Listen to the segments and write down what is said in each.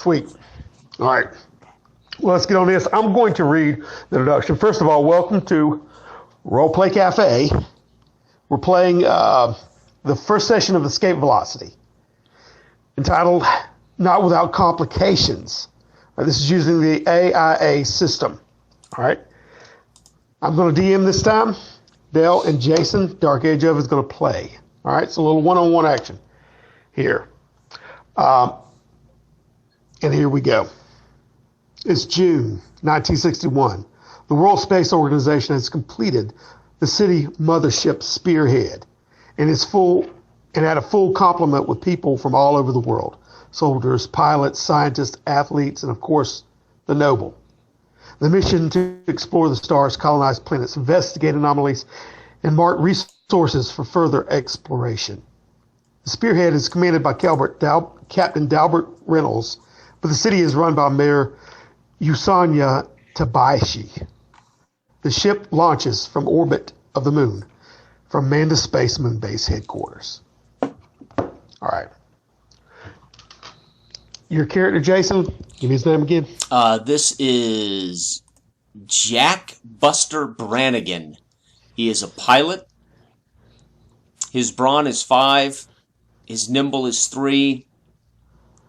Sweet. All right. Well, let's get on this. I'm going to read the introduction. First of all, welcome to Role Play Cafe. We're playing the first session of Escape Velocity, entitled Not Without Complications. This is using the AIA system. All right. I'm going to DM this time. Dale and Jason, Dark Age of, is going to play. All right. It's a little one-on-one action here. And here we go. It's June 1961. The World Space Organization has completed the city mothership Spearhead and had a full complement with people from all over the world. Soldiers, pilots, scientists, athletes, and of course, the noble. The mission to explore the stars, colonize planets, investigate anomalies, and mark resources for further exploration. The Spearhead is commanded by Captain Dalbert Reynolds, but the city is run by Mayor Usanya Tabashi. The ship launches from orbit of the moon from Manda Space Moon Base headquarters. All right. Your character, Jason, give me his name again. This is Jack Buster Brannigan. He is a pilot. His brawn is 5. His nimble is 3.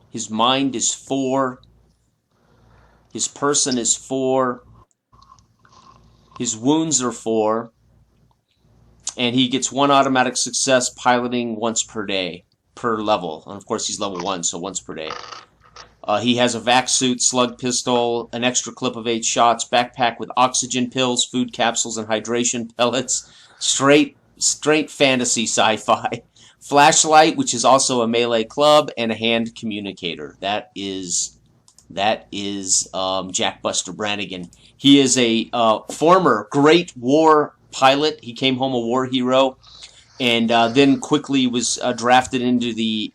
His mind is 4. His person is 4. His wounds are 4. And he gets 1 automatic success piloting once per day, per level. And of course, he's level 1, so once per day. He has a vac suit, slug pistol, an extra clip of 8 shots, backpack with oxygen pills, food capsules, and hydration pellets. Straight fantasy sci-fi. Flashlight, which is also a melee club, and a hand communicator. That is Jack Buster Brannigan. He is a former Great War pilot. He came home a war hero, and then quickly was drafted into the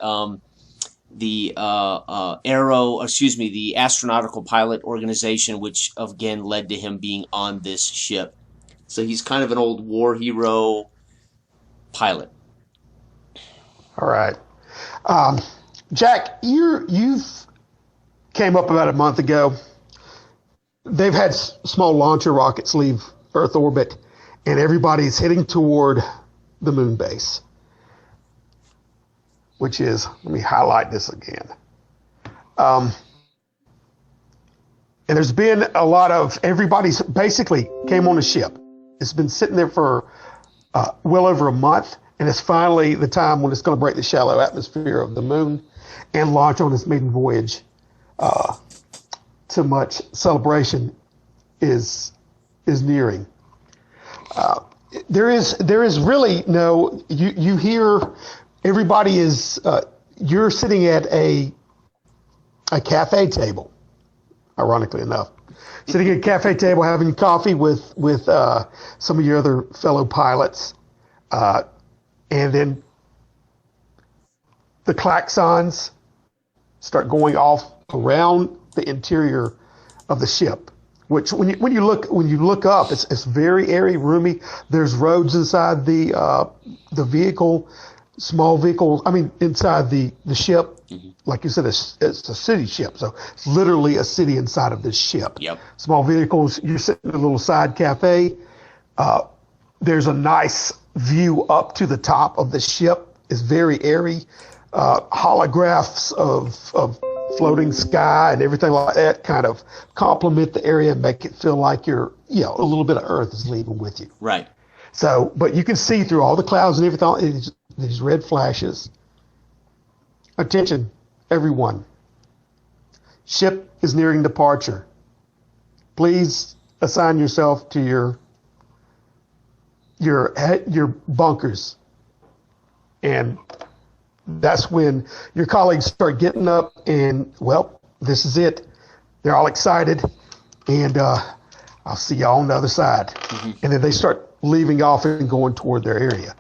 astronautical pilot organization, which again led to him being on this ship. So he's kind of an old war hero pilot. All right. Jack, you've came up about a month ago. They've had small launcher rockets leave Earth orbit, and everybody's heading toward the moon base, which is, let me highlight this again. And there's been a lot of, everybody's basically came on a ship. It's been sitting there for well over a month, and it's finally the time when it's going to break the shallow atmosphere of the moon and launch on its maiden voyage. So much celebration is nearing. There is really no, you hear everybody is, you're sitting at a cafe table, ironically enough. Sitting at a cafe table having coffee with some of your other fellow pilots. And then the klaxons start going off around the interior of the ship, which when you look up, it's very airy, roomy. There's roads inside the vehicle, small vehicles. I mean, inside the ship. Mm-hmm. Like you said, it's a city ship, so it's literally a city inside of this ship. Yep. Small vehicles. You're sitting in a little side cafe. There's a nice view up to the top of the ship. It's very airy. Holographs of floating sky and everything like that kind of complement the area and make it feel like you're, a little bit of Earth is leaving with you. Right. So, but you can see through all the clouds and everything, these red flashes. Attention, everyone. Ship is nearing departure. Please assign yourself to your bunkers. And that's when your colleagues start getting up and, well, this is it. They're all excited. And I'll see y'all on the other side. Mm-hmm. And then they start leaving off and going toward their area.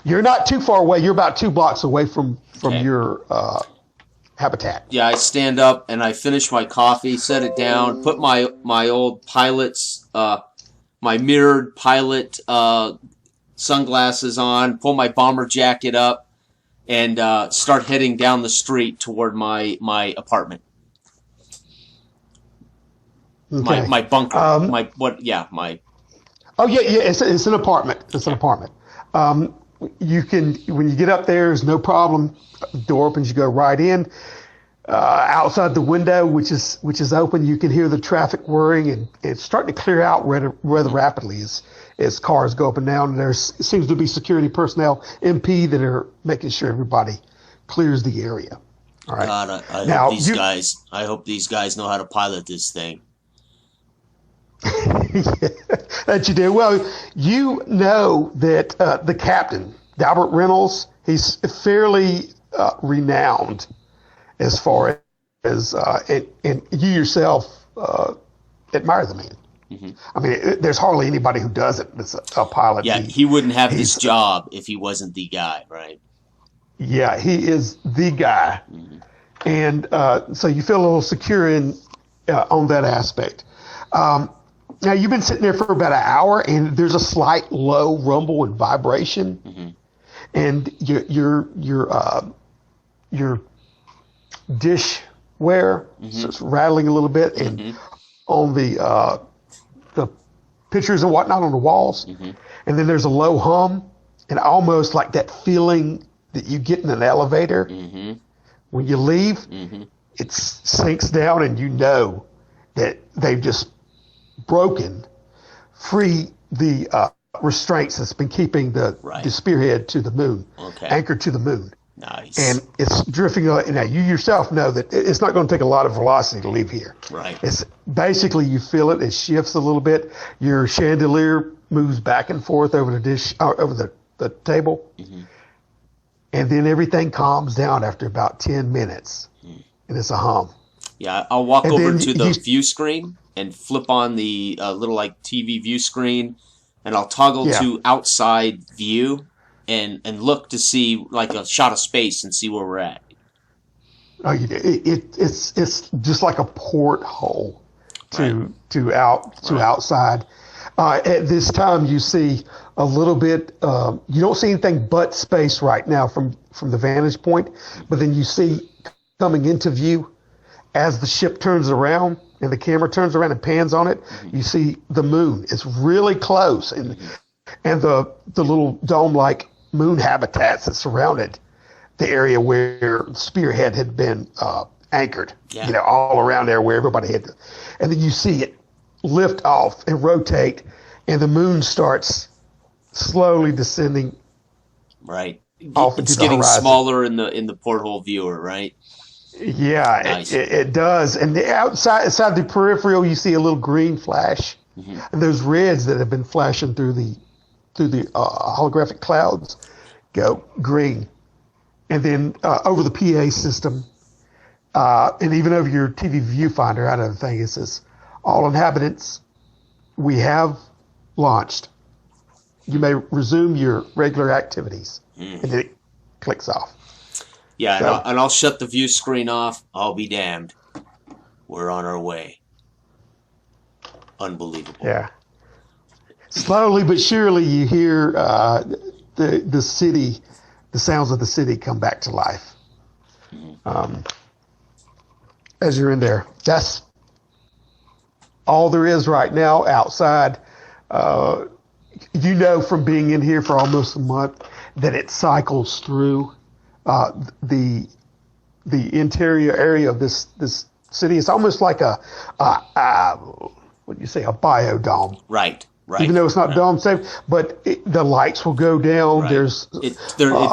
You're not too far away. You're about 2 blocks away from okay. your habitat. Yeah, I stand up and I finish my coffee, set it down, put my old pilot's, my mirrored pilot sunglasses on, pull my bomber jacket up, and start heading down the street toward my apartment. Okay. My bunker. Oh yeah, yeah. It's an apartment. It's an apartment. You can when you get up there, there's no problem. The door opens, you go right in. Outside the window, which is open, you can hear the traffic whirring, and it's starting to clear out rather rapidly as cars go up and down. And there seems to be security personnel, MP, that are making sure everybody clears the area. All right. God, I hope these guys know how to pilot this thing. That you do. Well, you know that the captain, Albert Reynolds, he's fairly renowned as far as, and you yourself admire the man. Mm-hmm. I mean, there's hardly anybody who doesn't that's a pilot. Yeah, he wouldn't have this job if he wasn't the guy, right? Yeah, he is the guy. Mm-hmm. And so you feel a little secure on that aspect. Now, you've been sitting there for about an hour, and there's a slight low rumble and vibration. Mm-hmm. And your dishware starts rattling a little bit, and on the pictures and whatnot on the walls. Mm-hmm. And then there's a low hum, and almost like that feeling that you get in an elevator when you leave. Mm-hmm. It sinks down, and you know that they've just broken free the restraints that's been keeping the spearhead to the moon, anchored to the moon. Nice. And it's drifting. Now, you yourself know that it's not going to take a lot of velocity to leave here. Right. It's basically, you feel it. It shifts a little bit. Your chandelier moves back and forth over the dish, over the table. Mm-hmm. And then everything calms down after about 10 minutes. Mm. And it's a hum. Yeah, I'll walk over to the view screen and flip on the little like TV view screen, and I'll toggle to outside view. And look to see like a shot of space and see where we're at. Oh, it's just like a porthole to outside. At this time, you see a little bit. You don't see anything but space right now from the vantage point. But then you see coming into view as the ship turns around and the camera turns around and pans on it. Mm-hmm. You see the moon. It's really close, and the little dome-like moon habitats that surrounded the area where Spearhead had been anchored, all around there where everybody had to. And then you see it lift off and rotate, and the moon starts slowly descending. Right. Off it's into getting the horizon. Smaller in the porthole viewer, right? Yeah, nice. it does. And the outside the peripheral, you see a little green flash, and those reds that have been flashing through the holographic clouds go green. And then over the PA system, and even over your TV viewfinder, out of the thing, it says, "All inhabitants, we have launched. You may resume your regular activities." And then it clicks off. Yeah, so, and I'll shut the view screen off. I'll be damned. We're on our way. Unbelievable. Yeah. Slowly but surely, you hear the city, the sounds of the city come back to life. As you're in there, that's all there is right now outside. You know from being in here for almost a month that it cycles through the interior area of this city. It's almost like a what do you say, a biodome. Right. Even though it's not dome safe, but the lights will go down. Right. It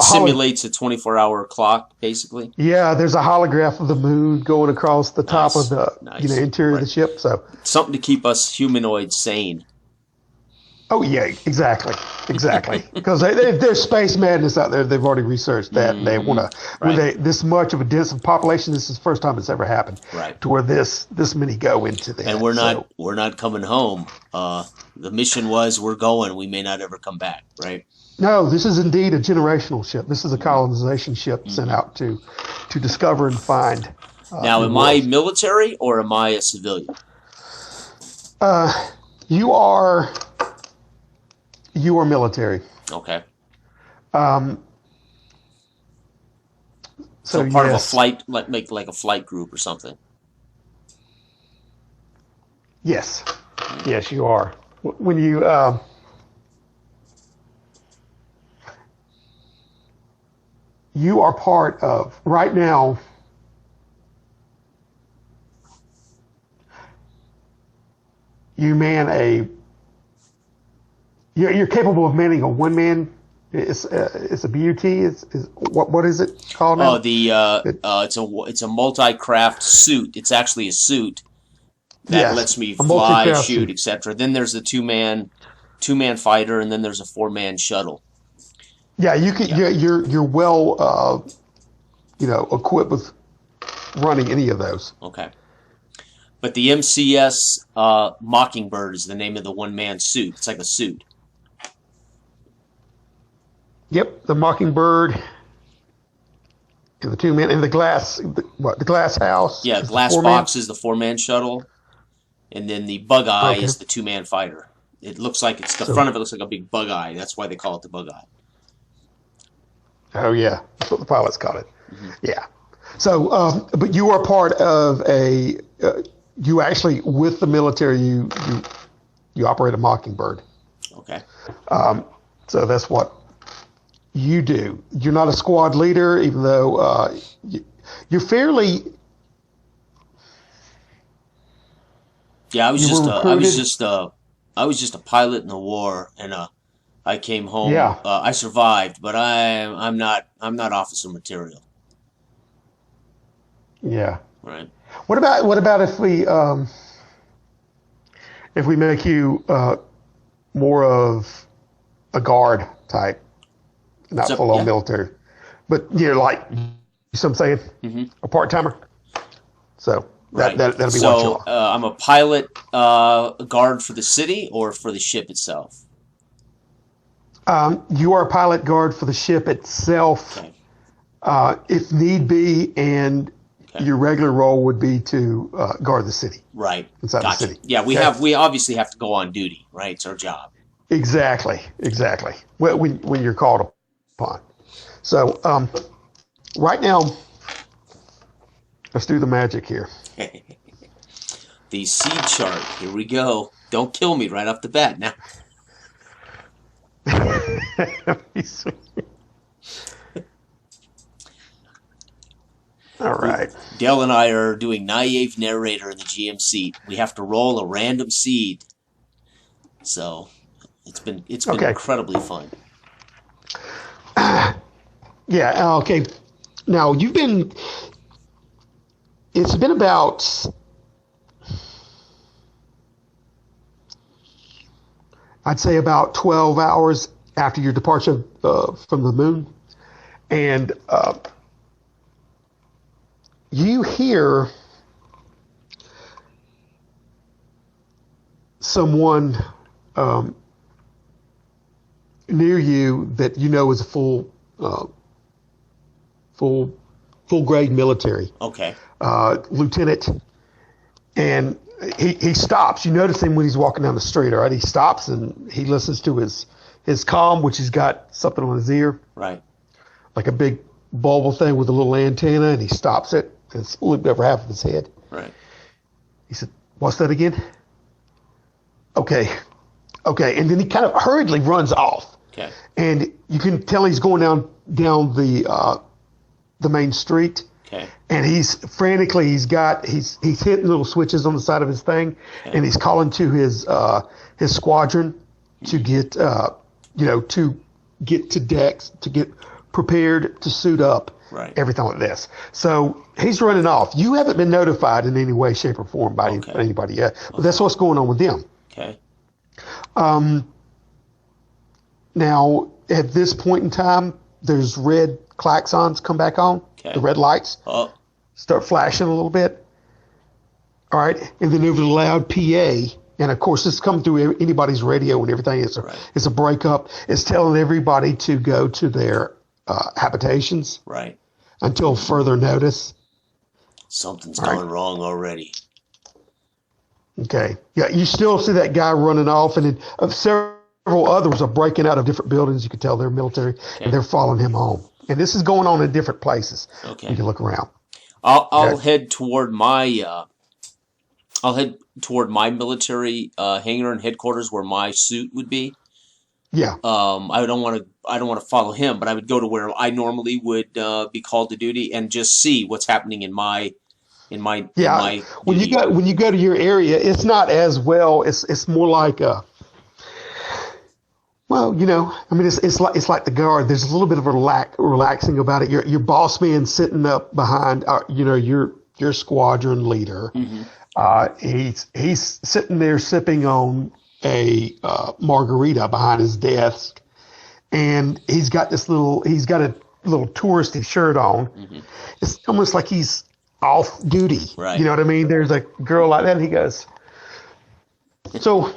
simulates a 24-hour clock, basically. Yeah, there's a holograph of the moon going across the top of the interior of the ship. So something to keep us humanoids sane. Oh yeah, exactly. Because there's space madness out there. They've already researched that. And they want to. This much of a dense population. This is the first time it's ever happened. Right. To where this many go into that. And we're not coming home. The mission was we're going. We may not ever come back. Right. No, this is indeed a generational ship. This is a colonization ship sent out to discover and find. Now, am I military or am I a civilian? You are military. Okay. So part of a flight, like a flight group or something. Yes. Yes, you are. When you are part of, right now, you man you're capable of manning a one-man. It's a BUT. Is what is it called now? It's a multi-craft suit. It's actually a suit that lets me a fly, multi-craft shoot, suit. etc. Then there's the two-man fighter, and then there's a four-man shuttle. Yeah, you can. Yeah. You're well, equipped with running any of those. Okay. But the MCS Mockingbird is the name of the one-man suit. It's like a suit. Yep, the Mockingbird and the two men and the glass. The glass house? Yeah, glass box is the four-man shuttle, and then the bug eye is the two-man fighter. It looks like the front of it looks like a big bug eye. That's why they call it the bug eye. Oh yeah, that's what the pilots call it. Mm-hmm. Yeah. So, but you are part of a. You actually, with the military, you operate a Mockingbird. Okay. So that's what you do. You're not a squad leader, even though you're fairly. Yeah, I was just a pilot in the war, and I came home. Yeah. I survived, but I'm not officer material. Yeah. Right. What about if we make you more of a guard type, not full on military, but like, you know what I'm saying, a part timer. So that'll be what you are. I'm a pilot, a guard for the city or for the ship itself. You are a pilot guard for the ship itself, if need be, and your regular role would be to guard the city. Right. Inside the city. Yeah, we obviously have to go on duty, right? It's our job. Exactly. When you're called upon. So right now, let's do the magic here. The seed chart. Here we go. Don't kill me right off the bat now. All right. Dell and I are doing naive narrator in the GM seat. We have to roll a random seed. So it's been incredibly fun. Yeah, okay. Now it's been about, I'd say about 12 hours after your departure from the moon. And you hear someone near you that you know is a full grade military. Okay. Lieutenant, and he stops. You notice him when he's walking down the street. All right, he stops and he listens to his comm, which has got something on his ear. Right. Like a big bulbal thing with a little antenna, and he stops it. And it's looped over half of his head. Right. He said, "What's that again?" Okay. And then he kind of hurriedly runs off. Okay. And you can tell he's going down the main street. Okay. And he's frantically, he's hitting little switches on the side of his thing, and he's calling to his squadron to get to get to decks, to get prepared to suit up. Right. Everything like this. So he's running off. You haven't been notified in any way, shape, or form by anybody yet, but that's what's going on with them. Okay. Now, at this point in time, there's red klaxons come back on. Okay. The red lights start flashing a little bit. All right. And then over the loud PA, and of course, this is coming through anybody's radio and everything. It's a breakup. It's telling everybody to go to their habitations. Right. Until further notice. Something's going wrong already. Okay. Yeah, you still see that guy running off, and then several others are breaking out of different buildings. You can tell they're military, and they're following him home. And this is going on in different places. Okay. You can look around. I'll head toward my I'll head toward my military hangar and headquarters where my suit would be. Yeah. I don't want to follow him, but I would go to where I normally would be called to duty and just see what's happening in my when you go to your area, it's not as well. It's more like well, I mean, it's like the guard. There's a little bit of relaxing about it. Your boss man sitting up behind, your squadron leader. He's sitting there sipping on a margarita behind his desk, and he's got a little touristy shirt on. It's almost like he's off duty. Right. You know what I mean? There's a girl like that, and he goes, "So,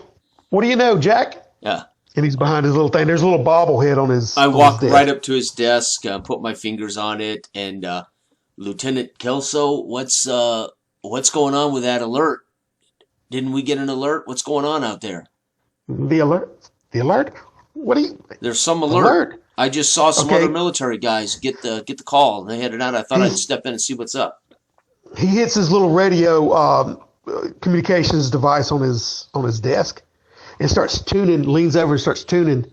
what do you know, Jack?" Yeah. And he's behind his little thing. There's a little bobblehead on his. I walk right up to his desk, put my fingers on it, and Lieutenant Kelso, what's going on with that alert? Didn't we get an alert? What's going on out there? The alert? The alert? What do you? There's some alert. I just saw some other military guys get the call, and they headed out. I thought I'd step in and see what's up. He hits his little radio communications device on his desk, and starts tuning. Leans over and starts tuning.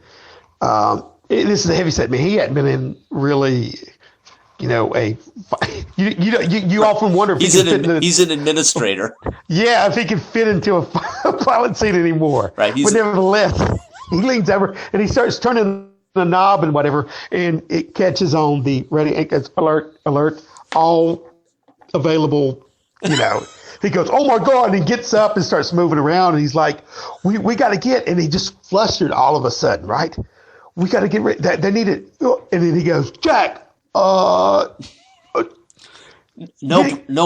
This is a heavy set man. He hadn't been in really, you often wonder if he's an administrator. Yeah, if he can fit into a pilot seat anymore. Right. But nevertheless, he leans over and he starts turning the knob and whatever, and it catches on the radio. It goes alert, all available. He goes, "Oh my God!" And he gets up and starts moving around, and he's like, "We got to get," and he just flustered all of a sudden, right? We got to get rid. They need it, and then he goes, "Jack, no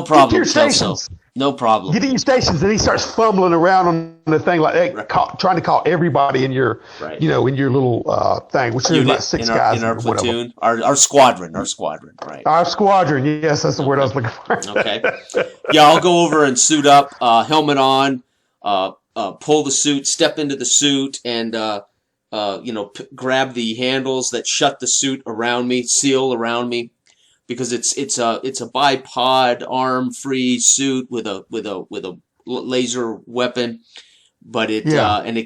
problem, Kelso. No problem. Get in your stations," and he starts fumbling around on the thing like that, trying to call everybody in your, in your little thing, which is about 6 guys in our platoon, our squadron, right? Our squadron, yes, that's the word I was looking for. Okay, yeah, I'll go over and suit up, helmet on, pull the suit, step into the suit, and grab the handles that shut the suit around me, seal around me. Because it's a bipod arm-free suit with a laser weapon, but it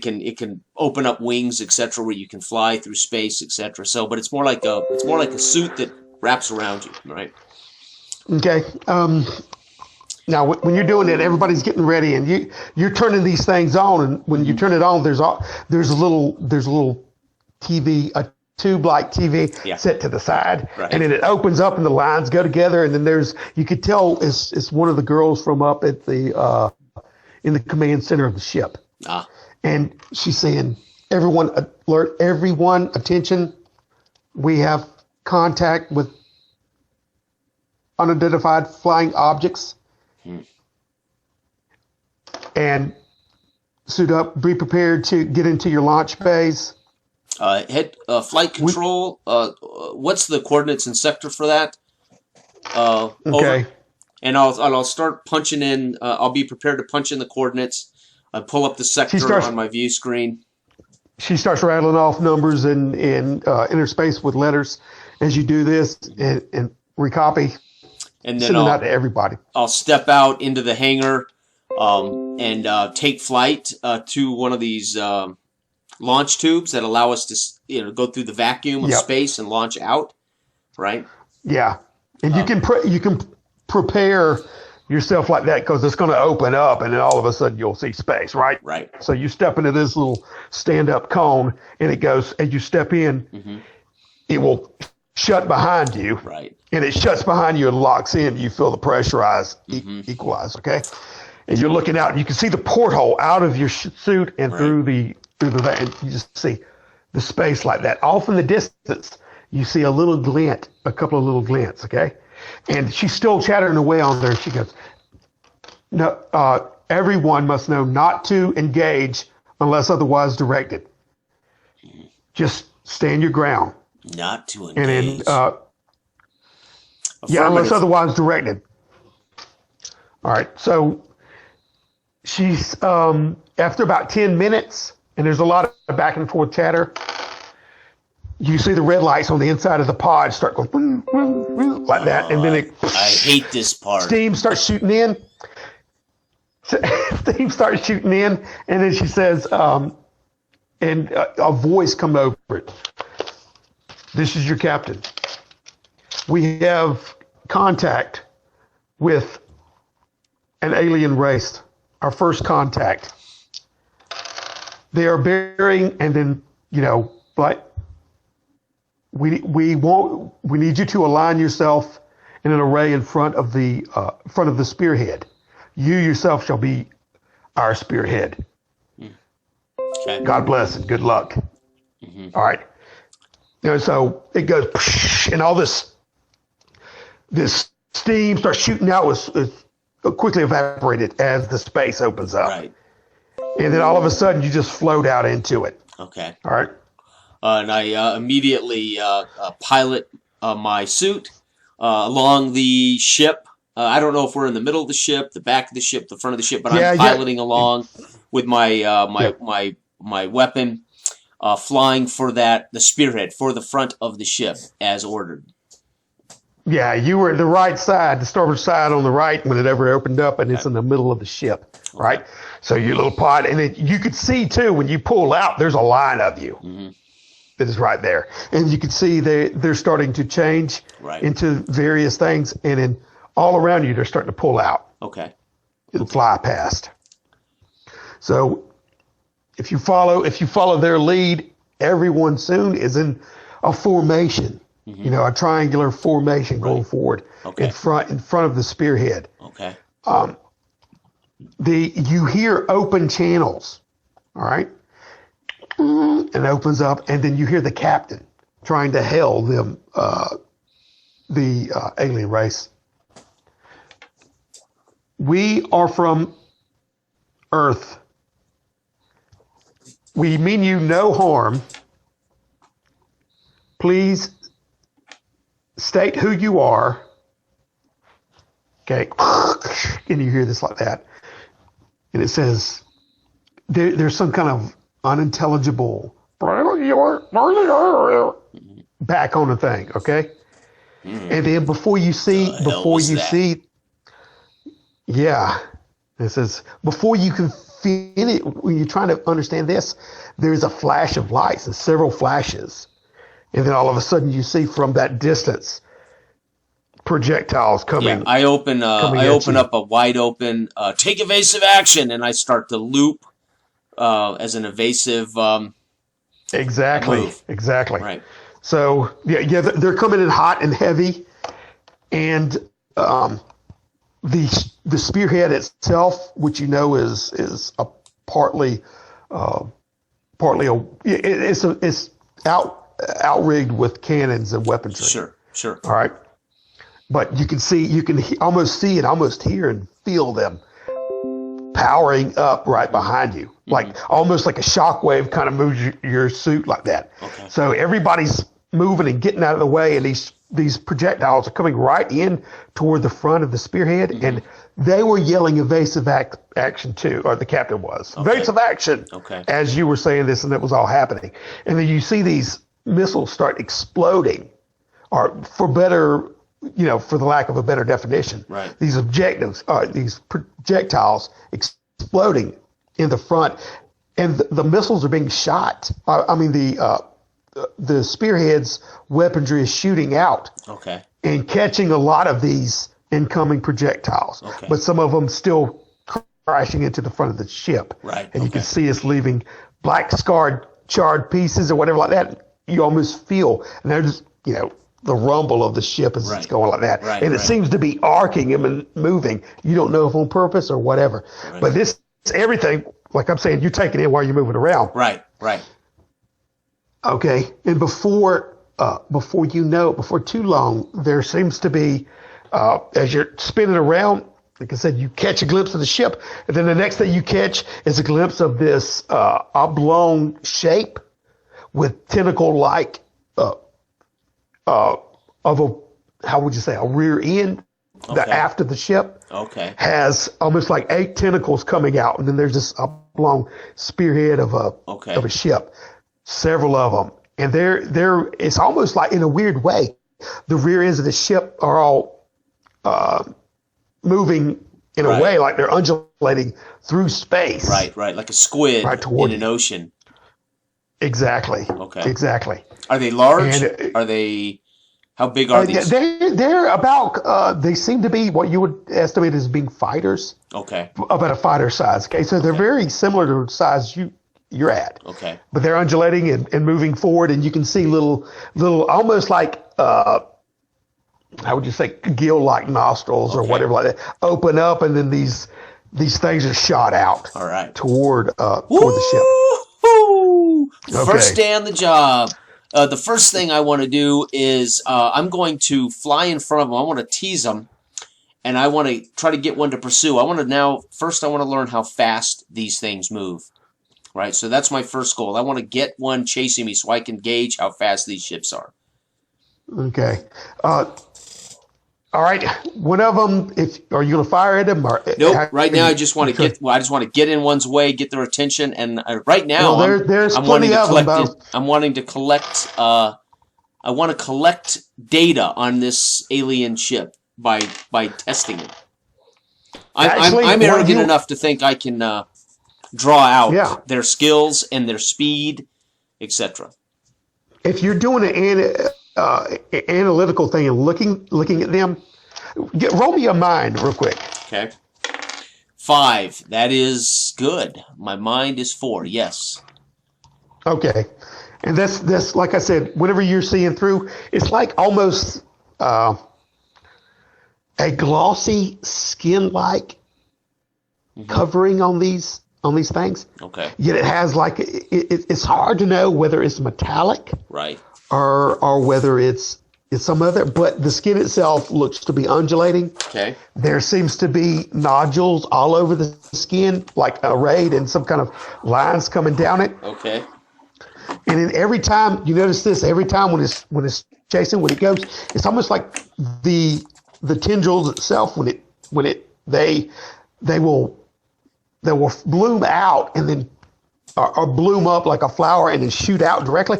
can open up wings, etc., where you can fly through space, etc. So, but it's more like a suit that wraps around you, right? Okay. Now, when you're doing it, everybody's getting ready, and you're turning these things on, and when you turn it on, there's a little TV. Tube-like TV set to the side, and then it opens up and the lines go together, and then you could tell it's one of the girls from up at the in the command center of the ship, and she's saying, "Everyone alert! Everyone, attention! We have contact with unidentified flying objects, and suit up. Be prepared to get into your launch bays." Flight control. What's the coordinates and sector for that? Okay. Over. And I'll start punching in. I'll be prepared to punch in the coordinates. I pull up the sector on my view screen. She starts rattling off numbers and interspace with letters as you do this, and recopy. And then sending out to everybody. I'll step out into the hangar and take flight to one of these. Launch tubes that allow us to go through the vacuum of space and launch out, right? Yeah, and you can prepare yourself like that because it's going to open up, and then all of a sudden you'll see space, right? Right. So you step into this little stand-up cone, and it goes as you step in. It will shut behind you, right? And it shuts behind you and locks in. You feel the pressurized equalize, okay? And you're looking out, and you can see the porthole out of your suit and through the and you just see the space like that. Off in the distance, you see a couple of little glints, okay? And she's still chattering away on there. She goes, "No, everyone must know not to engage unless otherwise directed. Just stand your ground." Not to engage. And then, unless otherwise directed. All right, so she's, after about 10 minutes, and there's a lot of back and forth chatter, you see the red lights on the inside of the pod start going like that, and then I hate this part. Steam starts shooting in. steam starts shooting in, and then she says, and a voice come over it. This is your captain. We have contact with an alien race. Our first contact. They are bearing, and then, but we need you to align yourself in an array in front of the spearhead. You yourself shall be our spearhead. Okay. God bless and good luck. Mm-hmm. All right. So it goes, and all this steam starts shooting out, was quickly evaporated as the space opens up. Right. And then all of a sudden, you just float out into it. Okay. All right. And I immediately pilot my suit along the ship. I don't know if we're in the middle of the ship, the back of the ship, the front of the ship, but I'm piloting along with my weapon, flying for the spearhead, for the front of the ship, as ordered. Yeah, you were at the right side, the starboard side on the right when it ever opened up, and it's in the middle of the ship, right? So your little pod, and you could see too when you pull out, there's a line of you that is right there, and you can see they're starting to change into various things, and then all around you they're starting to pull out. Okay, it'll fly past. So if you follow their lead, everyone soon is in a formation. A triangular formation going forward in front of the spearhead. Okay. You hear open channels, all right, and it opens up, and then you hear the captain trying to hail them, the alien race. We are from Earth. We mean you no harm. Please state who you are. Okay. And you hear this like that. And it says, there's some kind of unintelligible back on the thing. Okay. And then before you see, it says, before you can finish, when you're trying to understand this, there's a flash of lights and several flashes. And then all of a sudden you see from that distance projectiles coming. Yeah, I open up a wide open, take evasive action, and I start to loop as an evasive Exactly. move. Exactly. Right. So, they're coming in hot and heavy. And the spearhead itself, which is a partly it's outrigged with cannons and weaponry. Sure. All right. But you can almost see and almost hear and feel them powering up right behind you. Like almost like a shockwave kind of moves your suit like that. Okay. So everybody's moving and getting out of the way, and these projectiles are coming right in toward the front of the spearhead, and they were yelling evasive action too, or the captain was. Okay. Evasive action, as you were saying this, and it was all happening. And then you see these missiles start exploding, or for the lack of a better definition, these projectiles exploding in the front, and the missiles are being shot. The spearhead's weaponry is shooting out and catching a lot of these incoming projectiles, but some of them still crashing into the front of the ship. And you can see us leaving black charred pieces or whatever like that. You almost feel, and there's the rumble of the ship as it's going like that. And it seems to be arcing and moving. You don't know if on purpose or whatever. But this everything, like I'm saying, you're taking in while you're moving around. Right. Okay. And before too long, there seems to be, as you're spinning around, like I said, you catch a glimpse of the ship, and then the next thing you catch is a glimpse of this oblong shape with tentacle-like a rear end. The aft of the ship has almost like 8 tentacles coming out, and then there's this oblong spearhead of a ship, several of them, and it's almost like, in a weird way, the rear ends of the ship are all moving in a way, like they're undulating through space. Right, like a squid in an ocean. Exactly. Okay. Exactly. Are they large? Are they? How big are these? They're about. They seem to be what you would estimate as being fighters. Okay. About a fighter size. Okay, so they're very similar to the size you're at. Okay. But they're undulating and moving forward, and you can see little almost like how would you say, gill-like nostrils or whatever like that open up, and then these things are shot out. All right. Toward the ship. Okay. First day on the job. The first thing I want to do is I'm going to fly in front of them. I want to tease them, and I want to try to get one to pursue. I want to learn how fast these things move. Right, so that's my first goal. I want to get one chasing me so I can gauge how fast these ships are. Okay. All right. One of them. Are you going to fire at them? Or, nope. Right now, I just want to get. Well, I just want to get in one's way, get their attention, and right now, I'm wanting to collect. I'm wanting to collect. I want to collect data on this alien ship by testing it. I'm arrogant enough to think I can draw out their skills and their speed, etc. If you're doing an analytical thing and looking at them, roll me a mind real quick. Okay. 5. That is good. My mind is 4. Yes. Okay. And that's like I said, whenever you're seeing through, it's like almost a glossy skin-like covering on these things. Okay. Yet it has like it's hard to know whether it's metallic. Right. Or whether it's some other, but the skin itself looks to be undulating. Okay. There seems to be nodules all over the skin, like arrayed in some kind of lines coming down it. Okay. And then every time you notice this, every time when it's chasing, when it goes, it's almost like the tendrils itself they will bloom out and then or bloom up like a flower and then shoot out directly.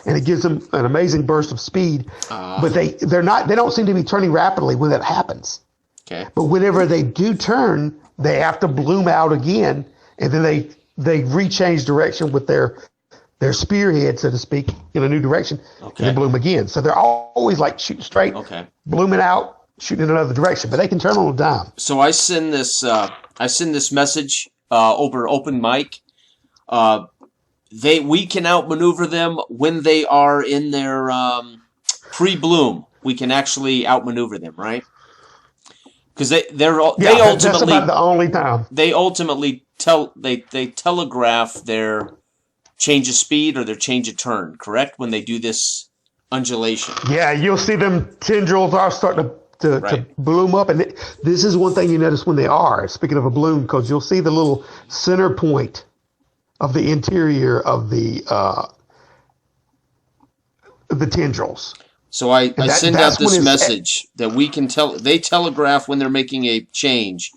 And it gives them an amazing burst of speed, but they don't seem to be turning rapidly when that happens. Okay. But whenever they do turn, they have to bloom out again, and then they rechange direction with their spearhead, so to speak, in a new direction, and they bloom again. So they're always like shooting straight, blooming out, shooting in another direction, but they can turn on a dime. So I send this message over open mic. We can outmaneuver them when they are in their pre-bloom. We can actually outmaneuver them, right? Because they ultimately that's about the only time they ultimately they telegraph their change of speed or their change of turn. Correct, when they do this undulation. Yeah, you'll see them tendrils are starting to bloom up, and this is one thing you notice when they are. Speaking of a bloom, because you'll see the little center point of the interior of the tendrils. So I send out this message that we can they telegraph when they're making a change.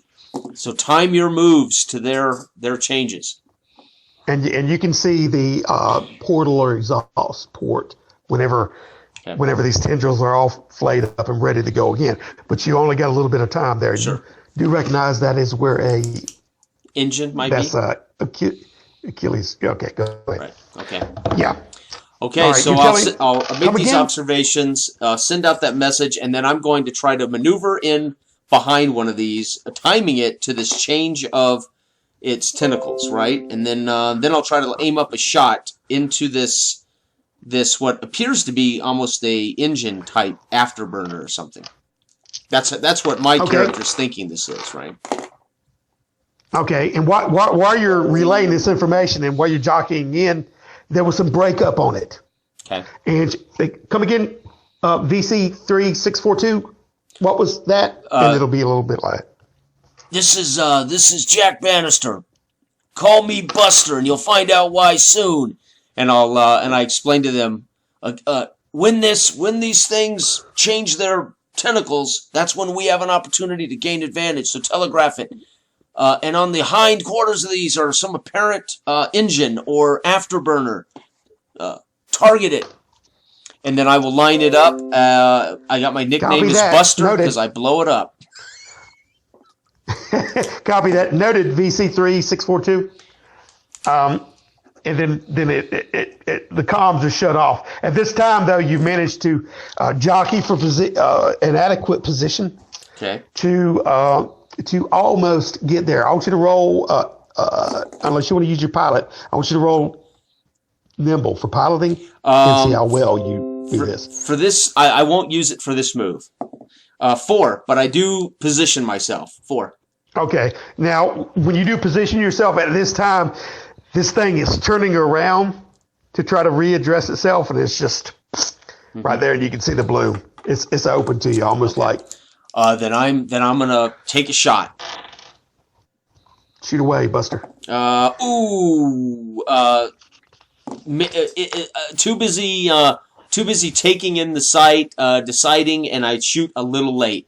So time your moves to their changes. And you can see the portal or exhaust port whenever these tendrils are all flayed up and ready to go again. But you only got a little bit of time there. Sure. You do recognize that is where a engine might be? That's Achilles. Okay, go ahead. Right. Okay. Yeah. Okay, right, so I'll make these observations, send out that message, and then I'm going to try to maneuver in behind one of these, timing it to this change of its tentacles, right? And then I'll try to aim up a shot into this what appears to be almost a engine type afterburner or something. That's what my character's thinking this is, right? Okay, and while you're relaying this information and while you're jockeying in, there was some breakup on it. Okay. And come again, VC3642. What was that? And it'll be a little bit like. This is Jack Bannister. Call me Buster, and you'll find out why soon. And I explain to them, when these things change their tentacles, that's when we have an opportunity to gain advantage. So telegraph it. And on the hind quarters of these are some apparent engine or afterburner. Target it. And then I will line it up. I got my nickname is Buster because I blow it up. Copy that. Noted VC3642. And then the comms are shut off. At this time, though, you've managed to jockey for an adequate position to almost get there. I want you to roll, unless you want to use your pilot, I want you to roll nimble for piloting and see how well you do this. For this, I won't use it for this move. 4, but I do position myself. 4. Okay. Now, when you do position yourself at this time, this thing is turning around to try to readdress itself, and it's just right there, and you can see the bloom. It's open to you, almost like. Then I'm gonna take a shot. Shoot away, Buster. Too busy taking in the sight, deciding, and I shoot a little late.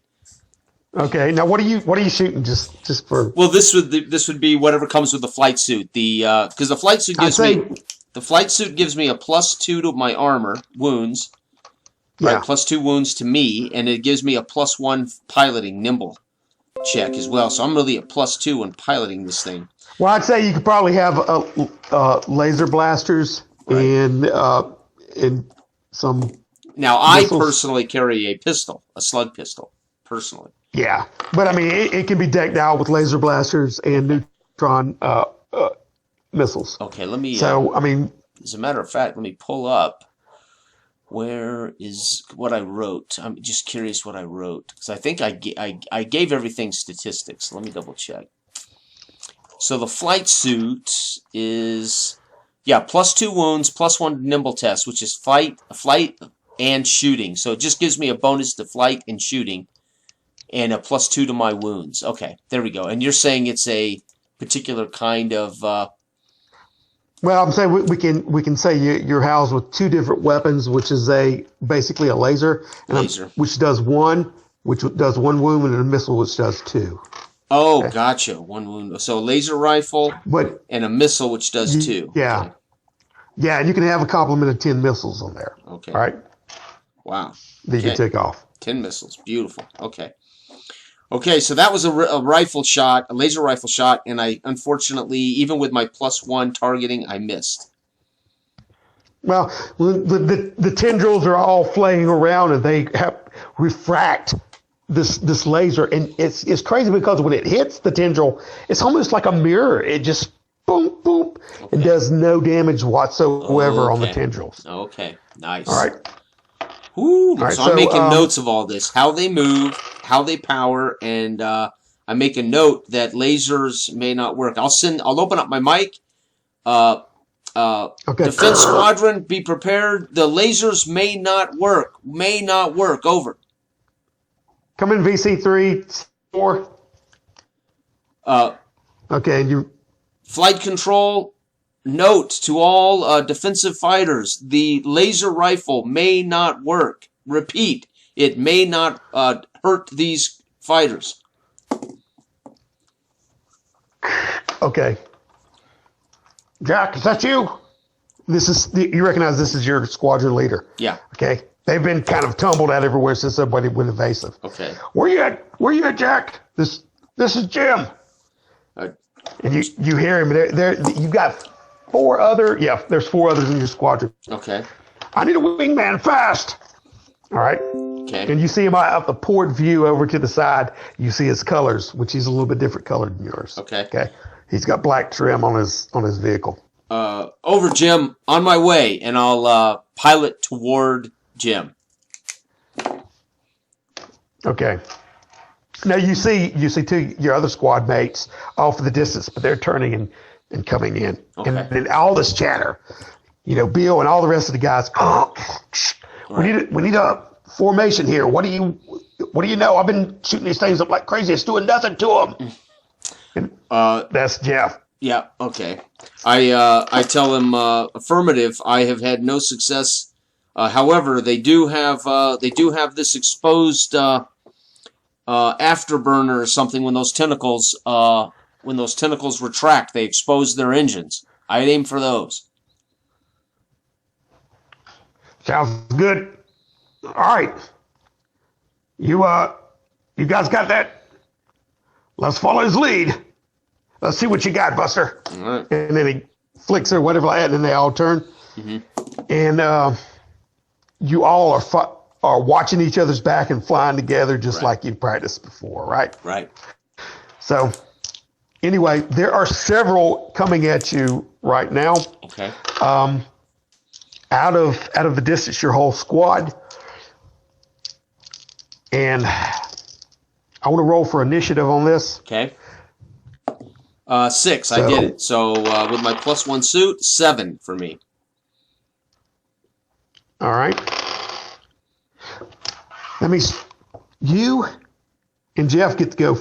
Okay. Now, what are you shooting? Just for? Well, this would be whatever comes with the flight suit. Because the flight suit gives me a +2 to my armor wounds. Yeah. Right, +2 wounds to me, and it gives me a +1 piloting nimble check as well. So I'm really a +2 when piloting this thing. Well, I'd say you could probably have laser blasters and some. Now, I personally carry a pistol, a slug pistol, personally. Yeah, but I mean, it can be decked out with laser blasters and neutron missiles. Okay, let me. So, I mean, as a matter of fact, let me pull up. Where is what I wrote? I'm just curious what I wrote because I think I gave everything statistics. Let me double check. So the flight suit is +2 wounds, +1 nimble test, which is flight and shooting. So it just gives me a bonus to flight and shooting. And a +2 to my wounds. Okay, there we go. And you're saying it's a particular kind of. Well, I'm saying we can say you're housed with 2 different weapons, which is basically a laser, which does 1 wound, and a missile which does 2. Oh, okay. Gotcha. 1 wound. So a laser rifle, and a missile which does 2. Yeah, okay. Yeah, and you can have a complement of 10 missiles on there. Okay. All right. Wow. That you can take off. 10 missiles. Beautiful. Okay. Okay, so that was a rifle shot, a laser rifle shot, and I, unfortunately, even with my +1 targeting, I missed. Well, the tendrils are all flaying around, and they refract this laser, and it's crazy because when it hits the tendril, it's almost like a mirror. It just boom, boom, and does no damage whatsoever on the tendrils. Okay, nice. All right. Ooh, right, so I'm making notes of all this, how they move, how they power, and I make a note that lasers may not work. I'll open up my mic. Okay. Defense Squadron, be prepared. The lasers may not work. May not work. Over. Come in VC3-4. Okay, you. Flight control. Note to all defensive fighters, the laser rifle may not work. Repeat, it may not hurt these fighters. Okay. Jack, is that you? You recognize this is your squadron leader. Yeah. Okay. They've been kind of tumbled out everywhere since somebody went invasive. Okay. Where you at, Jack? This is Jim. And you hear him. You've got 4 other. Yeah, there's 4 others in your squadron. Okay. I need a wingman fast. All right. Okay. And you see him out the port view over to the side. You see his colors, which he's a little bit different colored than yours. Okay. Okay. He's got black trim on his vehicle. Over, Jim. On my way, and I'll pilot toward Jim. Okay. Now you see 2 your other squad mates off in the distance, but they're turning and coming in. Okay. And then all this chatter, Bill and all the rest of the guys. Right. We need a formation here. What do you know? I've been shooting these things up like crazy. It's doing nothing to them. And, that's Jeff. Yeah. Okay. I tell him affirmative. I have had no success. However, they do have this exposed afterburner or something when those tentacles retract. They expose their engines. I'd aim for those. Sounds good. All right. You guys got that let's follow his lead. Let's see what you got, Buster. All right. And then he flicks her, whatever like that, and then they all turn. Mm-hmm. And you all are watching each other's back and flying together just like you practiced before, right? Right. So anyway, there are several coming at you right now. Okay. Out of the distance, your whole squad. And I want to roll for initiative on this. Okay. 6. I did it. So with my +1 suit, 7 for me. All right. You and Jeff get to go.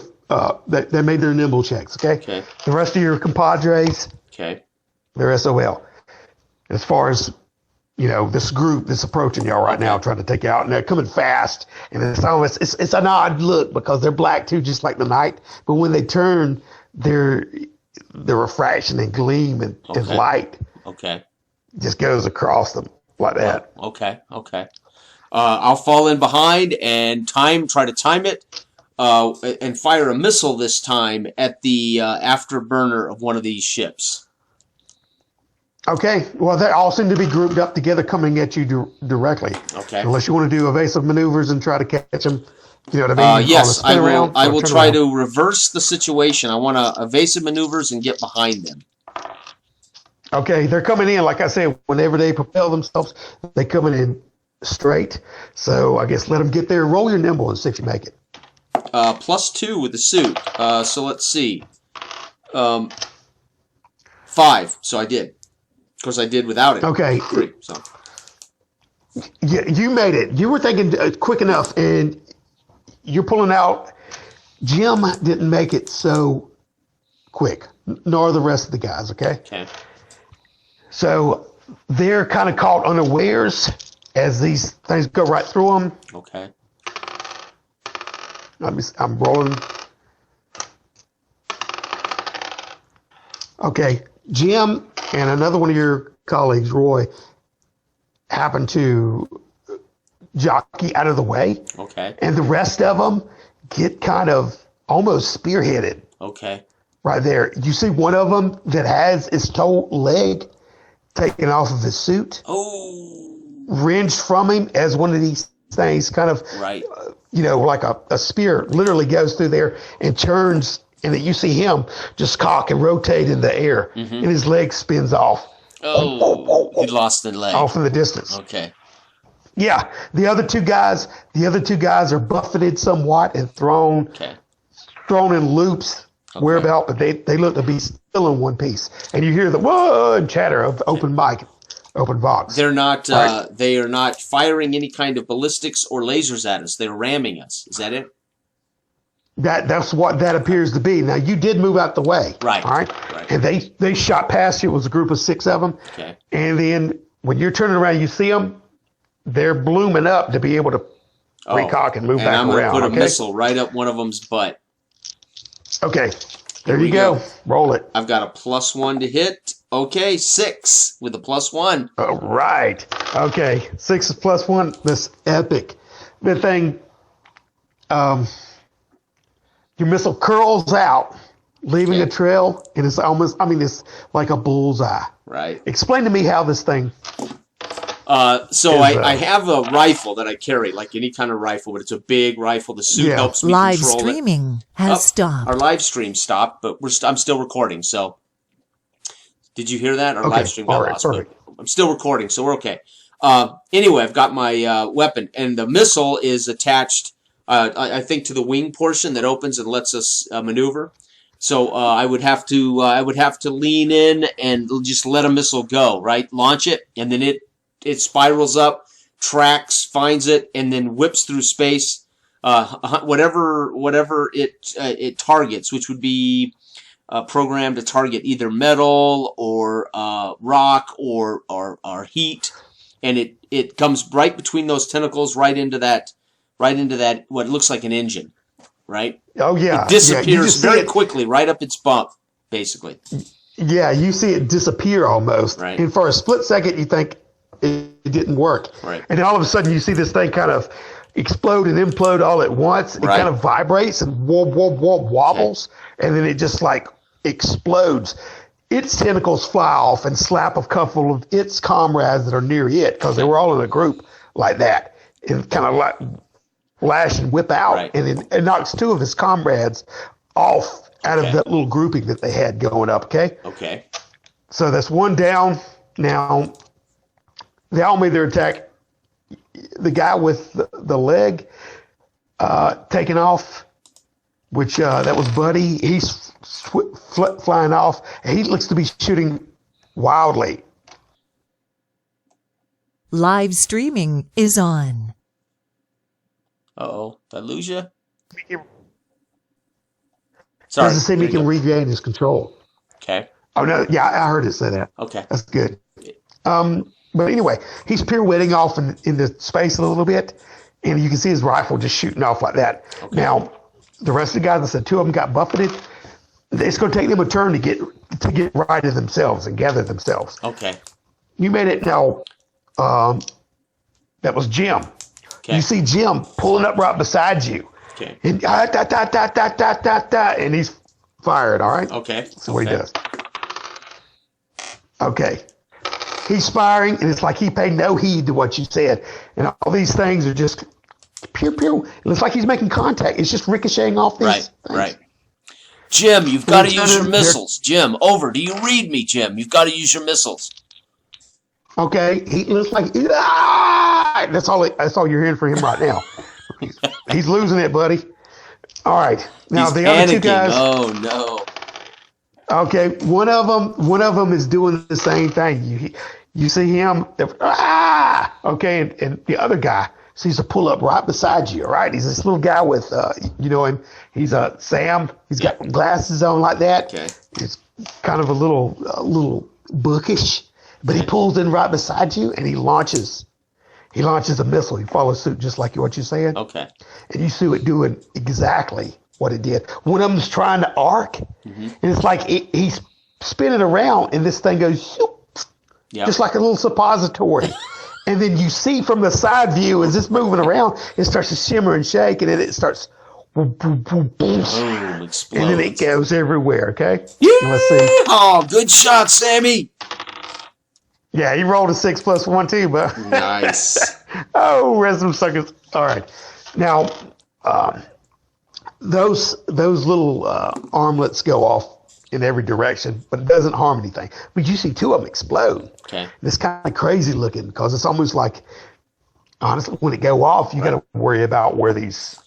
They made their nimble checks. Okay. Okay. The rest of your compadres. Okay. They're SOL. As far as this group that's approaching y'all right now, trying to take you out, and they're coming fast, and it's an odd look because they're black too, just like the night. But when they turn, their refraction and gleam and light just goes across them like that. Okay. I'll fall in behind and try to time it, and fire a missile this time at the afterburner of one of these ships. Okay. Well, they all seem to be grouped up together, coming at you directly. Okay. Unless you want to do evasive maneuvers and try to catch them. You know what I mean? Yes, I will. I will try to reverse the situation. I want to evasive maneuvers and get behind them. Okay, they're coming in. Like I said, whenever they propel themselves, they coming in straight. So I guess let them get there. Roll your nimble and see if you make it. +2 with the suit. So let's see. 5. So I did. Of course, I did without it. Okay. 3. So. Yeah, you made it. You were thinking quick enough, and you're pulling out. Jim didn't make it so quick, nor the rest of the guys. Okay. So they're kind of caught unawares as these things go right through them. Okay. I'm rolling. Okay, Jim and another one of your colleagues, Roy, happened to jockey out of the way. Okay. And the rest of them get kind of almost spearheaded. Okay. Right there. You see one of them that has his toe leg taken off of his suit. Oh. Wrenched from him as one of these things kind of, right. Like a spear literally goes through there and turns, and you see him just cock and rotate in the air, and his leg spins off. Oh, he lost the leg. Off in the distance. Okay. Yeah, the other two guys are buffeted somewhat and thrown in loops whereabout, but they look to be still in one piece. And you hear the whoa and chatter of open box. They're not. They are not firing any kind of ballistics or lasers at us. They're ramming us. Is that it? That's what that appears to be. Now you did move out the way, right? All right. And they shot past you. It was a group of 6 of them. Okay. And then when you're turning around, you see them. They're blooming up to be able to recock and move back around. And I'm going to put a missile right up one of them's butt. Okay. There you go. Roll it. I've got a +1 to hit. Okay, 6 with a +1. All right. Okay. 6 is +1. That's epic. The thing, your missile curls out, leaving a trail, and it's almost, it's like a bullseye. Right. Explain to me how this thing... I have a rifle that I carry, like any kind of rifle, but it's a big rifle. The suit helps me live control streaming has stopped. Our live stream stopped, but I'm still recording. So, did you hear that? Our live stream got lost. Perfect. But I'm still recording, so we're okay. Anyway, I've got my weapon, and the missile is attached, I think, to the wing portion that opens and lets us maneuver. So I would have to lean in and just let a missile go, right? Launch it, and then it spirals up, tracks, finds it, and then whips through space, whatever it targets, which would be programmed to target either metal or rock or heat, and it comes right between those tentacles, right into that what looks like an engine, right? Oh yeah, it disappears very quickly, right up its bump, basically. Yeah, you see it disappear almost, right. And for a split second, you think it didn't work. Right. And then all of a sudden you see this thing kind of explode and implode all at once. It kind of vibrates and wobbles, and then it just like explodes. Its tentacles fly off and slap a couple of its comrades that are near it, because they were all in a group like that, and kind of like lash and whip out, and then it knocks 2 of his comrades off out of that little grouping that they had going up. Okay. So that's 1 down. Now they all made their attack. The guy with the leg taken off, which that was Buddy. He's flying off, and he looks to be shooting wildly. Live streaming is on. Uh-oh. Did I lose you? Sorry. Doesn't seem he can regain his control. Okay. Oh, no. Yeah, I heard it say that. Okay. That's good. But anyway, he's pirouetting off into space a little bit, and you can see his rifle just shooting off like that. Okay. Now, the rest of the guys, I said 2 of them got buffeted. It's going to take them a turn to get right of themselves and gather themselves. Okay. You made it now. That was Jim. Okay. You see Jim pulling up right beside you. Okay. And and he's fired. All right. Okay. So what he does. Okay. He's firing, and it's like he paid no heed to what you said. And all these things are just pew. It looks like he's making contact. It's just ricocheting off these things. Right. Jim, you've got to use your missiles. Jim, over. Do you read me, Jim? You've got to use your missiles. Okay. He looks like, that's all you're hearing from him right now. He's losing it, buddy. All right. Now he's the panicking. Other 2 guys. Oh, no. Okay, one of them is doing the same thing. You see him, okay, and the other guy sees a pull up right beside you. All right, he's this little guy with you know him. He's Sam. He's got glasses on like that. Okay, he's kind of a little bookish, but he pulls in right beside you and he launches a missile. He follows suit just like what you're saying. Okay, and you see it doing exactly what it did. One of them's trying to arc, and it's like he's spinning around, and this thing goes just like a little suppository. And then you see from the side view, as it's moving around, it starts to shimmer and shake, and then it starts boom, and then it goes everywhere. Okay, let's see. Oh, good shot, Sammy. Yeah, he rolled a 6 + 1 too, but nice. Oh, rest of them suckers. All right, now. Those little armlets go off in every direction, but it doesn't harm anything. But you see 2 of them explode. Okay. It's kind of crazy looking, because it's almost like, honestly, when it go off, you got to worry about where these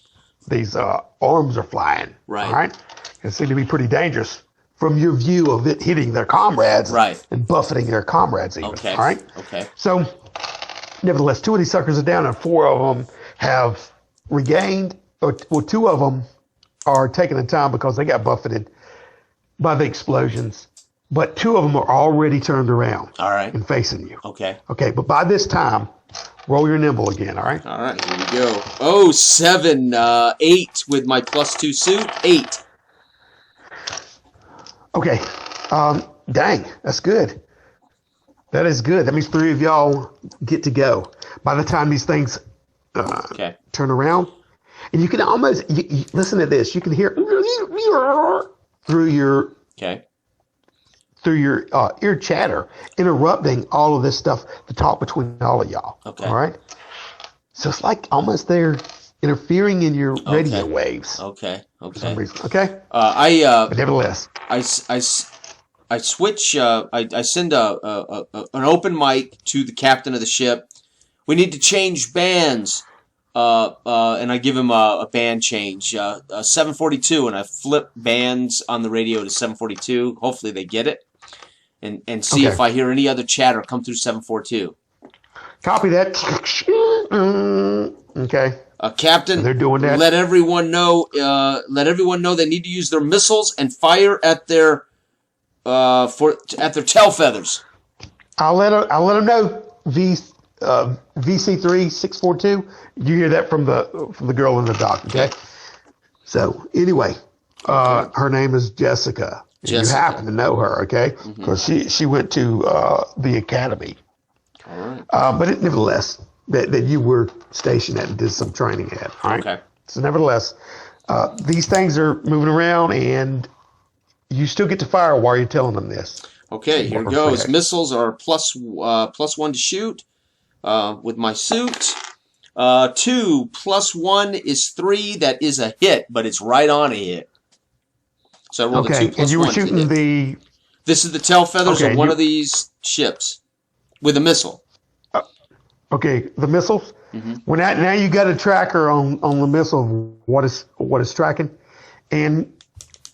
arms are flying. Right. All right. It seems to be pretty dangerous from your view of it hitting their comrades. Right. And buffeting their comrades even. Okay. All right. Okay. So, nevertheless, 2 of these suckers are down, and 4 of them have regained. Well, 2 of them are taking the time because they got buffeted by the explosions, but 2 of them are already turned around. All right. And facing you. Okay. Okay, but by this time, roll your nimble again, all right? All right, here we go. Oh, 7, 8 with my +2 suit. 8. Okay. Dang, that's good. That is good. That means 3 of y'all get to go. By the time these things turn around, and you can almost you listen to this. You can hear through your ear chatter, interrupting all of this stuff, the talk between all of y'all. Okay. All right. So it's like almost they're interfering in your radio waves. Okay. For some reason. Okay. But nevertheless, I switch. I send an open mic to the captain of the ship. We need to change bands. And I give him a band change, 742, and I flip bands on the radio to 742. Hopefully they get it, and see if I hear any other chatter come through 742. Copy that. Okay. Captain, they're doing that. Let everyone know. Let everyone know they need to use their missiles and fire at their tail feathers. I'll let them know. VC3 642. You hear that from the girl in the dock, okay? So anyway, her name is Jessica. You happen to know her, okay? Because she went to the academy. All right. But nevertheless, that you were stationed at and did some training at. All right. Okay. So nevertheless, these things are moving around, and you still get to fire while you're telling them this. Okay, here goes. Missiles are +1 to shoot with my suit. 2 +1 is 3. That is a hit, but it's right on a hit. So I rolled a 2 + and you were 1 shooting the... This is the tail feathers of one of these ships with a missile. Okay, the missiles. Mm-hmm. Well, now you got a tracker on the missile of what is tracking, and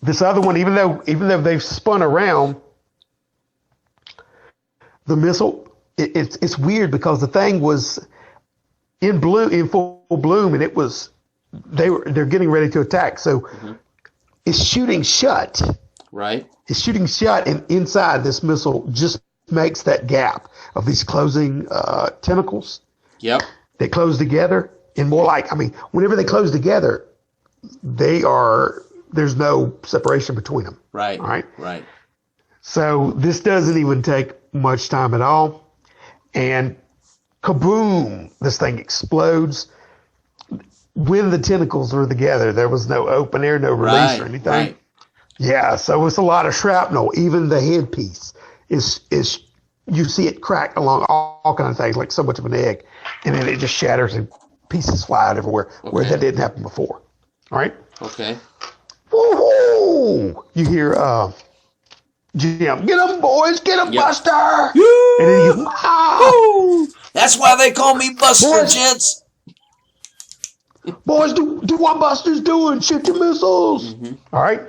this other one, even though they've spun around, the missile it's weird because the thing was in full bloom, and they're getting ready to attack. So it's shooting shut. Right. It's shooting shut, and inside this missile just makes that gap of these closing tentacles. Yep. They close together, and more like, whenever they close together, there's no separation between them. Right. All right. Right. So this doesn't even take much time at all, and kaboom! This thing explodes. When the tentacles were together, there was no open air, no release or anything. Right. Yeah, so it's a lot of shrapnel. Even the headpiece is you see it crack along all kinds of things, like so much of an egg, and then it just shatters and pieces fly out everywhere, where that didn't happen before. All right? Okay. Woo-hoo! You hear Jim, get him, boys, get him, Buster! Woo! And then you, Woo! That's why they call me Buster, boys, gents. Boys, do what Buster's doing. Shoot your missiles. Mm-hmm. All right?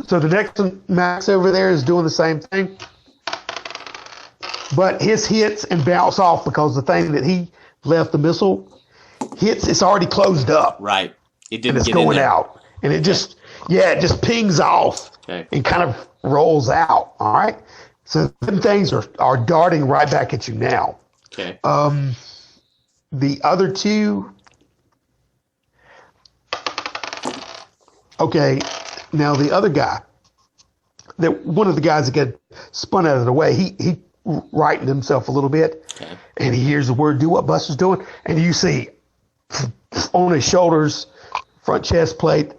So the next one, Max over there, is doing the same thing. But his hits and bounce off because the thing that he left the missile hits, it's already closed up. Right. It didn't and it's get going in there. out. And it just pings off and kind of rolls out. All right? So them things are darting right back at you now. Okay. The other two... Okay, now the other guy, one of the guys that got spun out of the way, he rightened himself a little bit, and he hears the word, do what Buster's doing, and you see on his shoulders, front chest plate,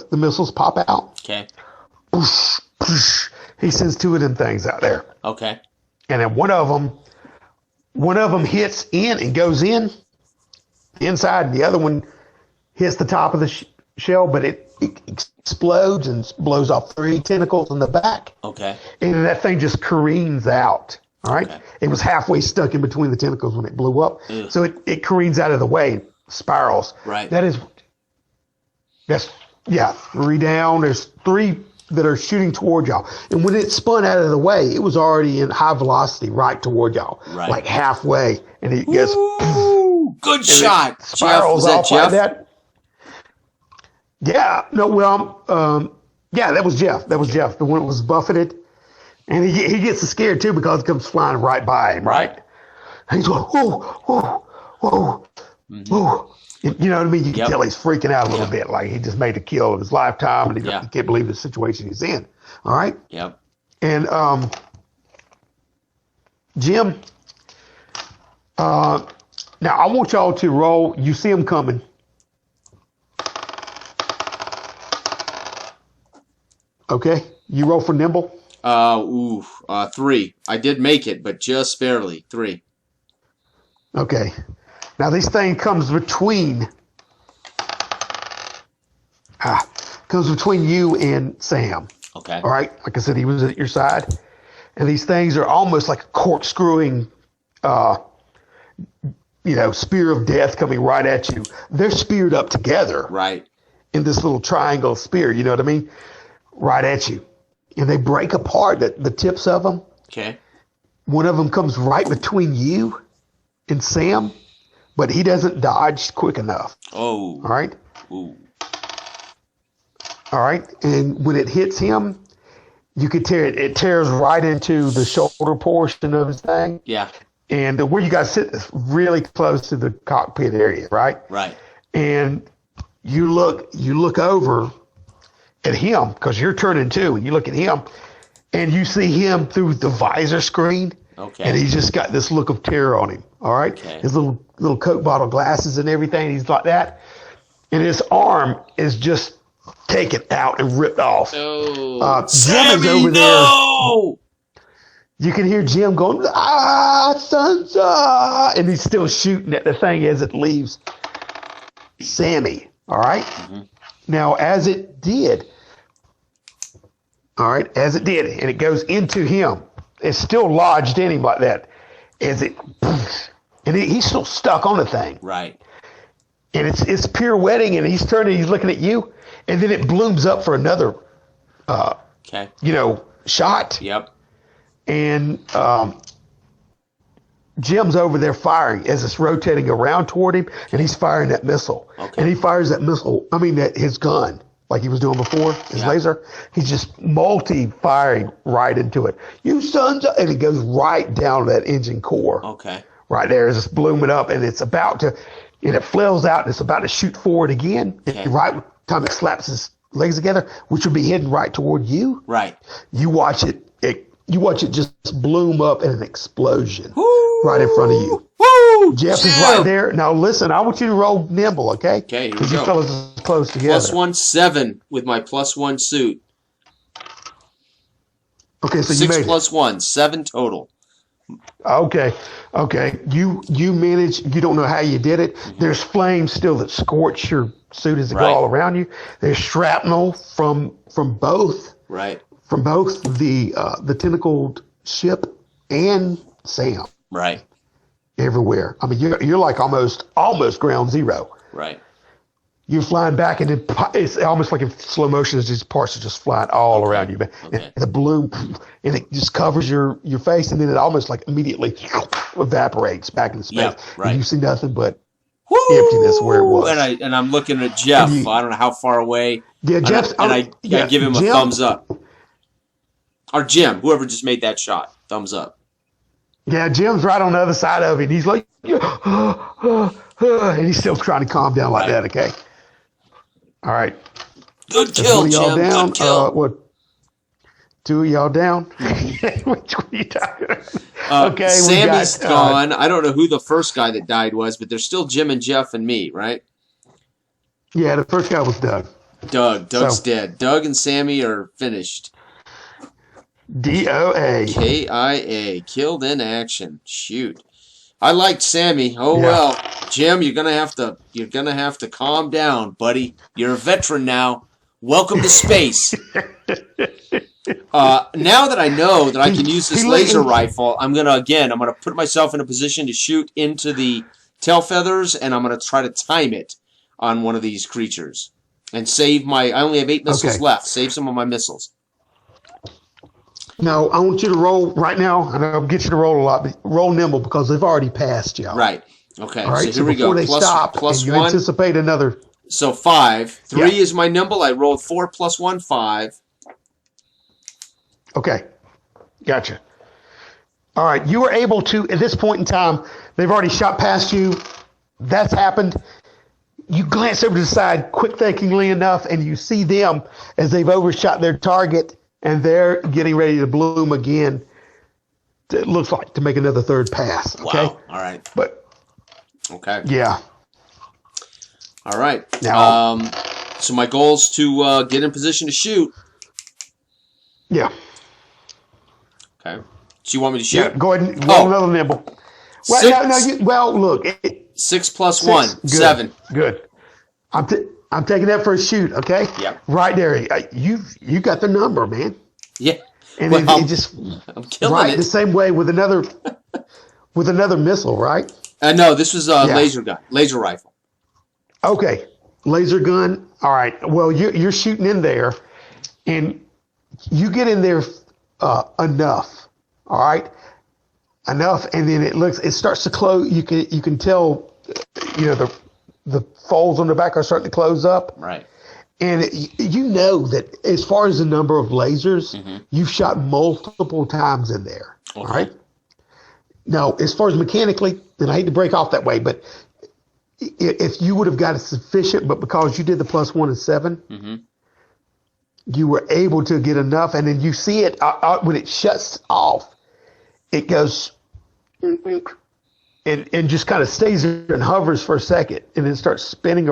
the missiles pop out. Okay. Poosh, poosh. He sends two of them things out there. Okay. And then one of them hits in and goes in inside, and the other one hits the top of the shell, but it explodes and blows off 3 tentacles in the back. Okay. And that thing just careens out. All right. Okay. It was halfway stuck in between the tentacles when it blew up. Ugh. So it careens out of the way, spirals. Right. That's 3 down. There's 3 that are shooting toward y'all. And when it spun out of the way, it was already in high velocity right toward y'all. Right. Like halfway. And it gets good shot. spirals Jeff, was that off Jeff? like that. Yeah, no, well, yeah, that was Jeff. That was Jeff, the one that was buffeted. And he gets scared, too, because it comes flying right by him, right? And he's going, whoa, whoa, whoa, whoa. You know what I mean? You can tell he's freaking out a little bit, like he just made a kill of his lifetime, and he can't believe the situation he's in, all right? Yep. And Jim, now I want y'all to roll. You see him coming. Okay, you roll for nimble. 3. I did make it, but just barely. 3. Okay, now this thing comes between you and Sam. Okay. All right, like I said, he was at your side, and these things are almost like a corkscrewing, spear of death coming right at you. They're speared up together, Right. in this little triangle spear. You know what I mean? Right at you. And they break apart, the tips of them. Okay. One of them comes right between you and Sam, but he doesn't dodge quick enough. Oh. All right? Ooh. All right? And when it hits him, you could tear it. It tears right into the shoulder portion of his thing. Yeah. And where you guys sit is really close to the cockpit area, right? Right. And you look over at him because you're turning too, and you look at him and you see him through the visor screen, Okay. And he's just got this look of terror on him. All right. Okay. His little Coke bottle glasses and everything. He's like that. And his arm is just taken out and ripped off. Oh, Jim is over no! there. You can hear Jim going, sons, and he's still shooting at the thing as it leaves Sammy. All right. Mm-hmm. Now, as it did, and it goes into him, it's still lodged in him like that. And he's still stuck on the thing. Right. And it's pirouetting, and he's turning, he's looking at you, and then it blooms up for another, shot. Yep. And Jim's over there firing as it's rotating around toward him, and he's firing that missile. Okay. And he fires that missile, his gun, like he was doing before, his laser. He's just multi-firing right into it. You sons of, and it goes right down to that engine core. Okay. Right there, it's just blooming up, and it's about to, and it flails out, and it's about to shoot forward again. Okay. And right time it slaps his legs together, which will be heading right toward you. Right. You watch it just bloom up in an explosion. Woo! Right in front of you. Woo! Jeff is right there. Now listen, I want you to roll nimble, okay? Okay, here we Because you go. fellas are close together. +1, 7 with my +1 suit. Okay, so 6 you made plus 1, 7 total. it. Okay. You managed. You don't know how you did it. Mm-hmm. There's flames still that scorch your suit as it go all around you. There's shrapnel from both. Right. From both the tentacled ship and Sam. Right. Everywhere. I mean, you're like almost ground zero. Right. You're flying back, and it's almost like in slow motion as these parts are just flying all around you. Okay. And the bloom, and it just covers your face, and then it almost like immediately evaporates back into space. Yeah, right. And you see nothing but Woo! emptiness where it was. And I'm looking at Jeff. I don't know how far away. Yeah, Jeff. I give him a thumbs up. Or Jim, whoever just made that shot, thumbs up. Yeah, Jim's right on the other side of it. And he's like, and he's still trying to calm down like that. Okay. All right. Good kill, Jim. Down. Good kill. What? 2 of y'all down? Which one are you talking about? Okay. Sammy's gone. I don't know who the first guy that died was, but there's still Jim and Jeff and me, right? Yeah, the first guy was Doug. Doug's dead. Doug and Sammy are finished. DOA. KIA. Killed in action. Shoot. I liked Sammy. Well, Jim, you're gonna have to calm down, buddy. You're a veteran now. Welcome to space. Now that I know that I can use this laser rifle, I'm gonna put myself in a position to shoot into the tail feathers, and I'm gonna try to time it on one of these creatures and save I only have 8 missiles left. Save some of my missiles. No, I want you to roll right now, and I'll get you to roll a lot, but roll nimble because they've already passed you. Right. Okay. All right. So here we go. Before they stop, plus you 1. anticipate another. So 5. 3 is my nimble. I rolled 4 plus 1, 5. Okay. Gotcha. All right. You were able to, at this point in time, they've already shot past you. That's happened. You glance over to the side quick thinkingly enough, and you see them as they've overshot their target, and they're getting ready to bloom again. It looks like to make another third pass. Okay. Wow. All right. But okay. Yeah. All right. Now, so my goal is to get in position to shoot. Yeah. Okay. So you want me to shoot? Yeah. Go ahead and roll another nimble. Well, look. 6 plus 1, Good. 7. Good. I'm taking that for a shoot. Okay. Yeah. Right there. You got the number, man. Yeah. And it just I'm killing it. The same way with another missile, right? No, this was a laser rifle. Okay, laser gun. All right. Well, you're shooting in there, and you get in there enough. All right, enough, and then it starts to close. You can tell, the folds on the back are starting to close up. Right. And you know that as far as the number of lasers, you've shot multiple times in there. Okay. All right. Now, as far as mechanically, and I hate to break off that way, but if you would have got it sufficient, but because you did the plus 1 and 7, you were able to get enough. And then you see it when it shuts off, it goes and just kind of stays there and hovers for a second, and then starts spinning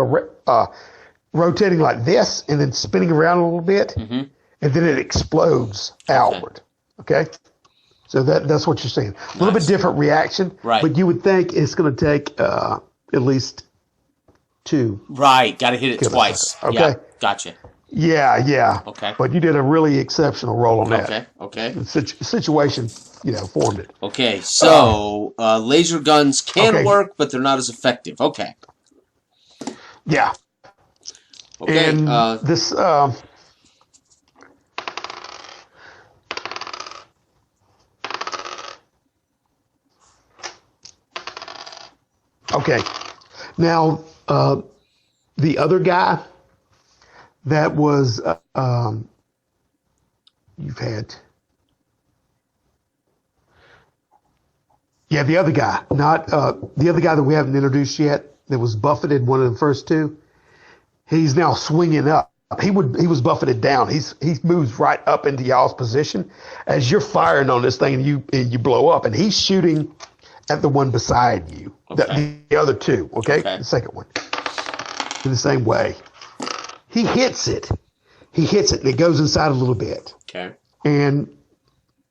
rotating like this, and then spinning around a little bit, and then it explodes outward. Okay, so that's what you're seeing. A little bit different reaction, right? But you would think it's going to take at least 2. Right, got to hit it twice. Okay, yeah, gotcha. Yeah. Okay, but you did a really exceptional roll on that. Okay. The situation, formed it. Okay, so laser guns can work, but they're not as effective. Okay. Yeah. Okay. And this. Okay. Now, the other guy that was you've had. Yeah, the other guy, not the other guy that we haven't introduced yet, that was buffeted, one of the first 2. He's now swinging up. He was buffeted down. He moves right up into y'all's position as you're firing on this thing, and you blow up, and he's shooting at the one beside you, the other 2. Okay, the second one, in the same way. He hits it, and it goes inside a little bit. Okay, and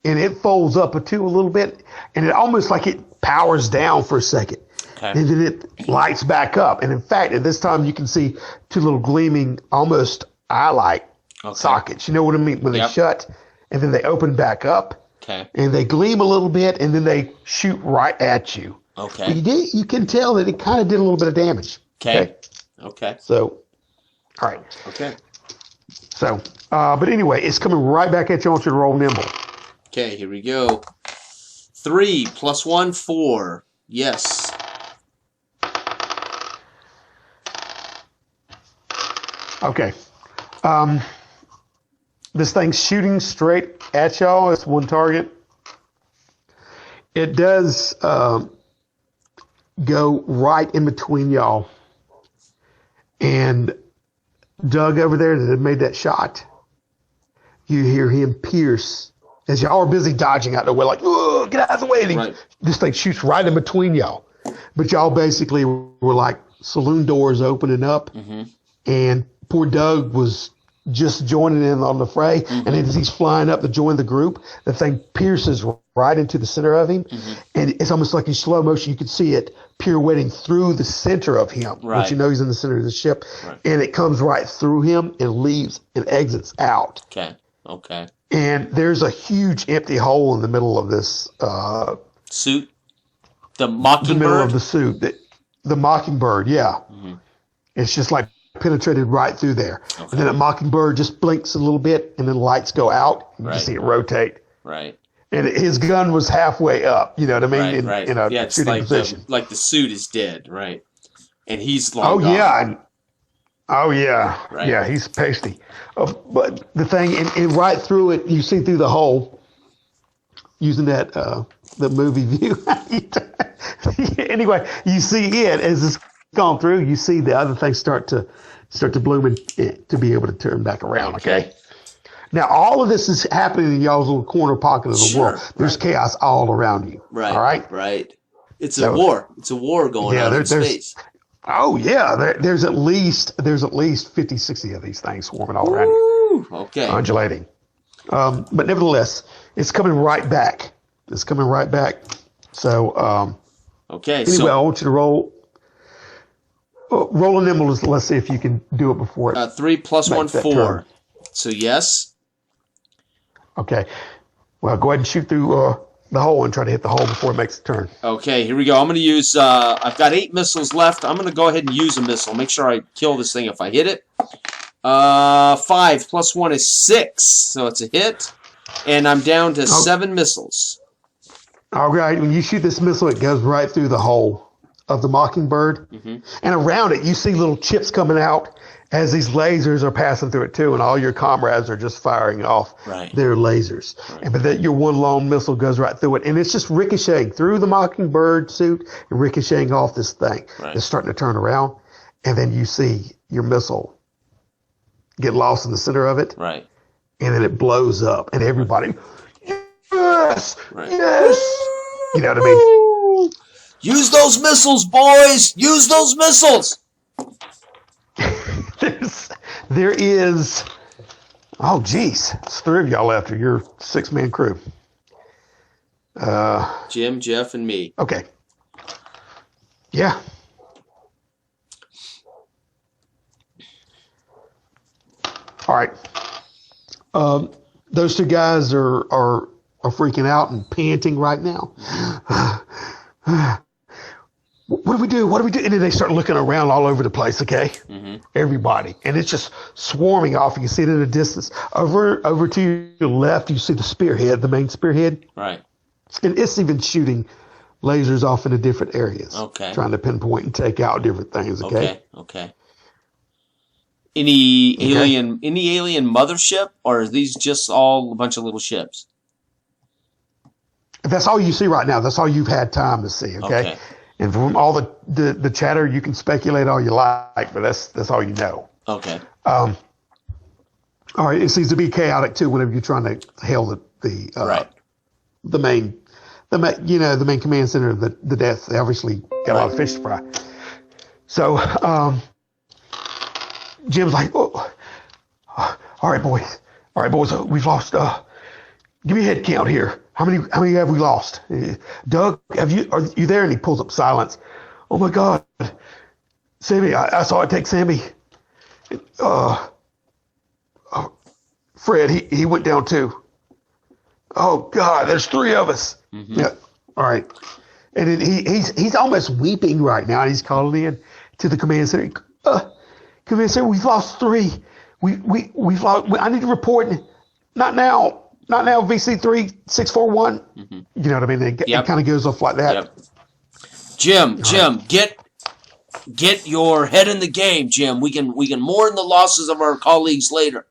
it folds up a little bit, and it almost like it powers down for a second. Okay. And then it lights back up. And in fact, at this time, you can see 2 little gleaming, almost eye-like sockets. You know what I mean? When they shut, and then they open back up. Okay. And they gleam a little bit, and then they shoot right at you. Okay. You can tell that it kind of did a little bit of damage. Okay. So, all right. Okay. So, but anyway, it's coming right back at you. I want you to roll nimble. Okay, here we go. 3 + 1, 4. Yes. Okay. This thing's shooting straight at y'all. It's one target. It does go right in between y'all. And Doug over there that had made that shot, you hear him pierce as y'all are busy dodging out the way, like, "Oh, get out of the way!" And this thing shoots right in between y'all. But y'all basically were like saloon doors opening up, and poor Doug was just joining in on the fray. And as he's flying up to join the group, the thing pierces right into the center of him, and it's almost like in slow motion. You can see it pirouetting through the center of him, which you know he's in the center of the ship, and it comes right through him and leaves and exits out. Okay. And there's a huge empty hole in the middle of this suit. The Mockingbird? The middle of the suit. The Mockingbird, yeah. It's just like penetrated right through there. And then a Mockingbird just blinks a little bit, and then lights go out. You can see it rotate. Right. And his gun was halfway up, you know what I mean? Right. In a it's shooting like position. the suit is dead, right? And he's long gone. Yeah. Right. Yeah, he's pasty. But the thing, and right through it, you see through the hole, using that the movie view. Anyway, you see it as it's gone through. You see the other things start to bloom and to be able to turn back around. Okay. Now all of this is happening in y'all's little corner pocket of the world. There's chaos all around you. Right. All right. Right. It's a war. It's a war going on in space. Oh yeah, there's at least 50, 60 of these things swarming all around you. Okay. Undulating. But nevertheless, it's coming right back. So okay. Anyway, I want you to roll a nimble. Let's see if you can do it before it. 3 + 1, 4. Turn. So yes. Okay. Well, go ahead and shoot through the hole and try to hit the hole before it makes a turn. Okay, here we go. I'm going to use, I've got 8 missiles left. I'm going to go ahead and use a missile. Make sure I kill this thing if I hit it. 5 + 1 is 6, so it's a hit. And I'm down to 7 missiles. All right, when you shoot this missile, it goes right through the hole of the Mockingbird. And around it, you see little chips coming out as these lasers are passing through it too, and all your comrades are just firing off their lasers. But then your one lone missile goes right through it, and it's just ricocheting through the Mockingbird suit and ricocheting off this thing. It's starting to turn around, and then you see your missile get lost in the center of it. Right. And then it blows up, and everybody yes, Right. yes. You know what I mean? Use those missiles, boys. Use those missiles. There is. Oh, geez, it's 3 of y'all after your 6-man crew. Jim, Jeff, and me. Okay. Yeah. All right. Those 2 guys are freaking out and panting right now. What do we do? What do we do? And then they start looking around all over the place, okay? Mm-hmm. Everybody. And it's just swarming off. You can see it in the distance. Over to your left, you see the spearhead, the main spearhead. Right. And it's even shooting lasers off into different areas. Okay. Trying to pinpoint and take out different things, okay? Okay. Any alien mothership, or are these just all a bunch of little ships? That's all you see right now. That's all you've had time to see, okay? And from all the chatter, you can speculate all you like, but that's all you know. Okay. All right. It seems to be chaotic too whenever you're trying to hail the main command center of the death. They obviously got a lot of fish to fry. So Jim's like, oh, all right, boys. We've lost. Give me a head count here. How many have we lost? Doug, are you there? And he pulls up silence. Oh my God, Sammy, I saw it take Sammy. Fred, he went down too. Oh God, there's 3 of us. Mm-hmm. Yeah. All right. And then he's almost weeping right now. He's calling in to the command center. Command center, we've lost 3. We've lost. I need to report. Not now. VC 3641. Mm-hmm. You know what I mean? It kind of goes off like that. Yep. Jim, get your head in the game, Jim. We can mourn the losses of our colleagues later.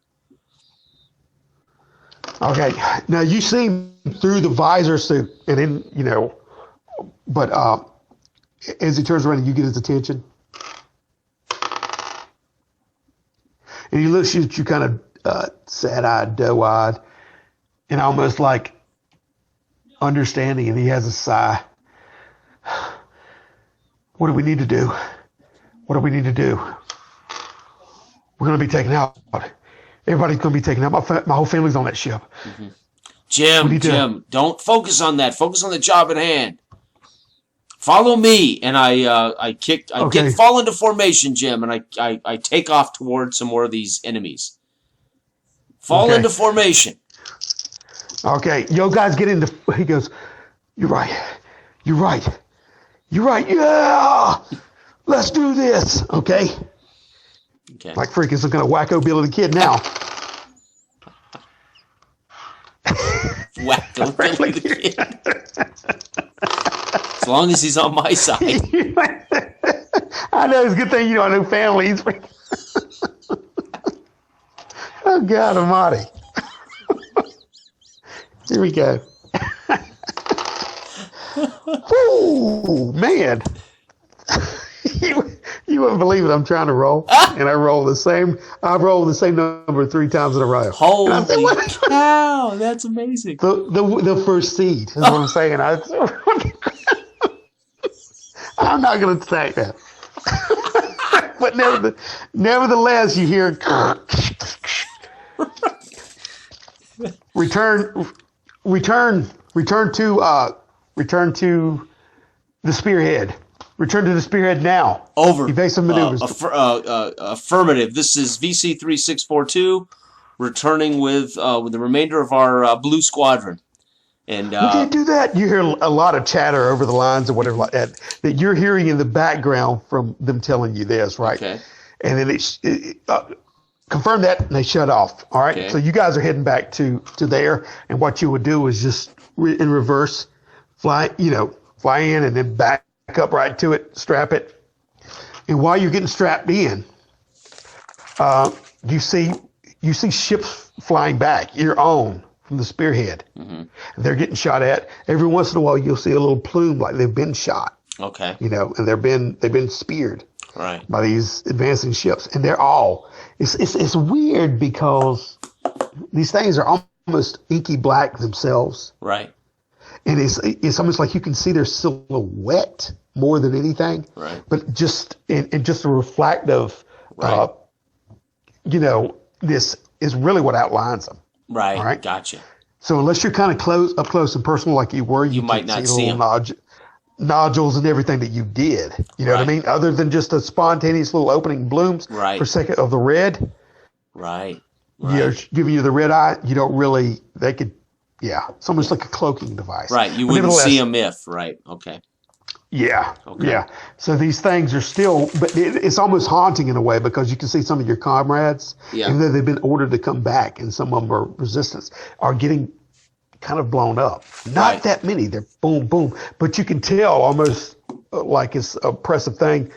Okay. Now you see him through the visor suit, and then but as he turns around, and you get his attention, and he looks at you kind of sad-eyed, doe-eyed, and almost like understanding, and he has a sigh. What do we need to do? We're going to be taken out. Everybody's going to be taken out. My whole family's on that ship. Mm-hmm. Jim, don't focus on that. Focus on the job at hand. Follow me, and I fall into formation, Jim, and I take off towards some more of these enemies. Fall into formation. Okay, yo guys get into. He goes, you're right. Yeah, let's do this. Okay. Like freaking some kind of wacko Billy the Kid now. Wacko Billy the Kid. As long as he's on my side. I know, it's a good thing you don't know families. Oh God Almighty. Here we go. Ooh, man. You wouldn't believe it. I'm trying to roll, and I roll the same number 3 times in a row. Holy cow! That's amazing. The first seed is what I'm saying. I'm not going to say that. But nevertheless, you hear return to the spearhead. Return to the spearhead now. Over. Evasive maneuvers. Affirmative. This is VC 3642, returning with the remainder of our blue squadron. And we can't do that. You hear a lot of chatter over the lines or whatever like that you're hearing in the background from them telling you this, right? Okay. And then it confirm that, and they shut off. All right. Okay. So you guys are heading back to there, and what you would do is just in reverse, fly in and then back up right to it, strap it, and while you're getting strapped in, you see ships flying back, your own, from the spearhead. Mm-hmm. They're getting shot at. Every once in a while, you'll see a little plume like they've been shot. Okay. And they've been speared. Right. By these advancing ships, and they're all. It's weird because these things are almost inky black themselves. Right. and it's almost like you can see their silhouette more than anything. Right. But just in just a reflective, Right. This is really what outlines them. Right. All right. Gotcha. So unless you're kind of up close and personal like you were, you might can't not see see the little nodules and everything that you did. You know what I Right. mean? Other than just a spontaneous little opening blooms Right. for a second of the red, Right. giving you the red eye, you don't really, it's almost like a cloaking device. Right. You But wouldn't nevertheless, see them if. Right. Okay. Yeah. Okay. Yeah. So these things are still, but it's almost haunting in a way because you can see some of your comrades, Yeah. even though they've been ordered to come back and some of them are resistance, are getting kind of blown up. Not Right. that many. They're boom, boom. But you can tell almost like it's a oppressive thing.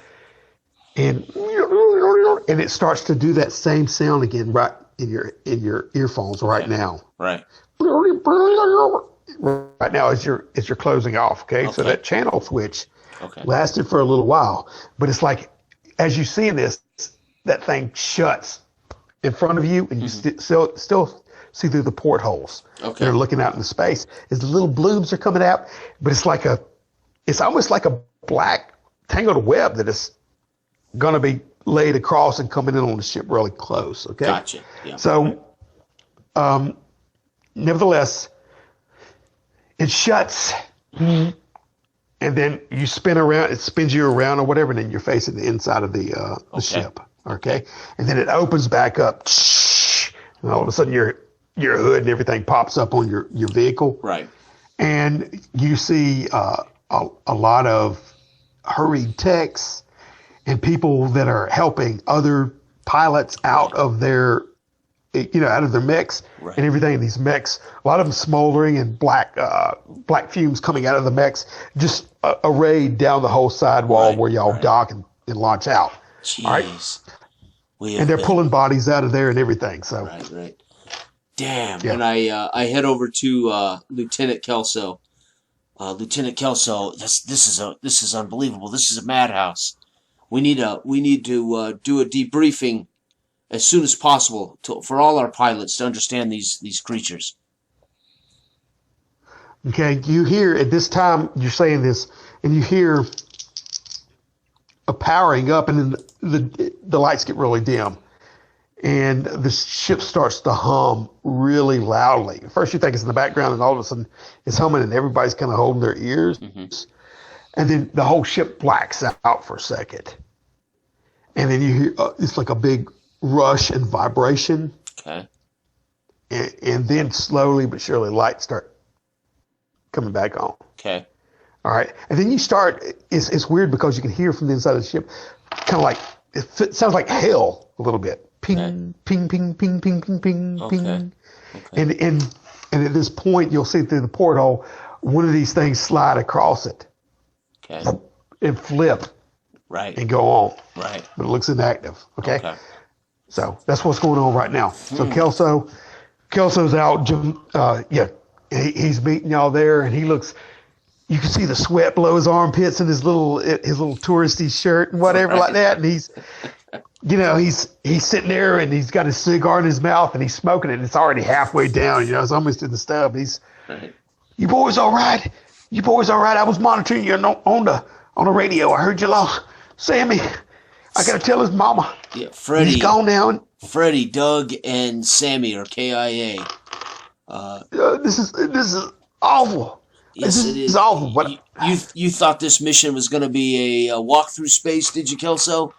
And it starts to do that same sound again right in your earphones right now. Right. Right now as you're closing off. Okay. So Okay. that channel switch Okay. lasted for a little while, but it's like as you see this, that thing shuts in front of you, and you still see through the portholes. Okay. They're looking out into space as the little blooms are coming out, but it's almost like a black tangled web that is going to be laid across and coming in on the ship really close. Okay. Gotcha. Yeah. So, nevertheless, it shuts, and then you spin around. It spins you around or whatever, and then you're facing the inside of the Okay. ship. Okay, and then it opens back up, and all of a sudden your hood and everything pops up on your vehicle, Right. and you see a lot of hurried techs and people that are helping other pilots out of their mechs Right. and everything. And these mechs, a lot of them smoldering and black fumes coming out of the mechs, just arrayed down the whole sidewall Right, where y'all right. dock and launch out. Jeez. All right. And they're pulling bodies out of there and everything. So Right. Right. Damn. Yeah. And I head over to Lieutenant Kelso. Lieutenant Kelso, this is unbelievable. This is a madhouse. We need to do a debriefing as soon as possible for all our pilots to understand these creatures. okay, you hear at this time you're saying this, and you hear a powering up, and then the lights get really dim, and the ship starts to hum really loudly. First, you think it's in the background, and all of a sudden, it's humming, and everybody's kind of holding their ears, and then the whole ship blacks out for a second, and then you hear it's like a big rush and vibration, Okay. and then slowly but surely, lights start coming back on. Okay. All right. And then you start, it's weird because you can hear from the inside of the ship, kind of like, it sounds like hell a little bit. Ping, Okay. ping, ping, ping, ping, ping, ping, Okay. ping. Okay. And at this point, you'll see through the porthole, one of these things slide across it Okay. and flip Right. and go on. Right. But it looks inactive. Okay. Okay. So that's what's going on right now. So Kelso's out. He's meeting y'all there, and he looks. You can see the sweat below his armpits and his little touristy shirt and whatever like that. And he's sitting there and he's got his cigar in his mouth and he's smoking it. And it's already halfway down. It's almost in the stub. He's, Right. "You boys all right? You boys all right? I was monitoring you on the radio. I heard you lost Sammy. I gotta tell his mama. Yeah. Freddie. He's gone now. Freddie, Doug, and Sammy are KIA. This is awful. Yes, this it is is. awful. What? You thought this mission was going to be a walk through space, did you, Kelso?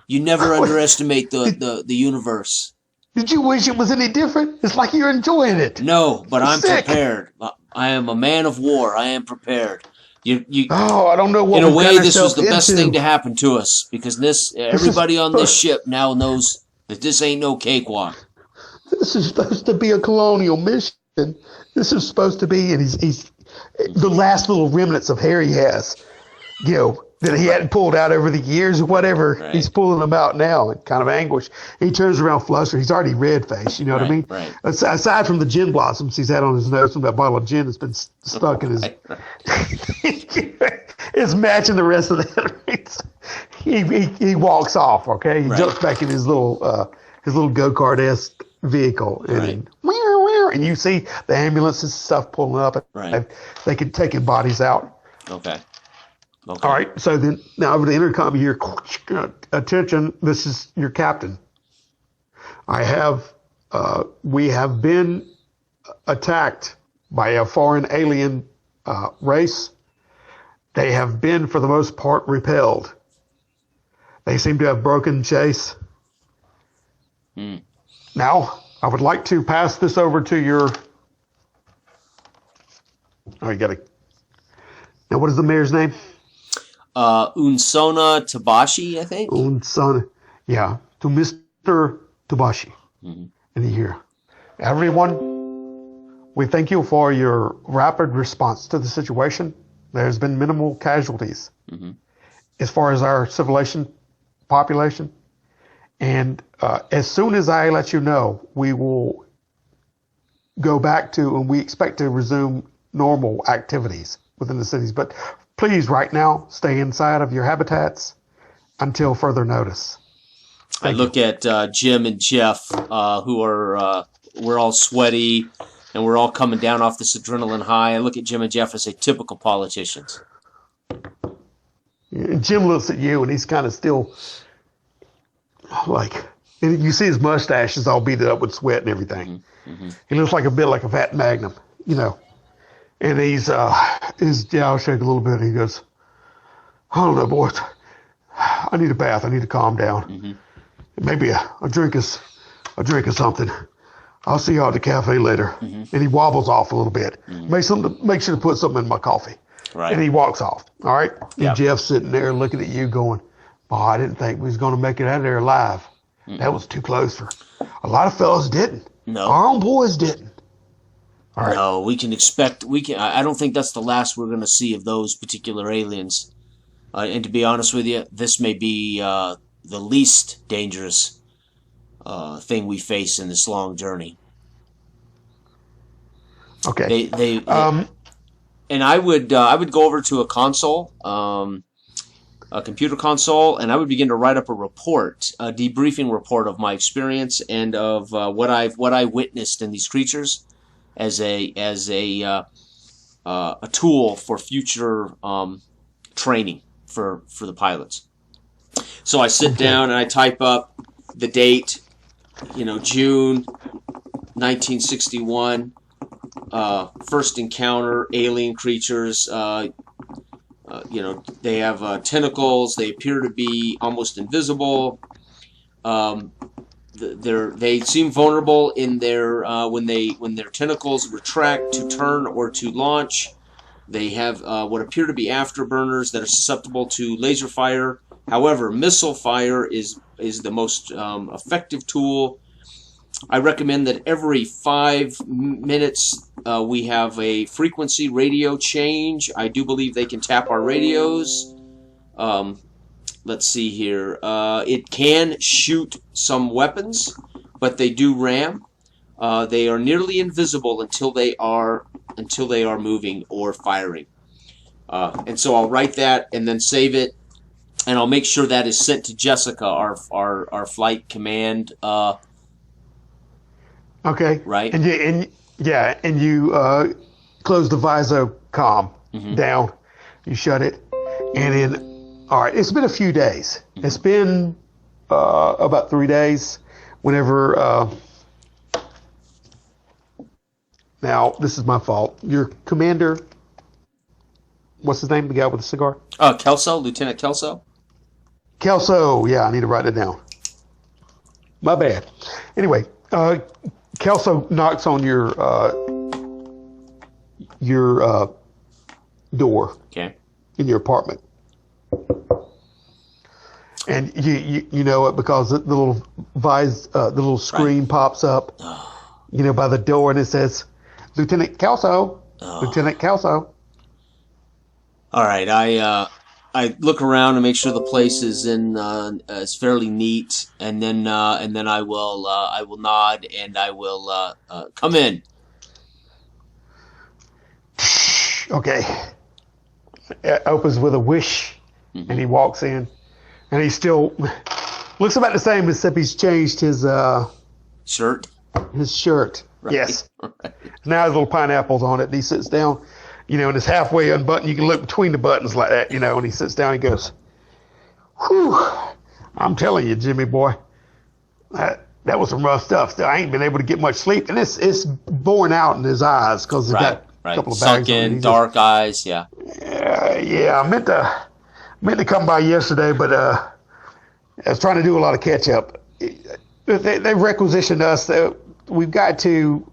You never underestimate the universe. Did you wish it was any different? It's like you're enjoying it. No, but I'm Sick. prepared. I am a man of war. I am prepared. You. Oh, I don't know what. In a we've way, got this was the ourselves best into. thing to happen to us because everybody on this ship now knows that this ain't no cakewalk. This is supposed to be a colonial mission. This is supposed to be, and he's the last little remnants of hair he has, that he hadn't pulled out over the years or whatever. Right. He's pulling them out now in kind of anguish. He turns around flustered. He's already red-faced, you know what I mean? Right. Aside from the gin blossoms he's had on his nose from that bottle of gin that's been stuck in his... It's matching the rest of that. He walks off, okay? He jumps back in his little go-kart-esque vehicle and and you see the ambulances and stuff pulling up. And Right. they can take bodies out. Okay. All right. So then now over the intercom, you hear, attention, this is your captain. We have been attacked by a foreign alien race. They have been, for the most part, repelled. They seem to have broken chase. Now, I would like to pass this over to your. Oh, you got to. Now, what is the mayor's name? Unsona Tabashi, I think. Unsona. Yeah, to Mr. Tabashi. In here. Everyone, we thank you for your rapid response to the situation. There's been minimal casualties as far as our civilization population. And as soon as I let you know, we will go back to, and we expect to resume normal activities within the cities. But please, right now, stay inside of your habitats until further notice. I look at Jim and Jeff, who are, we're all sweaty, and we're all coming down off this adrenaline high. I look at Jim and Jeff and say, typical politicians. And Jim looks at you, and he's kind of still like, and you see his mustache is all beaten up with sweat and everything. He looks like a bit like a fat Magnum, you know. And he's his jowl shake a little bit. And he goes, I don't know, boys. I need a bath. I need to calm down. Maybe a drink of something. I'll see you all at the cafe later. And he wobbles off a little bit. Make sure to put something in my coffee. Right. And he walks off. All right. Yep. And Jeff's sitting there looking at you, going, "Boy, I didn't think we was going to make it out of there alive. That was too close for a lot of fellas. Didn't. No. Our own boys didn't." All right. No, we can expect. I don't think that's the last we're going to see of those particular aliens. And to be honest with you, this may be the least dangerous thing we face in this long journey. Okay. They and I would go over to a console, a computer console, and I would begin to write up a report, a debriefing report of my experience and of what I witnessed in these creatures, as a tool for future training for the pilots. So I sit down and I type up the date, June 1961, first encounter, alien creatures. They have tentacles. They appear to be almost invisible. They seem vulnerable in their when their tentacles retract to turn or to launch. They have what appear to be afterburners that are susceptible to laser fire. However, missile fire is the most effective tool. I recommend that every 5 minutes we have a frequency radio change. I do believe they can tap our radios. Let's see here. It can shoot some weapons, but they do ram. They are nearly invisible until they are moving or firing. And so I'll write that and then save it, and I'll make sure that is sent to Jessica, our flight command. Okay. Right. And you close the Visocom down. You shut it, and then all right. It's been a few days. It's been about 3 days. Whenever now this is my fault. Your commander. What's his name? The guy with the cigar. Kelso, Lieutenant Kelso. Kelso. Yeah, I need to write it down. My bad. Anyway. Kelso knocks on your door in your apartment, and you know it because the little screen pops up, by the door, and it says, "Lieutenant Kelso, Lieutenant Kelso." All right, I look around and make sure the place is is fairly neat, and then I will nod and I will come in. Okay. It opens with a whish, and he walks in, and he still looks about the same, except he's changed his shirt. His shirt. Yes. Right. Now there's little pineapples on it. And he sits down, and it's halfway unbuttoned. You can look between the buttons like that, and he sits down and goes, whew, I'm telling you, Jimmy boy, that was some rough stuff. I ain't been able to get much sleep. And it's borne out in his eyes because he's got a couple of bags on. Sunken, dark eyes, yeah. Yeah, I meant to come by yesterday, but I was trying to do a lot of catch up. They've requisitioned us that we've got to.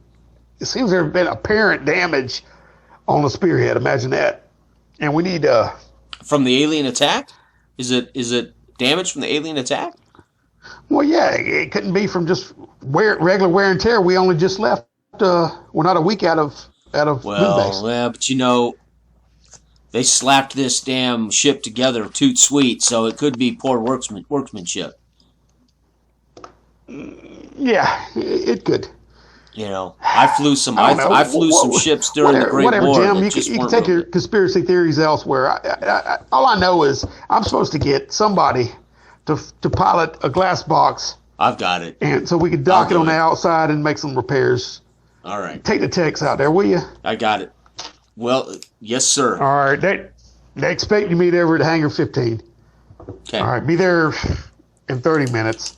It seems there's been apparent damage on the spearhead. Imagine that, and we need from the alien attack. Is it damage from the alien attack? Well, yeah, it couldn't be from just regular wear and tear. We only just left. We're not a week out of moon base. Yeah, but they slapped this damn ship together toot sweet, so it could be poor workmanship. Yeah, it could. I flew some some ships during the Great War. Jim, you can take your conspiracy theories elsewhere. All I know is I'm supposed to get somebody to pilot a glass box. I've got it. And so we could dock it on the outside and make some repairs. All right. Take the techs out there, will you? I got it. Well, yes, sir. All right. They expect you to meet over at Hangar 15. Okay. All right. Be there in 30 minutes.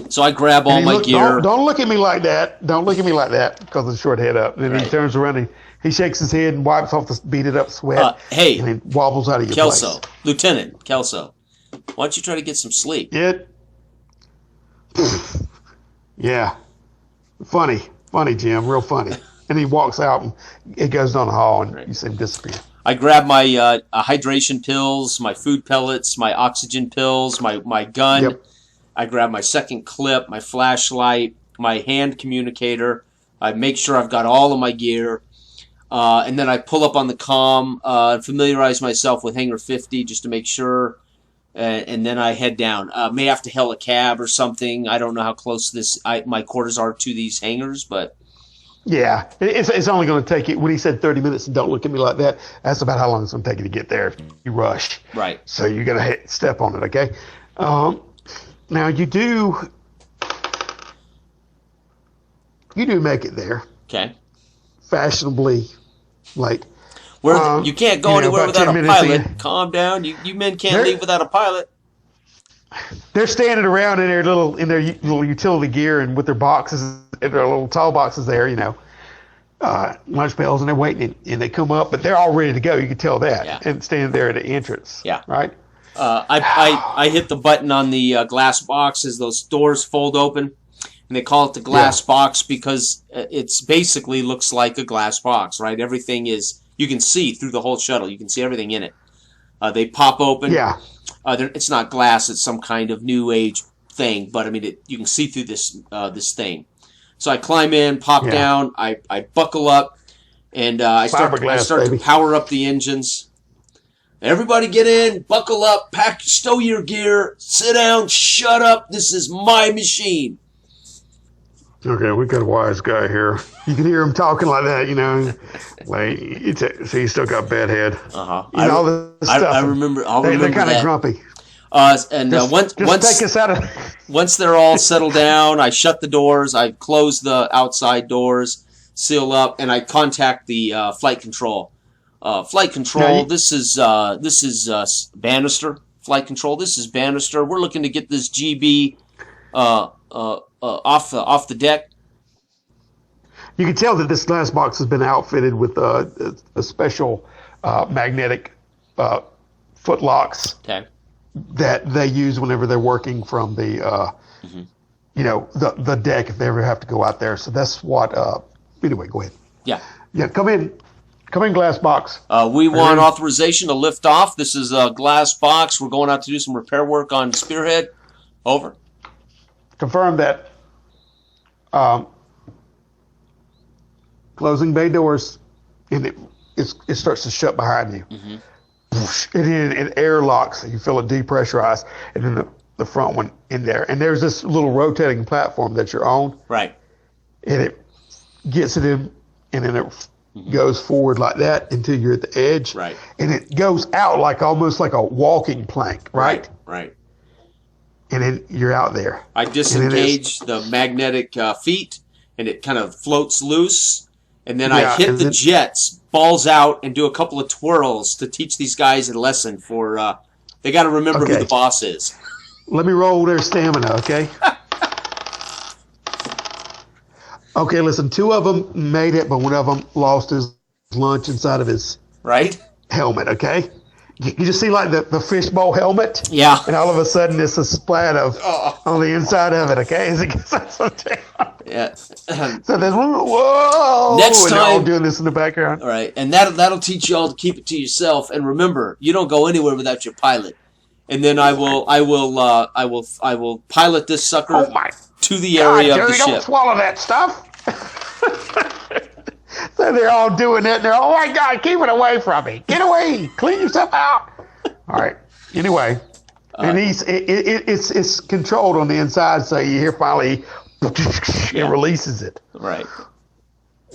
So I grab all my gear. Don't look at me like that. Don't look at me like that because of the short head up. And then he turns around and he shakes his head and wipes off the beat it up sweat. Hey. And he wobbles out of your Kelso. place. Lieutenant Kelso. Why don't you try to get some sleep? Yeah. Funny, Jim. Real funny. And he walks out and it goes down the hall and you see him disappear. I grab my hydration pills, my food pellets, my oxygen pills, my gun. Yep. I grab my second clip, my flashlight, my hand communicator. I make sure I've got all of my gear. And then I pull up on the comm, familiarize myself with Hangar 50 just to make sure. And then I head down. May have to hail a cab or something. I don't know how close my quarters are to these hangars, but yeah, it's only going to take you. When he said 30 minutes, and don't look at me like that. That's about how long it's going to take you to get there if you rush. Right. So you're going to step on it, okay? Now you do make it there. Okay. Fashionably late. You can't go anywhere without a pilot. Calm down. You men can't leave without a pilot. They're standing around in their little utility gear and with their boxes, their little tall boxes there, lunch bells, and they're waiting, and they come up, but they're all ready to go. You can tell that, and standing there at the entrance. Yeah. Right. I hit the button on the glass box as those doors fold open, and they call it the glass box because it's basically looks like a glass box, right? Everything is. You can see through the whole shuttle. You can see everything in it. They pop open. Yeah. It's not glass. It's some kind of new age thing. But, I mean, you can see through this thing. So I climb in, pop down. I buckle up, and I start to power up the engines. Everybody get in, buckle up, stow your gear, sit down, shut up. This is my machine. Okay, we got a wise guy here. You can hear him talking like that, so he's still got bad head. All this stuff. I remember. They're kind of grumpy. Once take us out of. Once they're all settled down, I shut the doors. I close the outside doors, seal up, and I contact the flight control. Flight control. This is Bannister. Flight control. This is Bannister. We're looking to get this GB off the deck. You can tell that this glass box has been outfitted with a special magnetic foot locks that they use whenever they're working from the the deck if they ever have to go out there. So that's what. Anyway, go ahead. Yeah. Come in, glass box. We want authorization to lift off. This is a glass box. We're going out to do some repair work on Spearhead. Over. Confirm that. Closing bay doors, and it starts to shut behind you. And then it air locks. You feel it depressurize, and then the front one in there. And there's this little rotating platform that you're on. Right. And it gets it in, and then it goes forward like that until you're at the edge. Right. And it goes out almost like a walking plank. Right. And then you're out there. I disengage the magnetic feet, and it kind of floats loose. And then Yeah, I hit and the then- jets, balls out, and do a couple of twirls to teach these guys a lesson for, they got to remember who Okay. the boss is. Let me roll their stamina, okay? Okay, listen, 2 of them made it, but one of them lost his lunch inside of his Right? helmet, okay? You just see like the fishbowl helmet? Yeah. And all of a sudden it's a splat of on the inside of it, okay? As it gets Yeah. so there's whoa! Next and they're all time- doing this in the background. All right, and that'll teach you all to keep it to yourself. And remember, you don't go anywhere without your pilot. And then I will pilot this sucker Oh my to the God, area of Jerry, the don't ship. swallow that stuff. So they're all doing it, and they're, oh my God, keep it away from me. Get away. Clean yourself out. All right. Anyway, and it's controlled on the inside, so you hear finally it releases it. Right.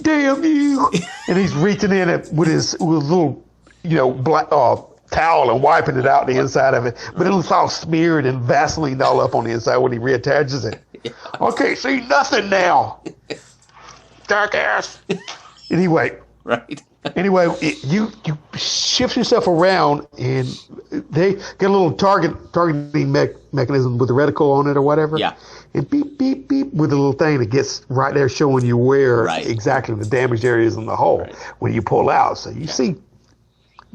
Damn you! And he's reaching in it with his little, black towel and wiping it out the inside of it, but it looks all smeared and Vaseline all up on the inside when he reattaches it. I can't see nothing now. Jackass. Anyway, Right. you shift yourself around, and they get a little targeting mechanism with the reticle on it or whatever. Yeah. And beep, beep, beep with a little thing that gets right there showing you where Right. exactly the damaged areas in the hull Right. when you pull out. So you see.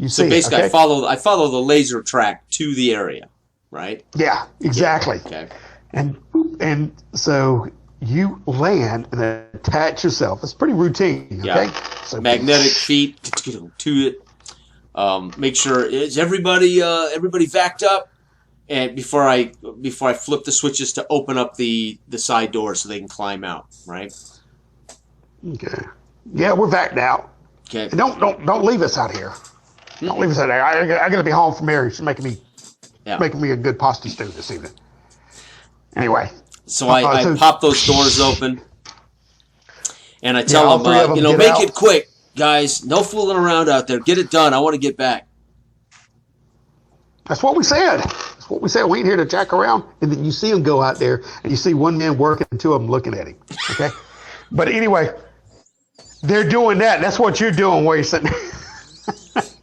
So basically, okay? I follow the laser track to the area, right? Yeah, exactly. Okay. And so you land and attach yourself. It's pretty routine. Okay. Yeah. So Magnetic feet to it. Make sure is everybody vacked up, and before I flip the switches to open up the side door so they can climb out. Right. Okay. Yeah, we're backed out. Okay. And don't leave us out here. Don't leave us out there. I gotta be home from Mary. She's making me a good pasta stew this evening. Anyway. So I so- pop those doors open, and I all tell three of them, them get make out. it quick, guys. No fooling around out there. Get it done. I want to get back. That's what we said. That's what we said. We ain't here to jack around. And then you see him go out there, and you see one man working and 2 of them looking at him. Okay? But anyway, they're doing that. That's what you're doing where you're sitting.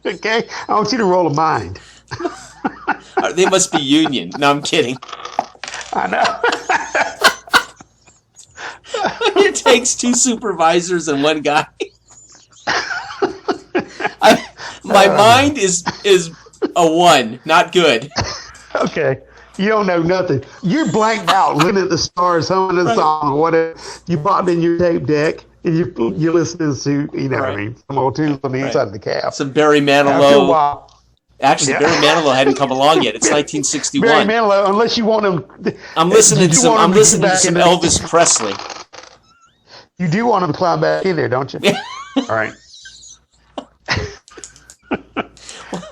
Okay? I want you to roll a mind. They must be union. No, I'm kidding. I know. It takes 2 supervisors and 1 guy. My mind is a 1, not good. Okay. You don't know nothing. You're blanked out, looking at the stars, humming the song, or whatever. You popped in your tape deck, and you're listening to, what I mean, some old tunes on the inside of the cab. Some Barry After a Manilow. while, Actually, Yeah. Barry Manilow hadn't come along yet. It's Barry 1961. Manilow, unless you want them. I'm listening to some in there. Elvis Presley. You do want them to climb back in there, don't you? Yeah. All right.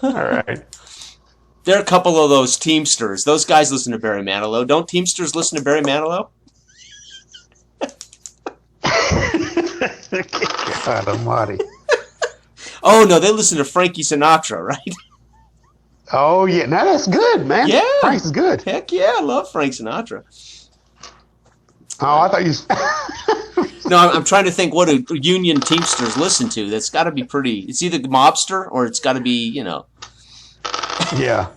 All right. There are a couple of those Teamsters. Those guys listen to Barry Manilow. Don't Teamsters listen to Barry Manilow? God almighty. Oh, no, they listen to Frankie Sinatra, right? Oh, yeah. Now that's good, man. Yeah. Frank's is good. Heck yeah, I love Frank Sinatra. Oh, I thought you... No, I'm trying to think what do union Teamsters listen to. That's got to be pretty... It's either Mobster or it's got to be, Yeah.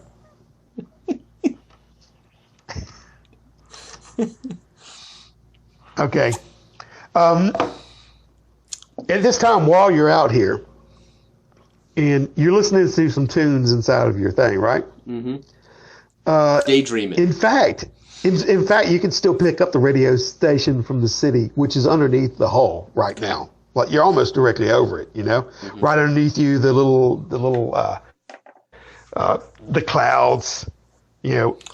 Okay. At this time, while you're out here, and you're listening to some tunes inside of your thing, right? Mm-hmm. Uh, Daydreaming. in fact, you can still pick up the radio station from the city, which is underneath the hull right now. Like you're almost directly over it, Mm-hmm. Right underneath you, the clouds,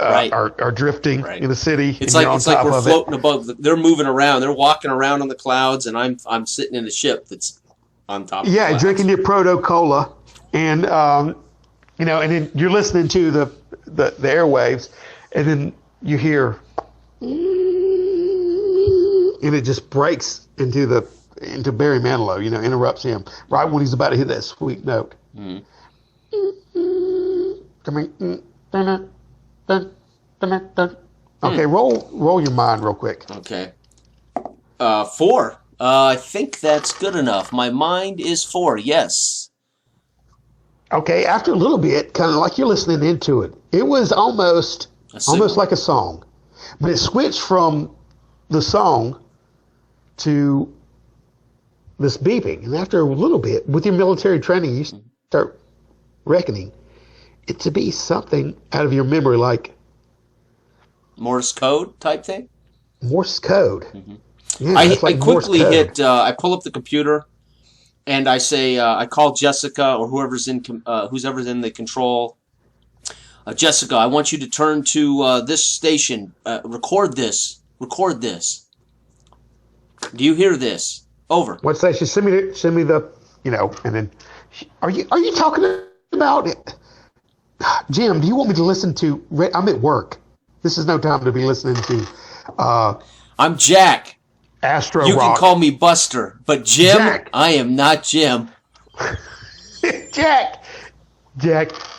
Right. are drifting Right. in the city. It's and like you're on it's like top we're of it. floating above. They're moving around. They're walking around on the clouds, and I'm sitting in the ship that's on top. Of the Yeah, clouds. drinking your proto cola, and and then you're listening to the airwaves, and then you hear, and it just breaks into Barry Manilow. Interrupts him right when he's about to hit that sweet note. Mhm. Okay, roll your mind real quick. Okay. 4. I think that's good enough. My mind is 4. Yes. Okay, after a little bit, kind of like you're listening into it, it was almost like a song, but it switched from the song to this beeping. And after a little bit, with your military training, you start reckoning it to be something out of your memory, like Morse code type thing? Morse code. Mm-hmm. Yeah, I it's like quickly Morse code. hit, I pull up the computer, and I say, I call Jessica or whoever's in the control. Jessica, I want you to turn to this station. Record this. Record this. Do you hear this? Over. What station? Send me the, and then, are you talking about it? Jim, do you want me to listen to, I'm at work. This is no time to be listening to, I'm Jack. Astro You Rock. can call me Buster, but Jim, Jack. I am not Jim. Jack,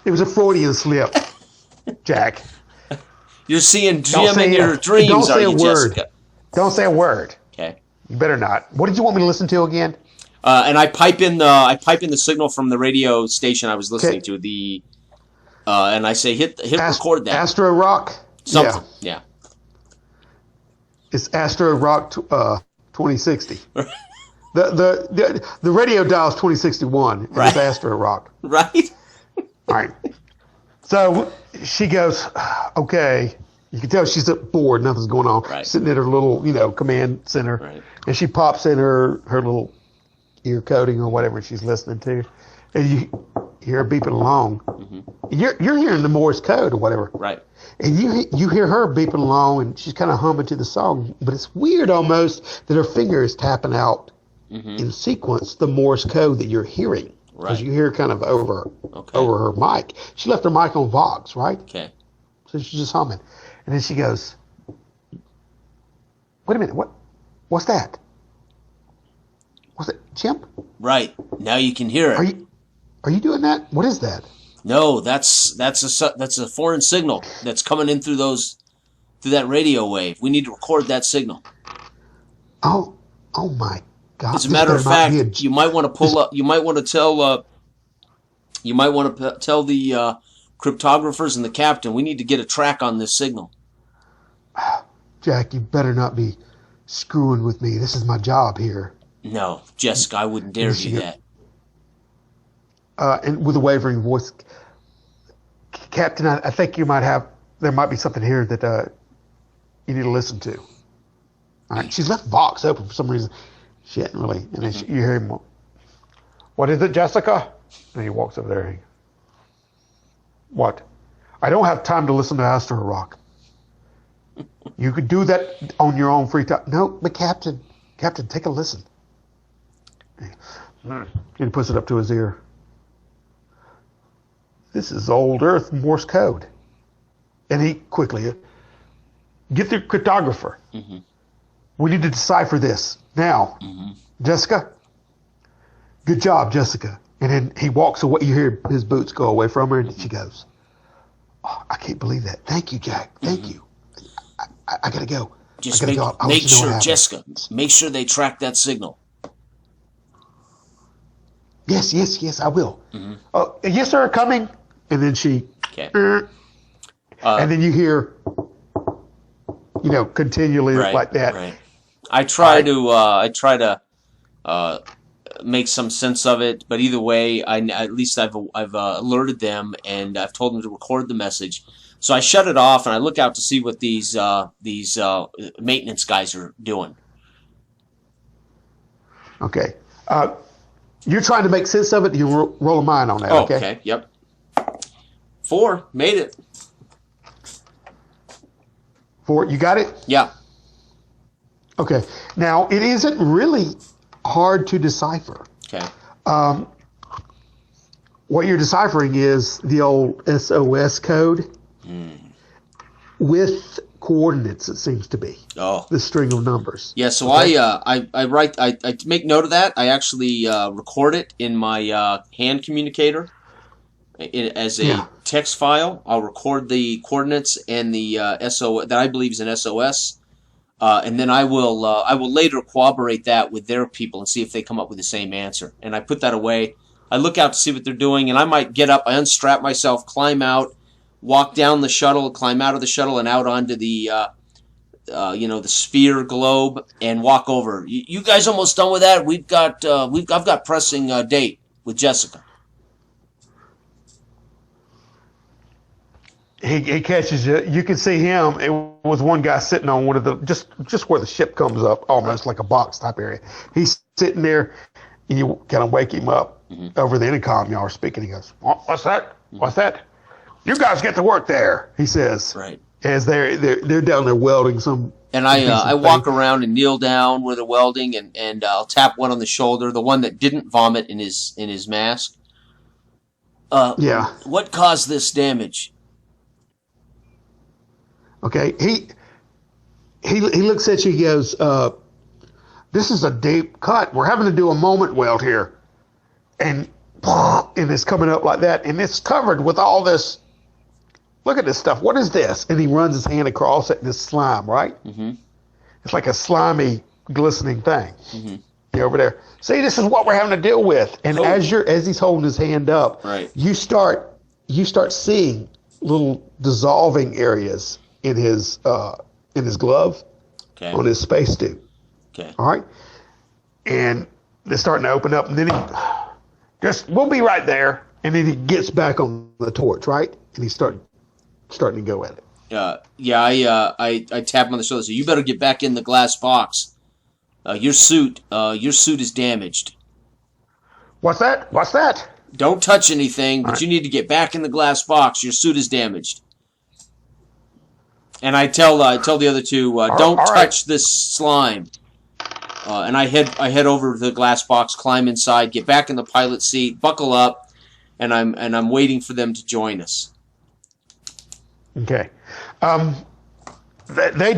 it was a Freudian slip. Jack. You're seeing Jim in your dreams, don't say are you, a word. Jessica? Don't say a word. Okay. You better not. What did you want me to listen to again? And I pipe in the signal from the radio station I was listening to. And I say hit record that. Astro Rock. Something. Yeah. It's Astro Rock 2060. the radio dial is 2061. Right. It's Astro Rock. Right. All right. So she goes, okay. You can tell she's bored. Nothing's going on. Right. Sitting at her little, command center. Right. And she pops in her little ear coding or whatever she's listening to. And you hear her beeping along. Mm-hmm. You're hearing the Morse code or whatever. Right. And you hear her beeping along, and she's kind of humming to the song. But it's weird almost that her finger is tapping out in sequence the Morse code that you're hearing. Because you hear kind of over her mic. She left her mic on Vox, right? Okay. So she's just humming. And then she goes, wait a minute, what's that? What's that, chimp? Right. Now you can hear it. Are you doing that? What is that? No, that's a foreign signal that's coming in through that radio wave. We need to record that signal. Oh my God! As a matter of fact, you might want to pull up. You might want to tell. You might want to tell the cryptographers and the captain. We need to get a track on this signal. Jack, you better not be screwing with me. This is my job here. No, Jessica, I wouldn't dare do that. And with a wavering voice, Captain, I think there might be something here that you need to listen to. All right, she's left Vox open for some reason. She hadn't really, and then you hear him, what is it, Jessica? And he walks over there. What? I don't have time to listen to Astro Rock. You could do that on your own free time. No, but Captain, take a listen. And he puts it up to his ear. This is old Earth Morse code. And he quickly, get the cryptographer. Mm-hmm. We need to decipher this now. Mm-hmm. Jessica? Good job, Jessica. And then he walks away. You hear his boots go away from her, and she goes, oh, I can't believe that. Thank you, Jack. Thank you. I got to go. Just make sure, Jessica, make sure they track that signal. Yes, I will. Mm-hmm. Yes, sir, coming. And then she, and then you hear, continually like that. Right. I try to make some sense of it, but either way, at least I've alerted them and I've told them to record the message. So I shut it off and I look out to see what these maintenance guys are doing. Okay. You're trying to make sense of it. You roll a mine on that. Oh, okay. Okay. Yep. 4 made it. 4. You got it. Yeah. Okay. Now it isn't really hard to decipher. Okay. What you're deciphering is the old SOS code with coordinates. It seems to be. Oh. The string of numbers. Yeah. So okay? I make note of that. I actually record it in my hand communicator as a text file. I'll record the coordinates and the SO that I believe is an SOS. and then I will later corroborate that with their people and see if they come up with the same answer. And I put that away. I look out to see what they're doing, and I might get up, I unstrap myself, climb out, walk down the shuttle, climb out of the shuttle and out onto the the sphere globe and walk over. You guys almost done with that? I've got pressing date with Jessica. He catches you. You can see him. It was one guy sitting on one of the just where the ship comes up, almost like a box type area. He's sitting there, and you kind of wake him up over the intercom. Y'all are speaking. He goes, "What's that? What's that? You guys get to work there," he says. Right. As they're down there welding some. And I walk around and kneel down where they're welding, and I'll tap one on the shoulder, the one that didn't vomit in his mask. Yeah. What caused this damage? Okay. He looks at you. He goes, "This is a deep cut. We're having to do a moment weld here," and it's coming up like that, and it's covered with all this. Look at this stuff. What is this? And he runs his hand across it, this slime, right? Mm-hmm. It's like a slimy, glistening thing. Mm-hmm. You're over there. See, this is what we're having to deal with. And as he's holding his hand up, right, you start seeing little dissolving areas in his glove, okay, on his spacesuit. Okay. All right. And they're starting to open up, and then we'll be right there. And then he gets back on the torch, right? And he's starting to go at it. I tap him on the shoulder. So you better get back in the glass box. Your suit is damaged. What's that? What's that? Don't touch anything, but you need to get back in the glass box. Your suit is damaged. And I tell the other two, don't touch this slime. And I head over to the glass box, climb inside, get back in the pilot seat, buckle up, and I'm waiting for them to join us. Okay. They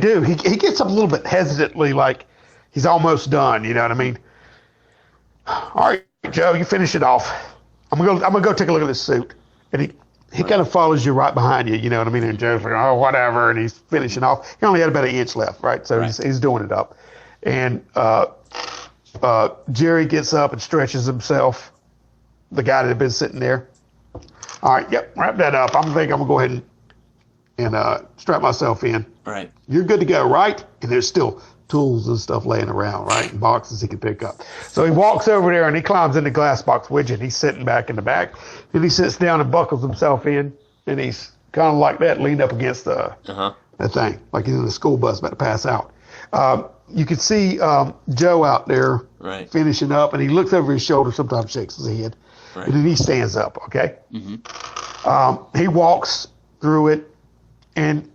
do. He gets up a little bit hesitantly, like he's almost done. You know what I mean? All right, Joe, you finish it off. I'm gonna go take a look at this suit. And he kind of follows you right behind you. You know what I mean? And Joe's like, oh, whatever. And he's finishing off. He only had about an inch left, right? So he's doing it up. And Jerry gets up and stretches himself. The guy that had been sitting there. All right, yep, wrap that up. I'm gonna go ahead and strap myself in. All right. You're good to go, right? And there's still tools and stuff laying around, right? And boxes he can pick up. So he walks over there and he climbs in the glass box widget. He's sitting back in the back. Then he sits down and buckles himself in. And he's kind of like that, leaned up against that thing, like he's in the school bus about to pass out. You can see Joe out there finishing up, and he looks over his shoulder, sometimes shakes his head. Right. And then he stands up, okay? Mm-hmm. He walks through it and,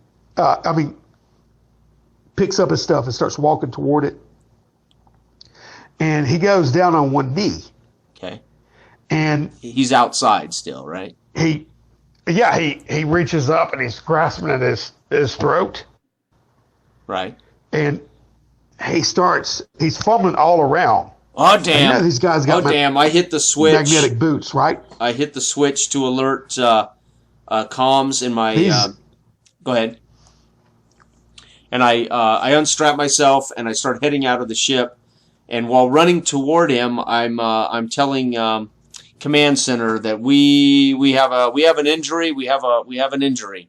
picks up his stuff and starts walking toward it. And he goes down on one knee. Okay. And he's outside still, right? He reaches up and he's grasping at his throat. Right. And he's fumbling all around. Oh, damn. You know, these guys got I hit the switch. Magnetic boots, right? I hit the switch to alert comms in my... go ahead. And I unstrap myself and I start heading out of the ship. And while running toward him, I'm telling command center that we have an injury. We have an injury.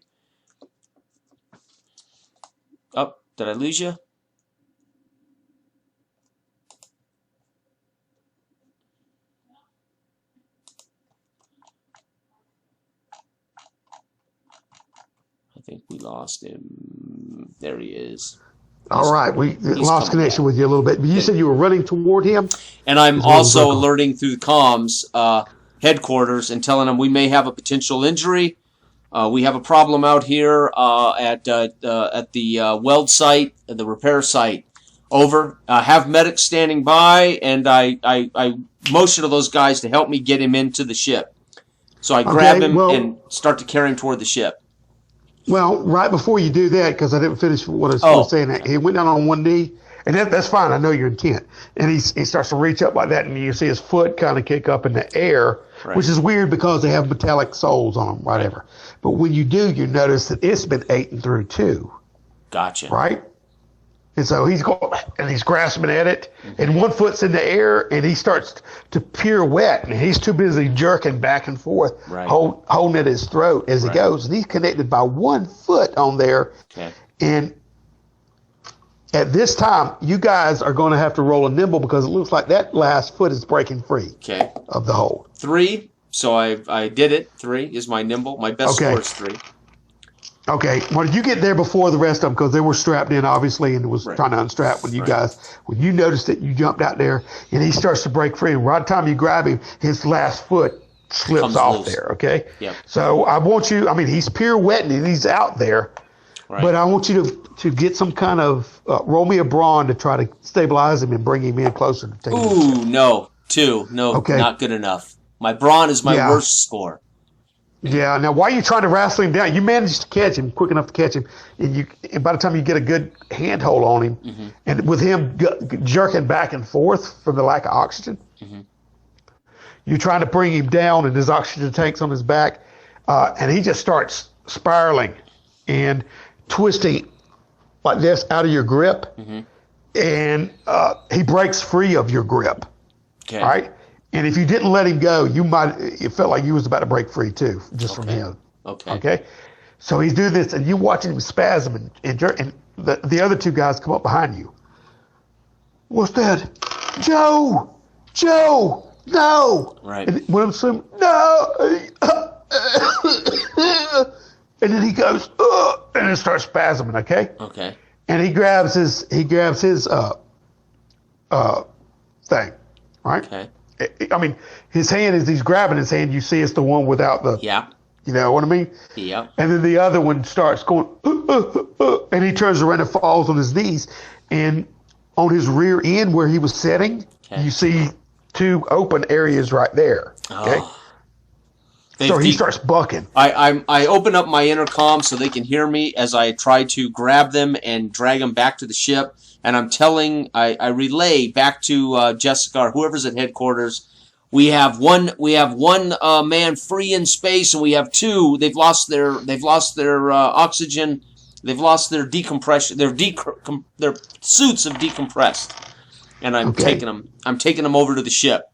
Oh, did I lose you? I think we lost him. There he is. All right, we lost connection with you a little bit. But you said you were running toward him? And I'm also alerting through the comms headquarters and telling them we may have a potential injury. We have a problem out here at the weld site, the repair site. Over. Have medics standing by, and I motion to those guys to help me get him into the ship. So I grab him and start to carry him toward the ship. Well, right before you do that, because I didn't finish what I was supposed to say, he went down on one knee, and that's fine. I know your intent. And he starts to reach up like that, and you see his foot kind of kick up in the air, which is weird because they have metallic soles on them, whatever. But when you do, you notice that it's been eaten through too. Gotcha. Right? And so he's going, and he's grasping at it, and one foot's in the air, and he starts to pirouette, and he's too busy jerking back and forth, holding at his throat as he goes. And he's connected by 1 foot on there. Okay. And at this time, you guys are going to have to roll a nimble because it looks like that last foot is breaking free of the hold. 3. So I did it. 3 is my nimble. My best score is 3. Okay, well, you get there before the rest of them because they were strapped in, obviously, and was trying to unstrap when you when you noticed it, you jumped out there, and he starts to break free. And right the time you grab him, his last foot slips off there, okay? Yep. So I want you, he's pirouetting and he's out there, but I want you to get some kind of, roll me a brawn to try to stabilize him and bring him in closer to take him. Ooh, no. 2. No, not good enough. My brawn is my worst score. Yeah. Now, while you're trying to wrestle him down, you manage to catch him quick enough to catch him, and by the time you get a good handhold on him, and with him jerking back and forth from the lack of oxygen, you're trying to bring him down, and his oxygen tank's on his back, and he just starts spiraling and twisting like this out of your grip, and he breaks free of your grip. Okay. All right. And if you didn't let him go, it felt like you was about to break free too, just from him. Okay. So he's doing this, and you watching him spasm and jerk, and the other 2 guys come up behind you. What's that? Joe, no. Right. And when I'm saying no, and then he goes, and it starts spasming. Okay. Okay. And he grabs his thing. Right. Okay. His hand, as he's grabbing his hand, you see it's the one without the. Yeah. You know what I mean? Yeah. And then the other one starts going, and he turns around and falls on his knees. And on his rear end where he was sitting, you see 2 open areas right there. Okay. Oh. So he starts bucking. I open up my intercom so they can hear me as I try to grab them and drag them back to the ship. And I relay back to Jessica or whoever's at headquarters. We have one man free in space, and we have 2. They've lost their oxygen. They've lost their decompression. Their suits have decompressed, and I'm taking them. I'm taking them over to the ship.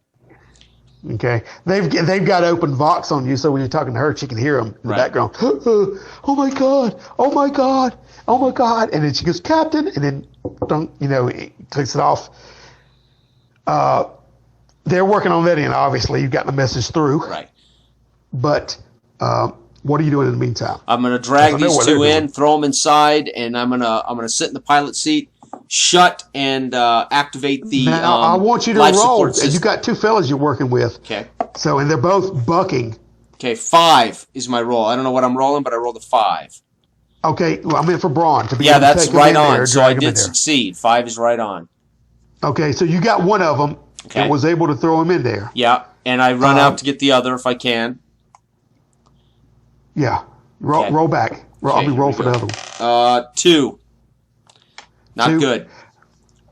Okay, they've got open Vox on you, so when you're talking to her, she can hear them in the background. Oh my god! Oh my god! Oh my god! And then she goes, Captain, and then clicks it off. They're working on that end. Obviously, you've gotten the message through. Right. But what are you doing in the meantime? I'm going to drag these 2 in, throw them inside, and I'm gonna sit in the pilot seat, shut, and activate the. Now I want you to roll. You got 2 fellas you're working with. Okay. So and they're both bucking. Okay, 5 is my roll. I don't know what I'm rolling, but I rolled a 5. Okay, well, I'm in for brawn. That's right on. So I did succeed. 5 is right on. Okay, so you got one of them and was able to throw him in there. Yeah, and I run out to get the other if I can. Yeah, roll back. Roll for the other one. 2. Not 2. good.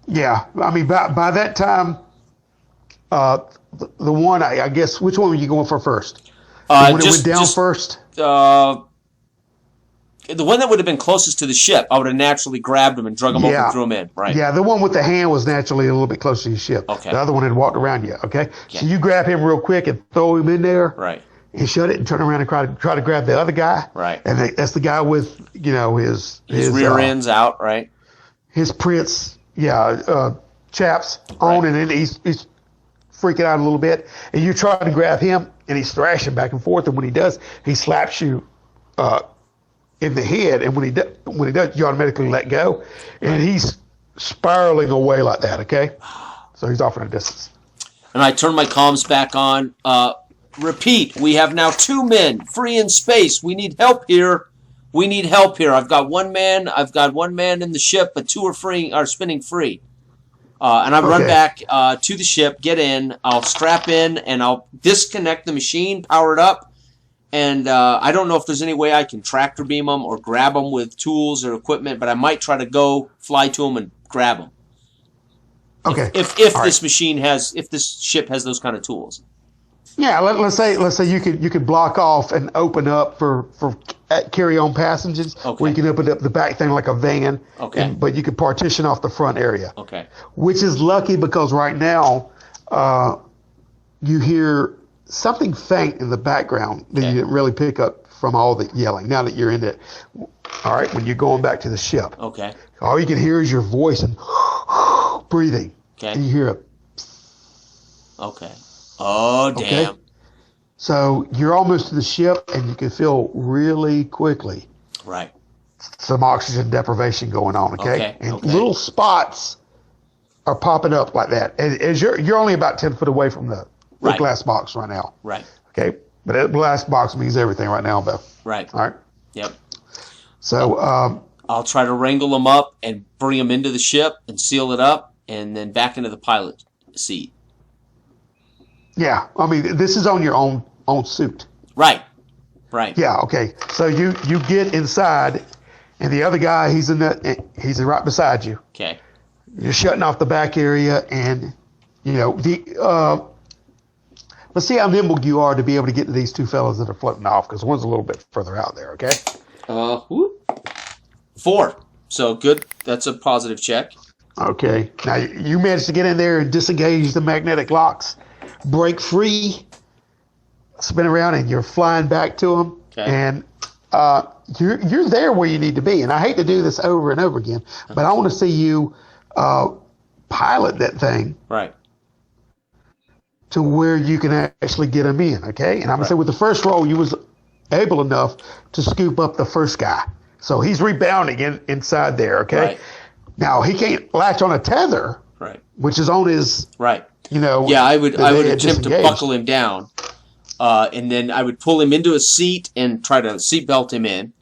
Yeah, by that time, the one I guess, which one were you going for first? When it went down first. The one that would have been closest to the ship, I would have naturally grabbed him and drug him over and threw him in, right? Yeah, the one with the hand was naturally a little bit closer to the ship. Okay. The other one had walked around you, okay? So you grab him real quick and throw him in there. Right. And shut it and turn around and try to grab the other guy. Right. And that's the guy with, his rear ends out, right? His Prince, chaps on, and then he's freaking out a little bit. And you try to grab him, and he's thrashing back and forth. And when he does, he slaps you in the head, and when he does, you automatically let go, and he's spiraling away like that. Okay, so he's off in a distance. And I turn my comms back on. Repeat: we have now 2 men free in space. We need help here. I've got one man. In the ship, but 2 are spinning free. And I run back to the ship, get in. I'll strap in, and I'll disconnect the machine, power it up. And I don't know if there's any way I can tractor beam them or grab them with tools or equipment, but I might try to go fly to them and grab them. Okay. If this ship has those kind of tools. Yeah, let's say you could block off and open up for carry-on passengers, Okay. where you can open up the back thing like a van. Okay. But you can partition off the front area. Okay. Which is lucky because right now you hear something faint in the background that you didn't really pick up from all the yelling. Now that you're in it, all right, when you're going back to the ship, Okay. all you can hear is your voice and breathing. Okay. And you hear it. Okay. Oh, damn. Okay. So you're almost to the ship, and you can feel really quickly Right. some oxygen deprivation going on. Okay. Okay, And okay. little spots are popping up like that. As you're only about 10 foot away from the Right. glass box right now. Right. Okay. But that glass box means everything right now, Bill. Right. All right. Yep. So, I'll try to wrangle them up and bring them into the ship and seal it up, and then back into the pilot seat. yeah, I mean, this is on your own suit. Right. Right. Yeah. Okay. So you get inside, and the other guy, he's right beside you. Okay. You're shutting off the back area, and let's see how nimble you are to be able to get to these two fellas that are floating off, because one's a little bit further out there. Okay. Whoop. 4. So good. That's a positive check. Okay. Now you managed to get in there and disengage the magnetic locks, break free, spin around, and you're flying back to them. Okay. And you're there where you need to be. And I hate to do this over and over again, but I want to see you pilot that thing Right. to where you can actually get them in. Okay. And I'm gonna say with the first roll, you was able enough to scoop up the first guy. So he's rebounding inside there. Okay. Right. Now he can't latch on a tether, Right. which is on his, Right. Yeah, I would that they had attempt to disengaged. buckle him down, and then I would pull him into a seat and try to seatbelt him in.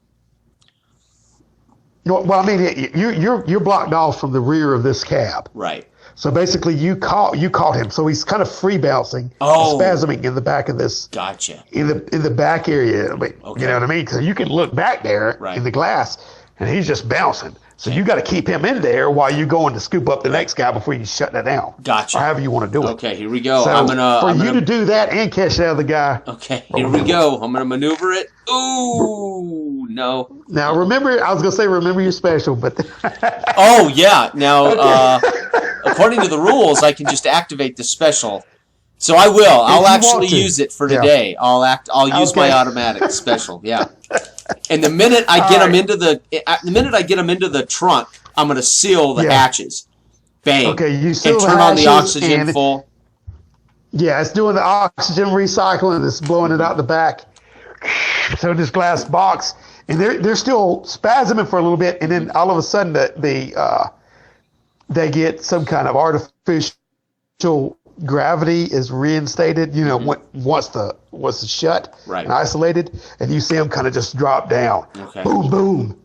Well, I mean, you're blocked off from the rear of this cab. Right. So basically, you caught him. So he's kind of free bouncing, spasming in the back of this, Gotcha. in the back area. Okay. You know what I mean? So you can look back there Right. in the glass, and he's just bouncing. So you got to keep him in there while you're going to scoop up the next guy before you shut that down. Gotcha. Or however you want to do it. Okay, here we go. So I'm gonna to do that and catch the other guy. Okay, here we go. I'm gonna maneuver it. Ooh, no. Now remember, I was gonna say remember your special, but Oh yeah. Now, according to the rules, I can just activate the special. So I will. I'll you actually want to. use it for Yeah. today. I'll use my Okay. automatic special. Yeah. And the minute I get them into the trunk, I'm gonna seal the Yeah. hatches. Bang. Okay, you seal and the turn on the hatches oxygen and- full. yeah, it's doing the oxygen recycling. It's blowing it out the back. So this glass box, and they're still spasming for a little bit, and then all of a sudden they get some kind of artificial gravity is reinstated. Once the shut Right. and isolated, and you see them kind of just drop down. Okay. Boom, boom,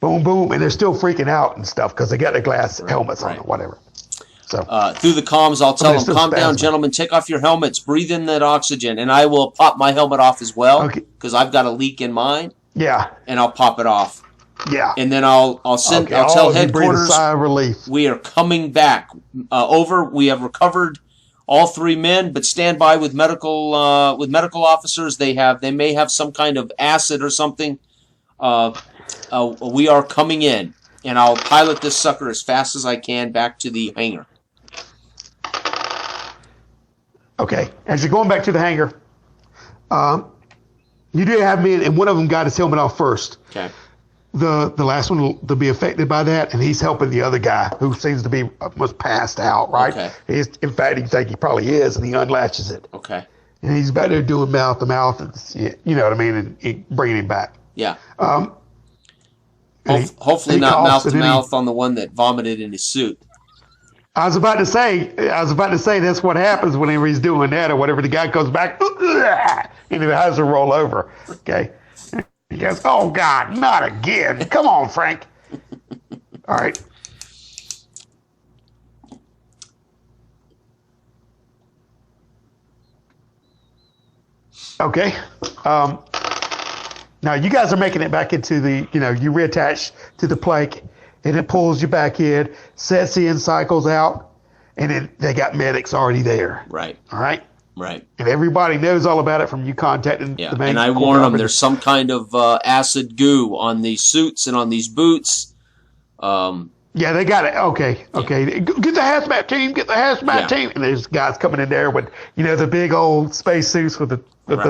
boom, boom, and they're still freaking out and stuff because they got their glass helmets on right. or whatever. So Through the comms, I'll tell they're them, still calm down, spasming. gentlemen, take off your helmets, breathe in that oxygen, and I will pop my helmet off as well, Okay. because I've got a leak in mine, yeah, and I'll pop it off. yeah. And then I'll Okay. tell You breathe a headquarters, sigh of relief. we are coming back. Over, we have recovered all 3 men, but stand by with medical officers. They may have some kind of acid or something. We are coming in, and I'll pilot this sucker as fast as I can back to the hangar. Okay, as you're going back to the hangar, you do have men, and one of them got his helmet off first. Okay. The last one will be affected by that, and he's helping the other guy who seems to be almost passed out, right? Okay. In fact, you think he probably is, and he unlatches it. Okay. And he's back there doing mouth to mouth, and you know what I mean, and bringing him back. Yeah. And Hopefully he not coughs, mouth to and then mouth on the one that vomited in his suit. I was about to say that's what happens whenever he's doing that or whatever. The guy goes back and he has to roll over. Okay. He goes, "Oh God, not again. Come on, Frank." All right. Okay. Now you guys are making it back into the, you reattach to the plank and it pulls you back in, sets in, cycles out, and then they got medics already there. Right. All right. Right. And everybody knows all about it from you contacting Yeah. the main. And I warn them there's some kind of acid goo on these suits and on these boots. Yeah, they got it. Okay. Get the hazmat team. Get the hazmat team. And there's guys coming in there with, the big old space suits with the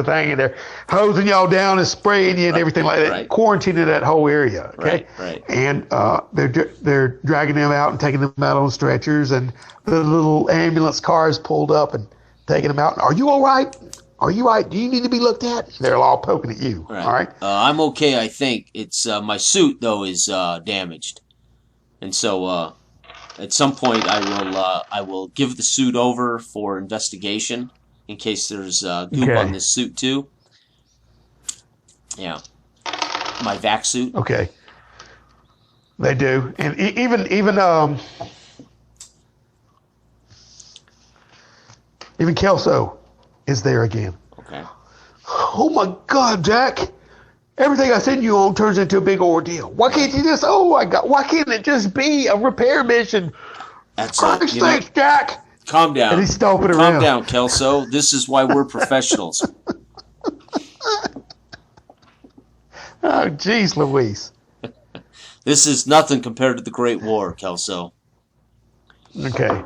thing in there, hosing y'all down and spraying you and everything like that, quarantining that whole area. Okay. Right. And they're dragging them out and taking them out on stretchers, and the little ambulance cars pulled up and taking them out. Are you all right? Are you right? Do you need to be looked at? They're all poking at you. Right. All right. I'm okay. I think it's my suit though is damaged. And so, at some point, I will give the suit over for investigation in case there's goop on this suit too. Yeah, my vac suit. Okay. They do, and even Kelso is there again. Okay. Oh my God, Jack! Everything I send you on turns into a big ordeal. Why can't you just? Oh my God! Why can't it just be a repair mission? That's Christ sakes, Jack! Calm down. And he's stomping around. Calm down, Kelso. This is why we're professionals. Oh, jeez, Louise. This is nothing compared to the Great War, Kelso. Okay.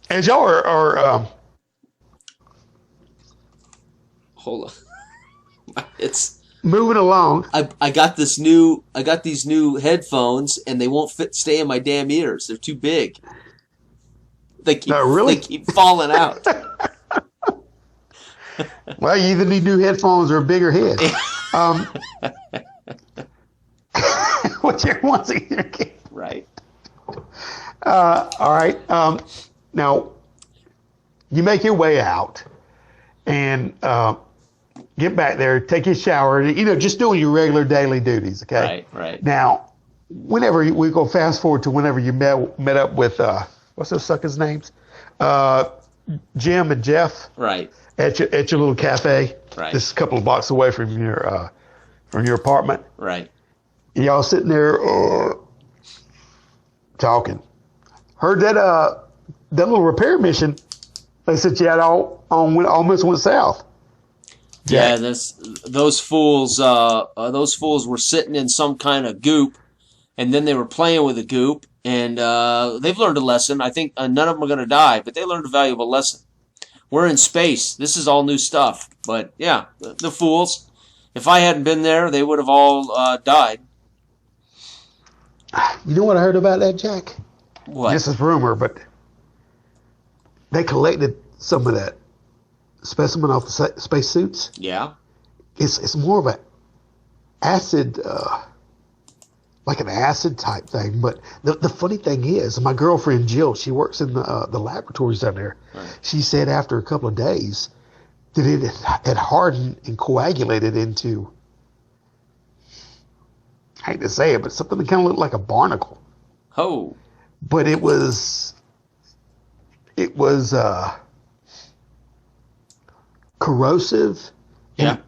As y'all are Hold on. It's moving along. I got these new headphones, and they won't stay in my damn ears. They're too big. They keep falling out. Well, you either need new headphones or a bigger head. Whichever one's easier. Right. All right. Now, you make your way out and get back there, take your shower, just doing your regular daily duties, okay? Right. Now, whenever we go fast forward to whenever you met up with, what's those suckers' names? Jim and Jeff. Right. At your little cafe. Right. Just a couple of blocks away from your apartment. Right. Y'all sitting there talking. Heard that little repair mission they said you had almost went south. Yeah, those fools were sitting in some kind of goop, and then they were playing with the goop, and they've learned a lesson. I think none of them are going to die, but they learned a valuable lesson. We're in space. This is all new stuff. But yeah, the fools. If I hadn't been there, they would have all died. You know what I heard about that, Jack? What? This is rumor, but they collected some of that specimen off the space suits. Yeah. It's more of an acid, like an acid type thing. But the funny thing is, my girlfriend Jill, she works in the laboratories down there. Right. She said after a couple of days that it had hardened and coagulated into, I hate to say it, but something that kind of looked like a barnacle. Oh. But it was corrosive. Yeah. And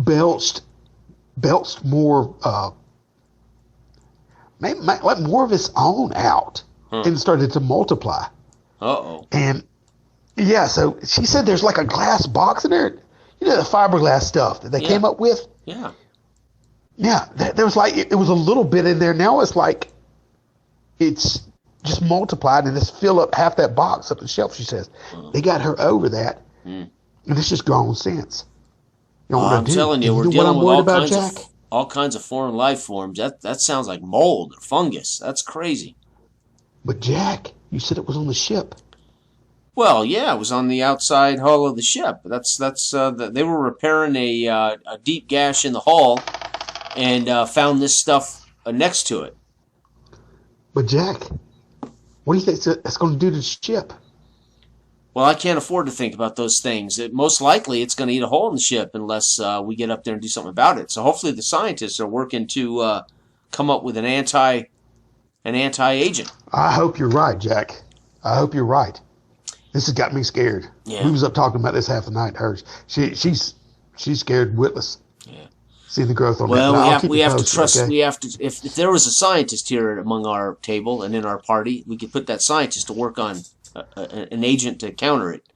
belched more, like more of its own out, and started to multiply. Uh-oh. And yeah, so she said there's like a glass box in there, the fiberglass stuff that they came up with. Yeah. Yeah, there was like it was a little bit in there. Now it's like it's just multiplied and it's filled up half that box up the shelf. She says they got her over that, and it's just grown since. I'm telling you, we're dealing with all kinds of foreign life forms. That sounds like mold or fungus. That's crazy. But Jack, you said it was on the ship. Well, yeah, it was on the outside hull of the ship. They were repairing a deep gash in the hull, and found this stuff next to it. But Jack, what do you think it's going to do to the ship? Well, I can't afford to think about those things. Most likely, it's going to eat a hole in the ship unless we get up there and do something about it. So hopefully, the scientists are working to come up with an anti-agent. I hope you're right, Jack. I hope you're right. This has got me scared. Yeah. We was up talking about this half the night. She's scared witless. Yeah. Seeing the growth on well, that. we have to trust. Okay? We have to. If there was a scientist here among our table and in our party, we could put that scientist to work on an agent to counter it.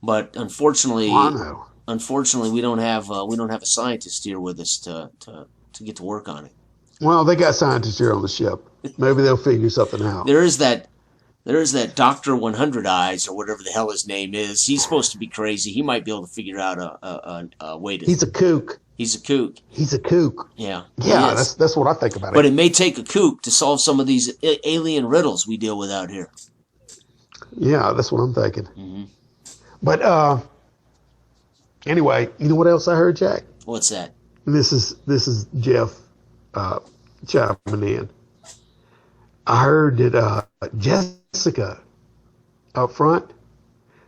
But unfortunately, I know. we don't have a scientist here with us to get to work on it. Well, they got scientists here on the ship. Maybe they'll figure something out. There is that Dr. 100 Eyes, or whatever the hell his name is. He's supposed to be crazy. He might be able to figure out a way to... He's a kook. He's a kook. He's a kook. Yeah. Yeah, that's what I think about it. But it may take a kook to solve some of these alien riddles we deal with out here. Yeah, that's what I'm thinking. Mm-hmm. But anyway, you know what else I heard, Jack? What's that? And this is Jeff chiming in. I heard that Jessica up front,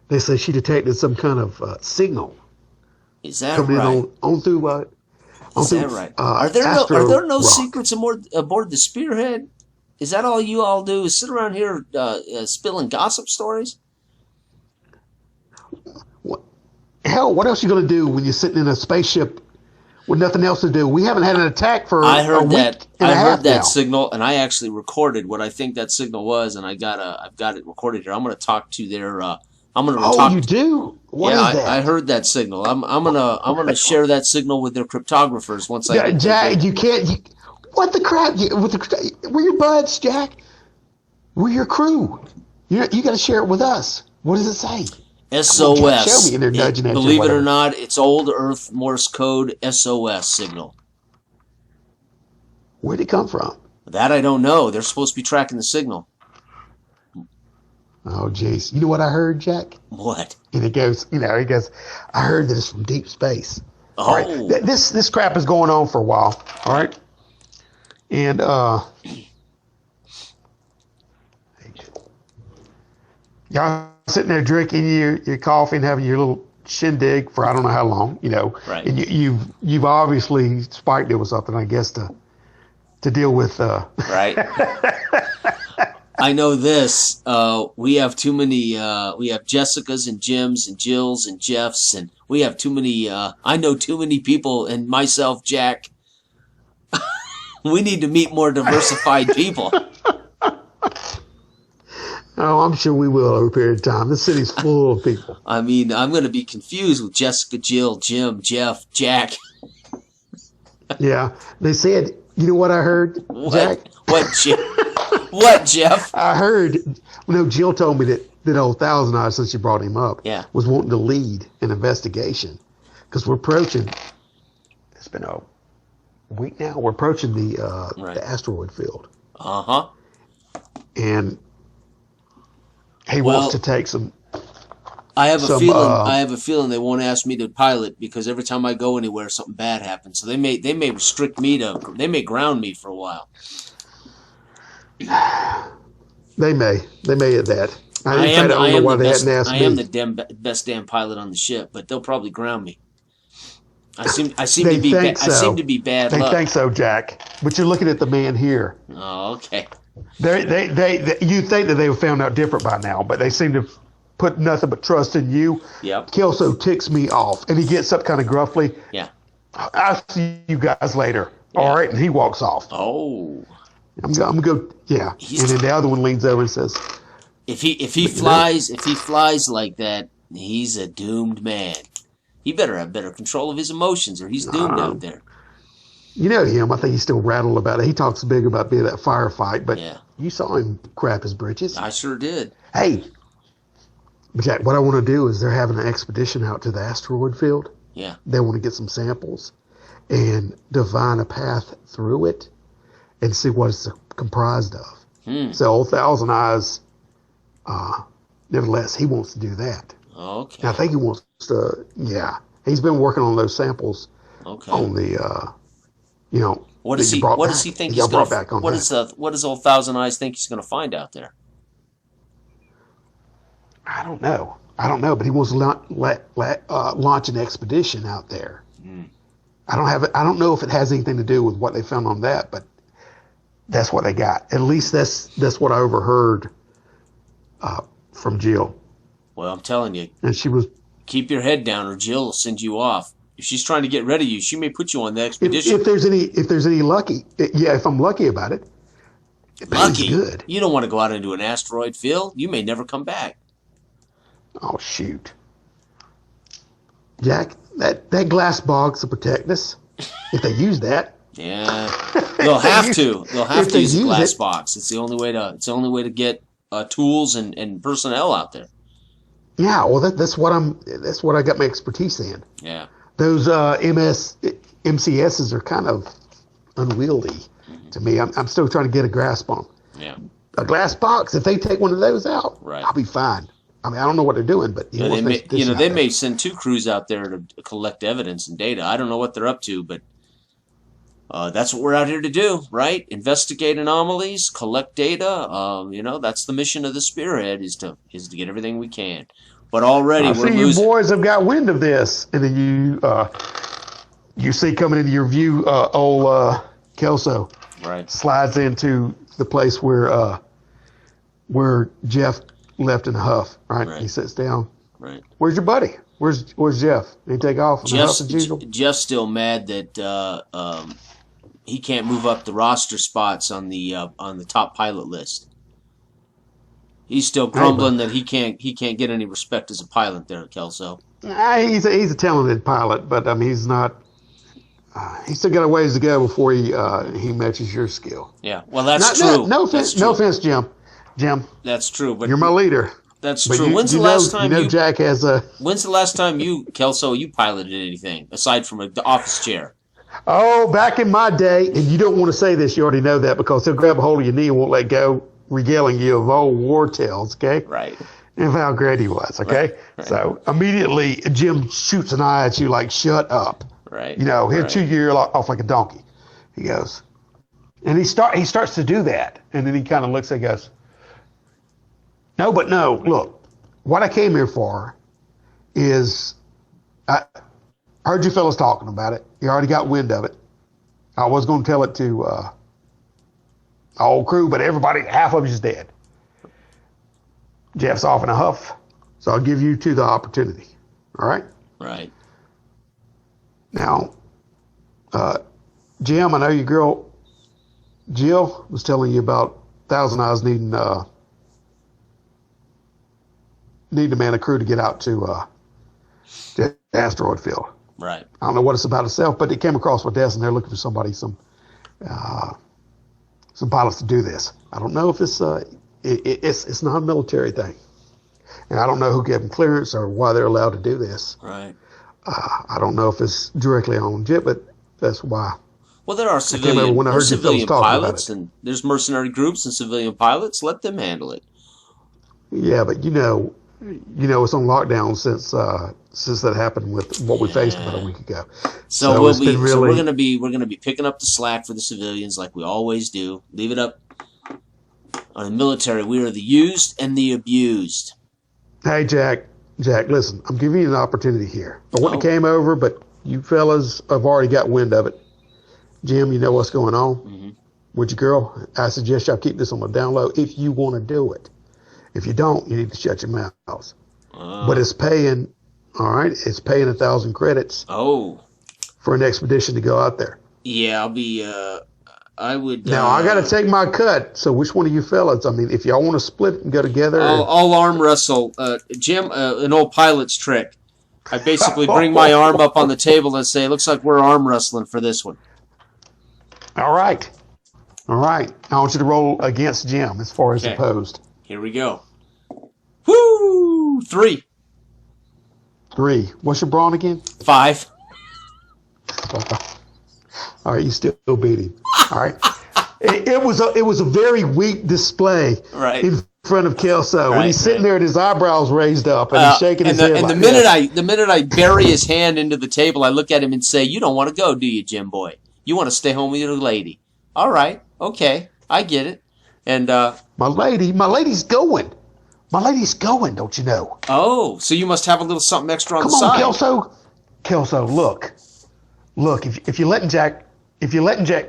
they say she detected some kind of signal. Is that coming right? in on through. Is that right? Are there no secrets aboard the Spearhead? Is that all you all do? Is sit around here spilling gossip stories? Hell, what else are you going to do when you're sitting in a spaceship with nothing else to do? We haven't had an attack for I heard a week that. and a I half heard that now. signal, and I actually recorded what I think that signal was, and I've got it recorded here. I'm going to talk to their. I'm going to talk. Oh, you do? What is that? I heard that signal. I'm gonna share that signal with their cryptographers once I get Jack, you can't. What the crap? We're your buds, Jack. We're your crew. You got to share it with us. What does it say? SOS. Show me, and they're nudging at you, Believe it or whatever. not, it's old Earth Morse code SOS signal. Where'd it come from? That I don't know. They're supposed to be tracking the signal. Oh, jeez. You know what I heard, Jack? What? And he goes, I heard that it's from deep space. Oh. All right. This crap is going on for a while. All right. And y'all sitting there drinking your coffee and having your little shindig for I don't know how long, Right. And you've obviously spiked it with something, I guess, to deal with. Right. I know this. We have too many. We have Jessicas and Jims and Jills and Jeffs, and we have too many. I know too many people, and myself, Jack. We need to meet more diversified people. Oh, I'm sure we will over a period of time. This city's full of people. I mean, I'm going to be confused with Jessica, Jill, Jim, Jeff, Jack. Yeah, they said. You know what I heard, Jack? What, Jim? What, Jeff? I heard. Jill told me that old Thousand Eyes, since you brought him up, Yeah. was wanting to lead an investigation because we're approaching. It's been a week now. We're approaching the asteroid field, and he wants to take some. I have a feeling they won't ask me to pilot because every time I go anywhere, something bad happens. So they may restrict me they may ground me for a while. They may at that. I am the best damn pilot on the ship, but they'll probably ground me. I seem to be bad They luck. think so, Jack. But you're looking at the man here. Oh, okay. They you think that they have found out different by now, but they seem to put nothing but trust in you. Yep. Kelso ticks me off, and he gets up kind of gruffly. Yeah. I'll see you guys later. All right, and he walks off. Oh. I'm gonna go. Yeah. And then the other one leans over and says, If he flies like that, he's a doomed man. He better have better control of his emotions, or he's doomed out there. You know him. I think he's still rattled about it. He talks big about being that firefight, but you saw him crap his britches. I sure did. Hey, Jack, what I want to do is they're having an expedition out to the asteroid field. Yeah. They want to get some samples and divine a path through it and see what it's comprised of. So old Thousand Eyes, nevertheless, he wants to do that. Okay. And I think he wants to, he's been working on those samples on the, What does he think he's going to? What does old Thousand Eyes think he's going to find out there? I don't know, but he wants to launch an expedition out there. I don't know if it has anything to do with what they found on that, but that's what they got. At least that's what I overheard from Jill. Well, I'm telling you, and she was keep your head down, or Jill will send you off. If she's trying to get rid of you, she may put you on the expedition. If there's any lucky, if I'm lucky about it, it pays good. You don't want to go out into an asteroid field. You may never come back. Oh shoot! Jack, that glass box to protect us, if they use that. Yeah, they'll have to. They'll have if to they use a use glass it. box. It's the only way to. It's the only way to get tools and personnel out there. Yeah, well, that's what I got my expertise in. Yeah. Those MCSs are kind of unwieldy to me. I'm still trying to get a grasp on 'em. Yeah. A glass box, if they take one of those out, Right. I'll be fine. I mean, I don't know what they're doing, but Yeah, they may send 2 crews out there to collect evidence and data. I don't know what they're up to, but that's what we're out here to do, right? Investigate anomalies, collect data. That's the mission of the Spearhead is to get everything we can. But already we're losing. You boys have got wind of this, and then you see coming into your view, old Kelso Right. slides into the place where Jeff left in a huff. Right? He sits down. Right. Where's your buddy? Where's Jeff? Did he take off in a huff as usual? Jeff's still mad that he can't move up the roster spots on the top pilot list. He's still grumbling that he can't get any respect as a pilot there, Kelso. He's a talented pilot, but I mean he's not. He's still got a ways to go before he matches your skill. Yeah, well that's true. No offense, Jim. Jim, that's true. But you're my leader. That's true. When's the last time Jack has a? When's the last time Kelso, you piloted anything aside from an office chair? Oh, back in my day, and you don't want to say this. You already know that because he'll grab a hold of your knee and won't let go, regaling you of old war tales. Okay. Right. And how great he was. Okay. Right. So immediately Jim shoots an eye at you like, "Shut up." Right. He'll chew your ear off like a donkey. He goes, and he starts to do that, and then he kind of looks and goes, "No, but no. Look, what I came here for is I heard you fellas talking about it. You already got wind of it. I was going to tell it to our whole crew, but everybody, half of you's dead. Jeff's off in a huff, so I'll give you two the opportunity. All right? Right. Now, Jim, I know your girl Jill was telling you about Thousand Eyes needing to man a crew to get out to the asteroid field. Right. I don't know what it's about itself, but it came across my desk and they're looking for somebody, some pilots to do this. I don't know if it's not a military thing, and I don't know who gave them clearance or why they're allowed to do this. Right. I don't know if it's directly on JIT, but that's why. Well, there are civilian pilots, and there's mercenary groups and civilian pilots. Let them handle it. Yeah, but it's on lockdown since that happened with what we faced about a week ago. So we're gonna be picking up the slack for the civilians like we always do. Leave it up on the military. We are the used and the abused. Hey, Jack, listen, I'm giving you an opportunity here. I wouldn't have came over, but you fellas have already got wind of it. Jim, you know what's going on. Mm-hmm. With your girl, I suggest y'all keep this on the down low if you want to do it. If you don't, you need to shut your mouths. But it's paying, all right? It's paying 1,000 credits. Oh. For an expedition to go out there. Yeah, I'll be, I would. Now, I got to take my cut. So which one of you fellas? I mean, if y'all want to split and go together. I'll arm wrestle. Jim, an old pilot's trick. I basically bring my arm up on the table and say, looks like we're arm wrestling for this one. All right. I want you to roll against Jim as far as opposed. Here we go. Woo! 3. What's your brawn again? 5. All right, you still beat him. All right. It was a very weak display in front of Kelso when he's sitting there with his eyebrows raised up and he's shaking his head. And the minute I bury his hand into the table, I look at him and say, "You don't want to go, do you, Jim boy? You want to stay home with your lady? All right, okay, I get it." And my lady's going. My lady's going, don't you know? Oh, so you must have a little something extra on the side. Come on, Kelso, look. If you're letting Jack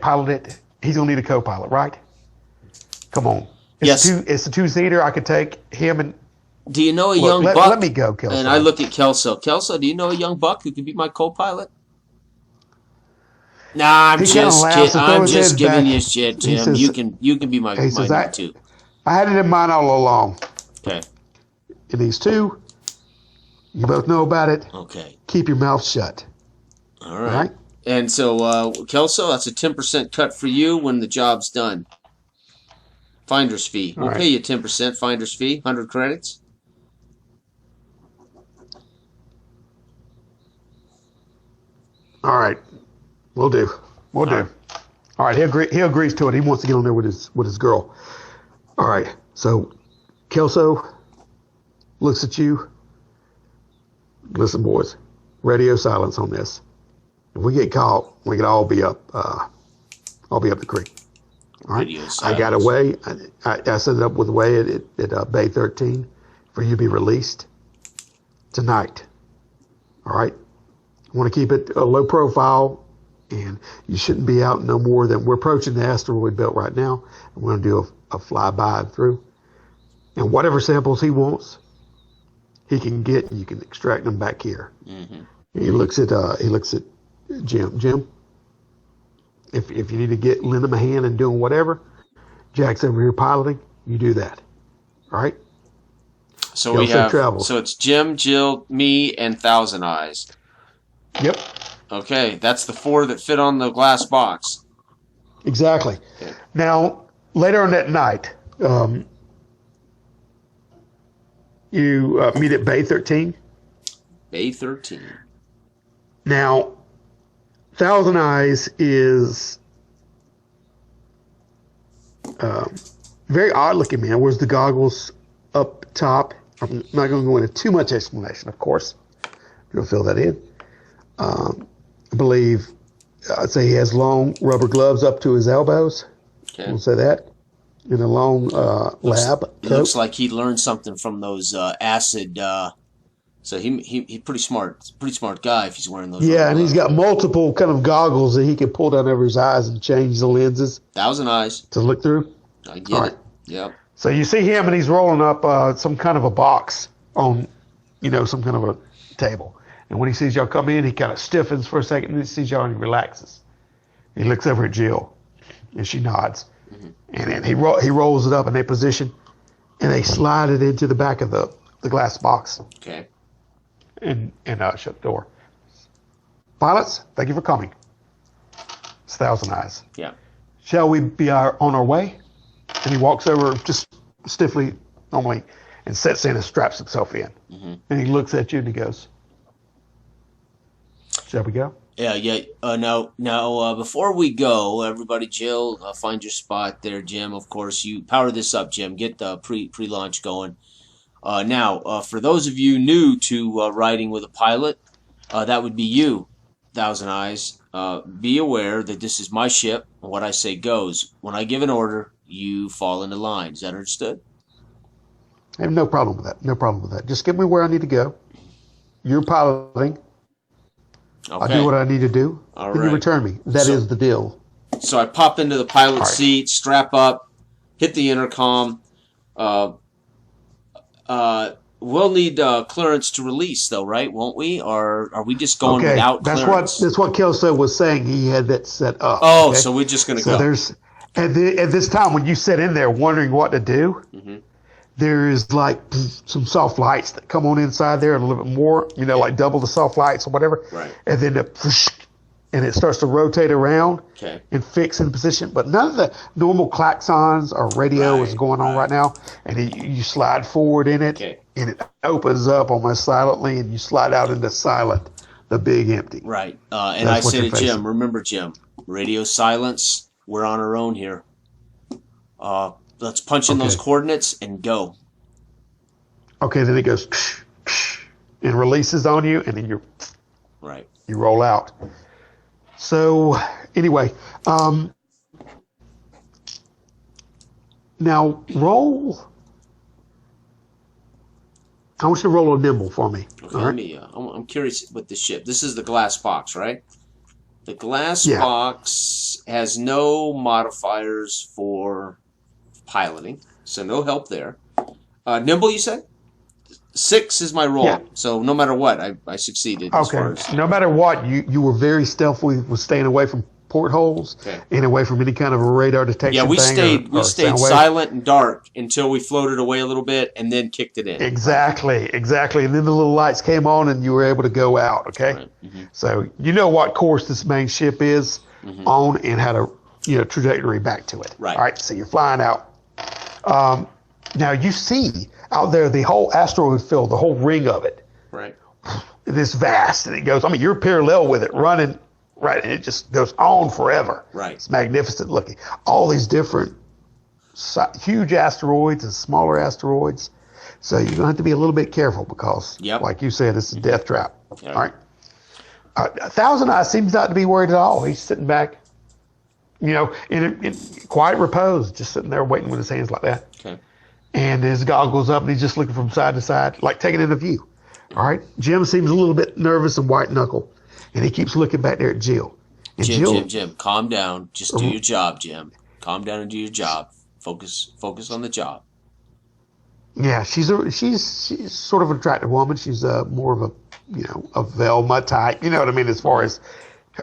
pilot it, he's gonna need a co-pilot, right? Come on. It's a 2-seater. I could take him and. Do you know a young buck? Let me go, Kelso. And I look at Kelso. Kelso, do you know a young buck who could be my co-pilot? Nah, I'm just giving you shit, Jim. Says, you can be my number 2. I had it in mind all along. Okay. It needs 2. You both know about it. Okay. Keep your mouth shut. All right. All right? And so, Kelso, that's a 10% cut for you when the job's done. Finder's fee. We'll pay you 10% finder's fee, 100 credits. All right. We'll do. We'll do. All right. He agrees to it. He wants to get on there with his girl. All right. So Kelso looks at you. Listen, boys, radio silence on this. If we get caught, we could all be up. I'll be up the creek. All right. I got a way. I set it up with a way at Bay 13 for you to be released tonight. All right. I want to keep it a low profile, and you shouldn't be out no more than we're approaching the asteroid belt right now. And we're going to do a flyby and through. And whatever samples he wants, he can get. You can extract them back here. Mm-hmm. He looks at Jim. Jim, if you need to lend him a hand in doing whatever, Jack's over here piloting. You do that. All right. So we have. So it's Jim, Jill, me, and Thousand Eyes. Yep. Okay, that's the 4 that fit on the glass box. Exactly. Okay. Now, later on that night, you meet at Bay 13. Bay 13. Now, Thousand Eyes is very odd looking man. Wears the goggles up top. I'm not going to go into too much explanation, of course. You'll fill that in. I believe, I'd say he has long rubber gloves up to his elbows. Okay. We'll say that. In a long lab coat. It looks like he learned something from those acid. So he pretty smart. Pretty smart guy if he's wearing those. Yeah, and he's got multiple kind of goggles that he can pull down over his eyes and change the lenses. Thousand Eyes. To look through. I get it. Yep. So you see him, and he's rolling up some kind of a box on, some kind of a table. And when he sees y'all come in, he kind of stiffens for a second, and he sees y'all and he relaxes. He looks over at Jill, and she nods. Mm-hmm. And then he rolls it up in a position, and they slide it into the back of the glass box. Okay. And shut the door. Pilots, thank you for coming. It's Thousand Eyes. Yeah. Shall we be on our way? And he walks over just stiffly, normally, and sets in and straps himself in. Mm-hmm. And he looks at you and he goes, shall we go? Yeah. Now, before we go, everybody, Jill, find your spot there, Jim. Of course, you power this up, Jim. Get the pre-launch going. Now, for those of you new to riding with a pilot, that would be you, Thousand Eyes. Be aware that this is my ship, and what I say goes. When I give an order, you fall into line. Is that understood? I have no problem with that. Just get me where I need to go. You're piloting. Okay. I'll do what I need to do. All right. You return me. That is the deal. So I pop into the pilot seat, strap up, hit the intercom. We'll need clearance to release, though, right? Won't we? Or are we just going without clearance? That's what Kelso was saying. He had that set up. Oh, okay? So we're just going to go. There's at this time when you sit in there wondering what to do, mm-hmm. There is like some soft lights that come on inside there and a little bit more, like double the soft lights or whatever. Right. And then and it starts to rotate around and fix in position. But none of the normal klaxons or radio is going on right now. And you slide forward in it, and it opens up almost silently, and you slide out into silent, the big empty. Right. And I say to Jim, remember, Jim, radio silence. We're on our own here. Let's punch in those coordinates and go. Okay, then it goes and releases on you, and then you roll out. So anyway, now roll. I want you to roll a nimble for me. Okay, let me. I'm curious with the ship. This is the glass box, right? The glass box has no modifiers for piloting, so no help there. Nimble, you said? 6 is my roll, so no matter what, I succeeded. Okay, no matter what, you were very stealthy with staying away from portholes and away from any kind of a radar detection. Yeah, we thing stayed silent and dark until we floated away a little bit and then kicked it in. Exactly. And then the little lights came on and you were able to go out. Okay. Right. Mm-hmm. So you know what course this main ship is on and how to trajectory back to it. Right. All right. So you're flying out. Now you see out there the whole asteroid field, the whole ring of it. Right. This vast, and it goes. I mean, you're parallel with it, running right, and it just goes on forever. Right. It's magnificent looking. All these different huge asteroids and smaller asteroids. So you're gonna have to be a little bit careful because, like you said, it's a death trap. Yep. All right. Thousand Eyes seems not to be worried at all. He's sitting back, in quiet repose, just sitting there waiting with his hands like that. Okay. And his goggles up, and he's just looking from side to side, like taking in a view. All right. Jim seems a little bit nervous and white knuckle, and he keeps looking back there at Jill. And Jim, calm down. Just do your job, Jim. Calm down and do your job. Focus on the job. Yeah, she's sort of an attractive woman. She's more of a Velma type. You know what I mean, as far as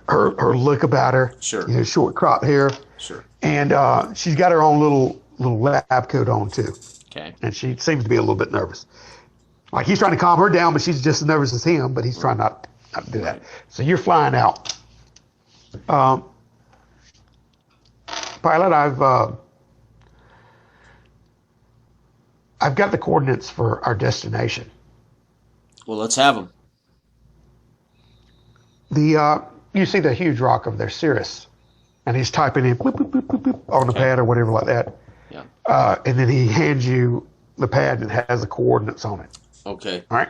her look about her. Sure. Short cropped hair. Sure. And she's got her own little lab coat on too. Okay. And she seems to be a little bit nervous. Like he's trying to calm her down, but she's just as nervous as him. But he's trying not to do that. So you're flying out. Pilot, I've got the coordinates for our destination. Well, let's have them. You see the huge rock over there, Cirrus, and he's typing in boop, boop, boop, boop, boop, on the pad or whatever like that. Yeah. And then he hands you the pad and it has the coordinates on it. Okay. All right.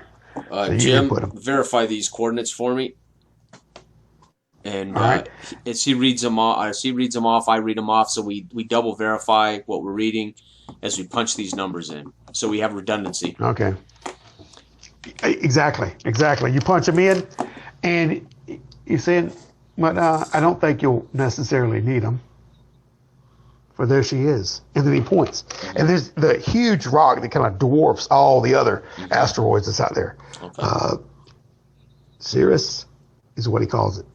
So Jim, verify these coordinates for me. And as he reads them off, I read them off, so we double verify what we're reading as we punch these numbers in, so we have redundancy. Okay. Exactly. You punch them in, and you say, but I don't think you'll necessarily need them. For there she is. And then he points. And there's the huge rock that kind of dwarfs all the other asteroids that's out there. Okay. Cirrus is what he calls it.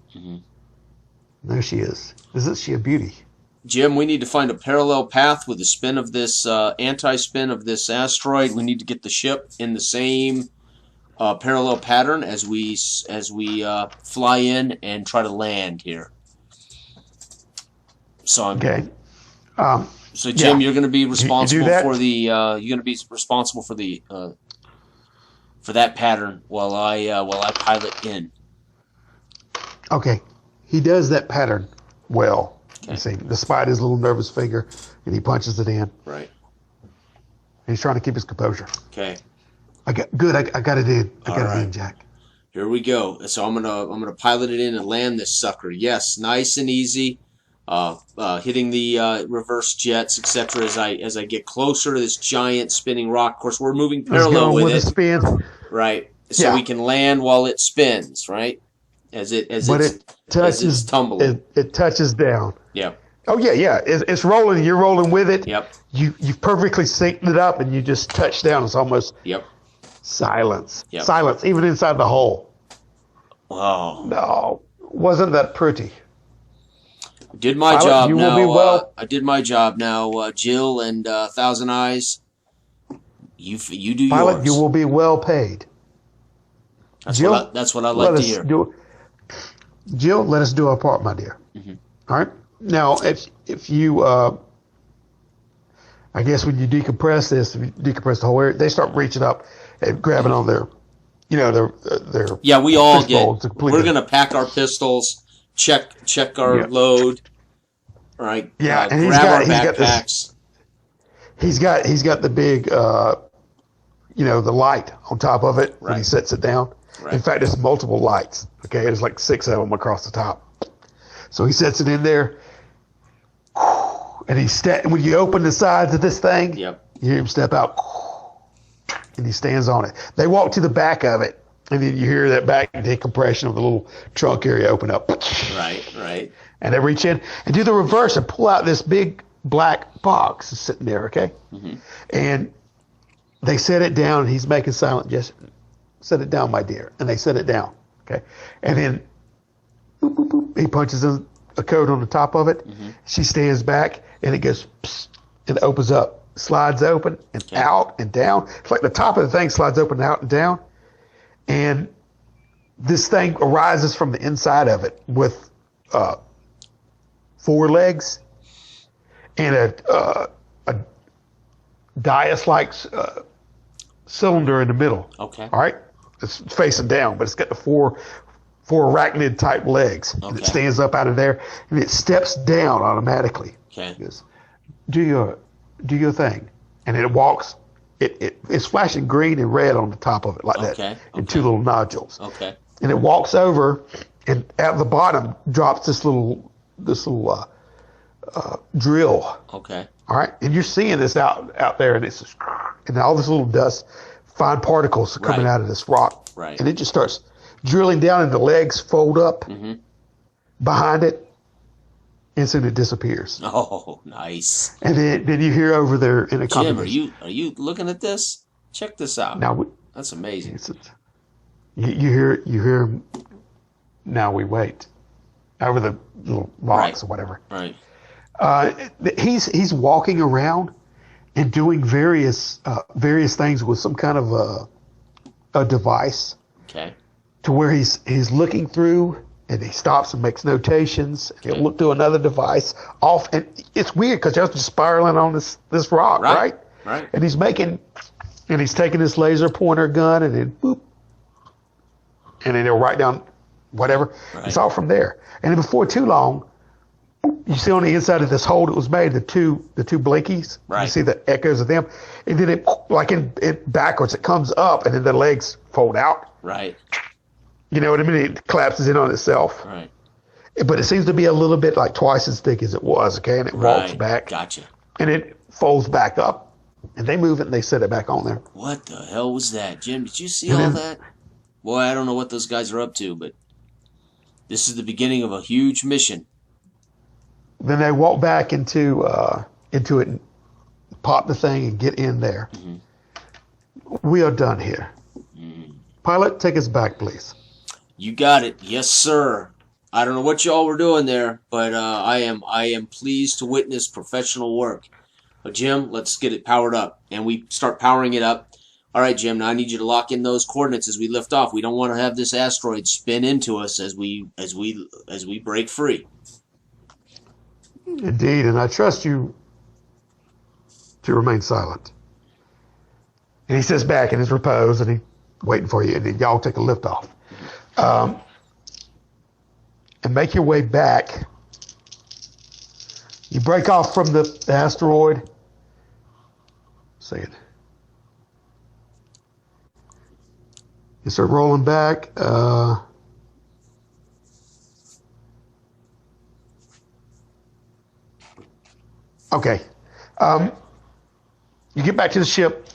There she is. Isn't she a beauty? Jim, we need to find a parallel path with the spin of this anti-spin of this asteroid. We need to get the ship in the same parallel pattern as we fly in and try to land here. So okay. So Jim, you're going to be responsible for the for that pattern while I pilot in. Okay. He does that pattern well. Okay. You see, despite his little nervous finger, and he punches it in. Right. He's trying to keep his composure. Okay. I got it in. I got it in, Jack. Here we go. So I'm gonna pilot it in and land this sucker. Yes, nice and easy. Hitting the reverse jets, etc. As I get closer to this giant spinning rock. Of course, we're moving parallel with it. Spin. Right. So we can land while it spins. Right. As it tumbling. It touches down. Yeah. Oh yeah. It's rolling. You're rolling with it. Yep. You've perfectly synced it up, and you just touch down. It's almost silence. Yep. Silence, even inside the hole. Wow. No, wasn't that pretty? Did my job now. I did my job now. Jill and Thousand Eyes. You do Pilot, yours. you will be well paid. Jill, that's what I like to hear. Jill, let us do our part, my dear. All right. Now, if you, I guess when you decompress this, if you decompress the whole area, they start reaching up and grabbing on their Yeah, we all get. Completely. We're gonna pack our pistols, check our load. All right. Yeah, and grab our backpacks. He's got the big, the light on top of it when he sets it down. Right. In fact, there's multiple lights. Okay, there's like 6 of them across the top. So he sets it in there, and when you open the sides of this thing, you hear him step out, and he stands on it. They walk to the back of it, and then you hear that back decompression of the little trunk area open up. Right. And they reach in and do the reverse and pull out this big black box that's sitting there, okay? And they set it down, and he's making silent gestures. Set it down, my dear. And they set it down, okay? And then boop, boop, boop, he punches in a coat on the top of it. She stands back, and it goes, psst, and it opens up, slides open, and out and down. It's like the top of the thing slides open, and out and down. And this thing arises from the inside of it with 4 legs and a dais-like cylinder in the middle. Okay. All right? It's facing down, but it's got the four arachnid type legs. Okay. And it stands up out of there, and it steps down automatically. Okay. It goes, do your thing. And it walks. It's flashing green and red on the top of it like that, and 2 little nodules. Okay. And it walks over, and at the bottom drops this little drill. Okay. All right, and you're seeing this out there, and it's just, and all this little dust, fine particles are coming out of this rock. Right. And it just starts drilling down, and the legs fold up behind it, and soon it disappears. Oh, nice. And then you hear over there in a Jim, are you looking at this? Check this out. Now that's amazing. You hear. Now we wait over the little rocks or whatever. Right. He's walking around and doing various things with some kind of a device. Okay. To where he's looking through, and he stops and makes notations. And he'll look through another device off, and it's weird because they're just spiraling on this rock, right? Right. And he's taking this laser pointer gun, and then boop, and then he'll write down whatever. Right. It's all from there. And then before too long, you see on the inside of this hole that was made, the two blinkies. Right. You see the echoes of them, and then it backwards. It comes up, and then the legs fold out. Right. You know what I mean? It collapses in on itself. Right. But it seems to be a little bit like twice as thick as it was. Okay, and it walks back. Gotcha. And it folds back up, and they move it and they set it back on there. What the hell was that, Jim? Did you see all that? Boy, I don't know what those guys are up to, but this is the beginning of a huge mission. Then they walk back into it and pop the thing and get in there. We are done here. Pilot, take us back, please. You got it. Yes, sir. I don't know what y'all were doing there, but I am pleased to witness professional work. But Jim, let's get it powered up. And we start powering it up. All right, Jim, now I need you to lock in those coordinates as we lift off. We don't want to have this asteroid spin into us as we break free. Indeed, and I trust you to remain silent. And he sits back in his repose, and he's waiting for you, and then y'all take a lift off. And make your way back. You break off from the asteroid. Say it. You start rolling back. Okay. You get back to the ship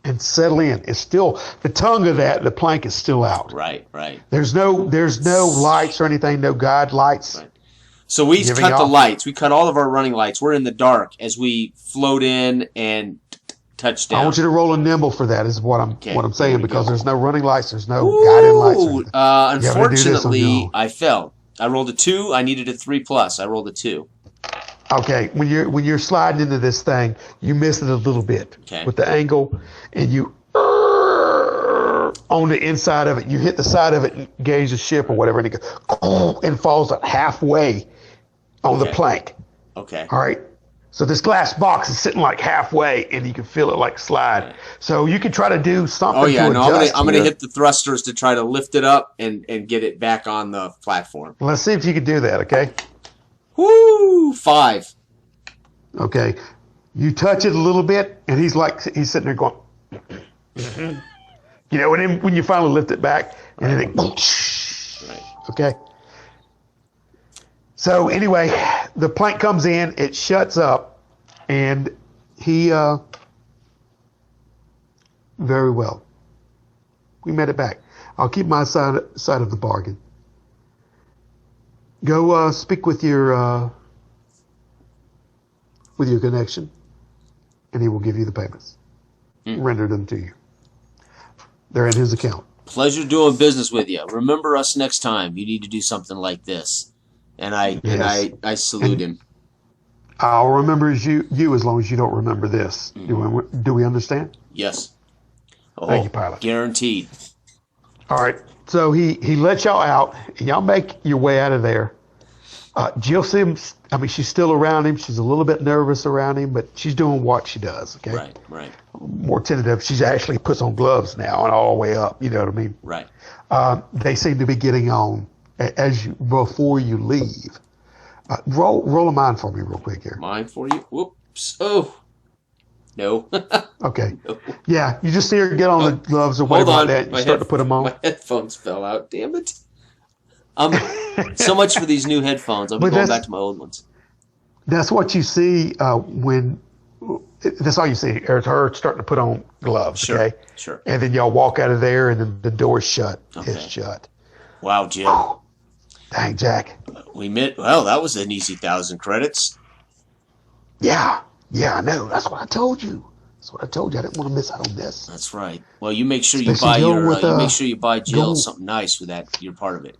and settle in. It's still, the tongue of the plank is still out. Right. There's no lights or anything, no guide lights. Right. So we cut the lights. We cut all of our running lights. We're in the dark as we float in and touch down. I want you to roll a nimble for that, is what I'm saying, because there's no running lights, there's no guiding lights. Unfortunately, I failed. I rolled a 2. I needed a 3+. I rolled a 2. Okay, when you're sliding into this thing, you miss it a little bit with the angle, and you on the inside of it, you hit the side of it and gauge the ship or whatever, and it goes and falls up halfway on the plank. Okay. All right. So this glass box is sitting like halfway, and you can feel it like slide. Right. So you can try to do something. Oh yeah, I'm gonna hit the thrusters to try to lift it up and get it back on the platform. Let's see if you can do that. Okay. Woo! 5. Okay. You touch it a little bit, and he's sitting there going, you know, and then when you finally lift it back, and then it, right. Okay. So anyway, the plank comes in, it shuts up, and he, very well. We made it back. I'll keep my side of the bargain. Go speak with your connection, and he will give you the payments. Render them to you. They're in his account. Pleasure doing business with you. Remember us next time. You need to do something like this. And I salute him. I'll remember you as long as you don't remember this. Mm-hmm. Do we understand? Yes. Oh, thank you, pilot. Guaranteed. All right. So he lets y'all out, and y'all make your way out of there. Jill seems, she's still around him. She's a little bit nervous around him, but she's doing what she does, okay? Right. More tentative. She's actually puts on gloves now and all the way up, you know what I mean? Right. They seem to be getting on before you leave. Roll a mind for me real quick here. Mind for you? Whoops. Oh. No. Okay. No. Yeah, you just see her get on the gloves or whatever like that. You start to put them on. My headphones fell out. Damn it. So much for these new headphones. I'll be going back to my old ones. That's what you see that's all you see. It's her starting to put on gloves, sure, okay? Sure. And then y'all walk out of there, and then the door's shut. Okay. It's shut. Wow, Jim. Oh, dang, Jack. Well, that was an easy 1,000 credits. Yeah, I know. That's what I told you. I didn't want to miss out on this. That's right. Well, you make sure you buy Jill something nice with that. You're part of it.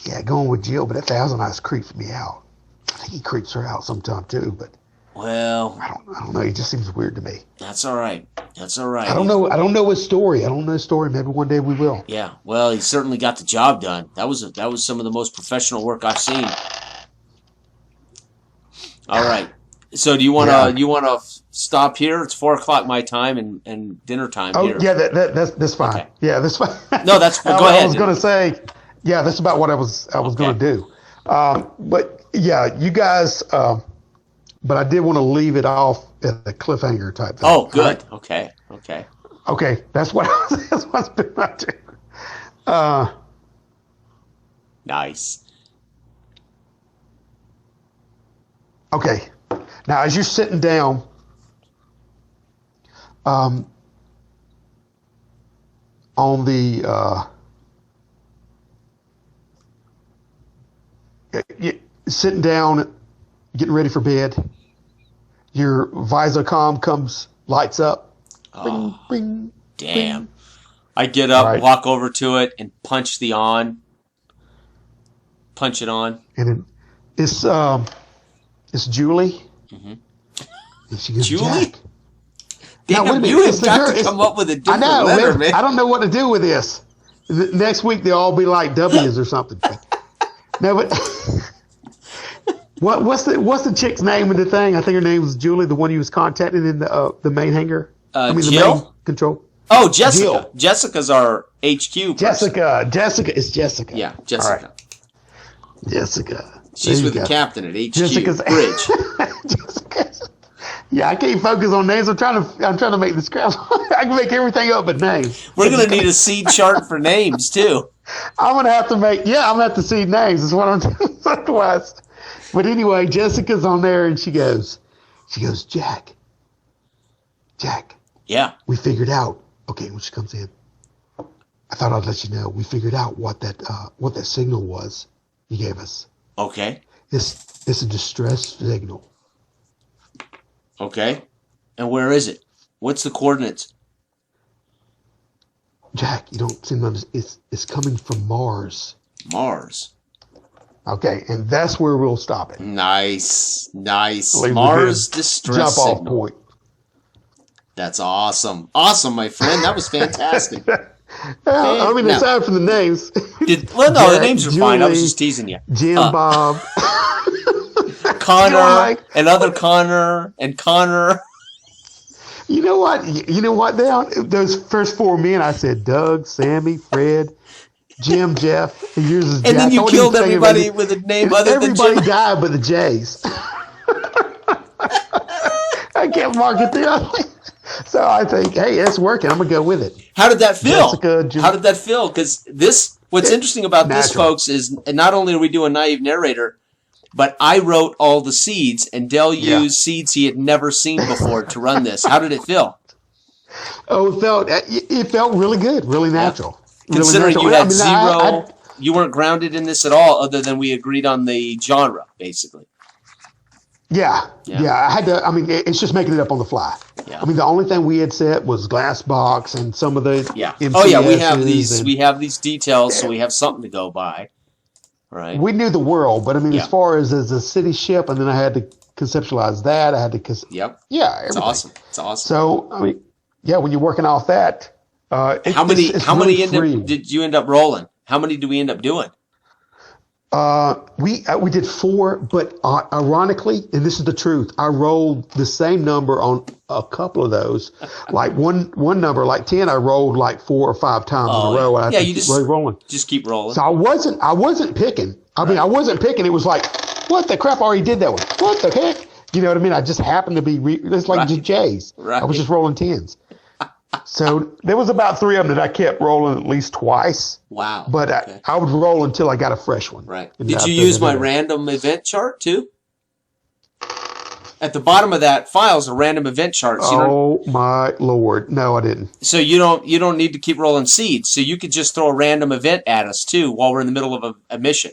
Yeah, going with Jill, but that $1,000 nice creeps me out. I think he creeps her out sometime too, but well, I don't know. He just seems weird to me. That's all right. I don't know his story. Maybe one day we will. Yeah. Well, he certainly got the job done. That was some of the most professional work I've seen. All right. So do you want to stop here? It's 4:00 my time and dinner time here. Oh yeah, that's fine. Okay. Yeah, that's fine. No, that's go ahead. I was going to say, yeah, that's about what I was going to do. But yeah, you guys. But I did want to leave it off at a cliffhanger type thing. Oh, good. Right? Okay. That's what I've been up to. Nice. Okay. Now, as you're sitting down, on the sitting down, getting ready for bed, your VisoComm lights up. Oh, bing, damn. Bing. I get up, walk over to it, and punch it on. And it's Julie. Mm-hmm. And she goes, Julie? Jack. Damn, you have got to come up with a different letter, man. I don't know what to do with this. Next week, they'll all be like W's or something. No, but... What's the chick's name in the thing? I think her name was Julie, the one you was contacting in the main hangar. Jill? The main control. Oh, Jessica. Jill. Jessica's our HQ person. Jessica. It's Jessica. Yeah, Jessica. Right. Jessica. She's with the captain at HQ Bridge. Jessica. Yeah, I can't focus on names. I'm trying to make the scraps. I can make everything up but names. We're gonna need a seed chart for names too. I'm gonna have to see names. Is what I'm doing. Otherwise. But anyway, Jessica's on there and she goes, Jack. Yeah. We figured out. Okay, when she comes in, I thought I'd let you know. We figured out what that signal was you gave us. Okay. It's a distress signal. Okay. And where is it? What's the coordinates? Jack, you don't seem to understand. It's coming from Mars. Mars. Okay, and that's where we'll stop it. Nice. Mars distress signal. Jump off point. That's awesome. Awesome, my friend. That was fantastic. Aside from the names. The names are fine. I was just teasing you. Jim, Bob. Connor, and other Connor, and Connor. You know what? Those first four men, I said Doug, Sammy, Fred, Jim, Jeff, and yours is Jack. And then you killed everybody with a name other than Jim. Everybody died but the J's. I can't mark it the other way. So I think, hey, it's working. I'm going to go with it. How did that feel? Jessica, How did that feel? Because what's interesting about this, folks, is not only are we doing Naive Narrator, but I wrote all the seeds, and Dell used seeds he had never seen before to run this. How did it feel? Oh, it felt really good, really natural. Considering you had zero, you weren't grounded in this at all, other than we agreed on the genre, basically. Yeah. I had to. It's just making it up on the fly. Yeah. I mean, the only thing we had set was glass box and some of the MCSs we have these details, so we have something to go by. Right. We knew the world, but I mean, as far as a city ship, and then I had to conceptualize that. I had to, Yep. Yeah, everything. It's awesome. It's awesome. So I mean, yeah, when you're working off that, how many did you end up rolling? How many do we end up doing? We did 4, but ironically, and this is the truth, I rolled the same number on a couple of those. Like one number, like 10, I rolled like 4 or 5 times in a row. And you just keep rolling. So I wasn't picking. I mean, I wasn't picking. It was like, what the crap? I already did that one. What the heck? You know what I mean? I just happened to be. It's like J's. Right. I was just rolling 10s. So there was about 3 of them that I kept rolling at least twice. Wow. But I would roll until I got a fresh one. Right. Did you use my random event chart too? At the bottom of that file is a random event chart. So my Lord. No, I didn't. So you don't need to keep rolling seeds. So you could just throw a random event at us too while we're in the middle of a mission.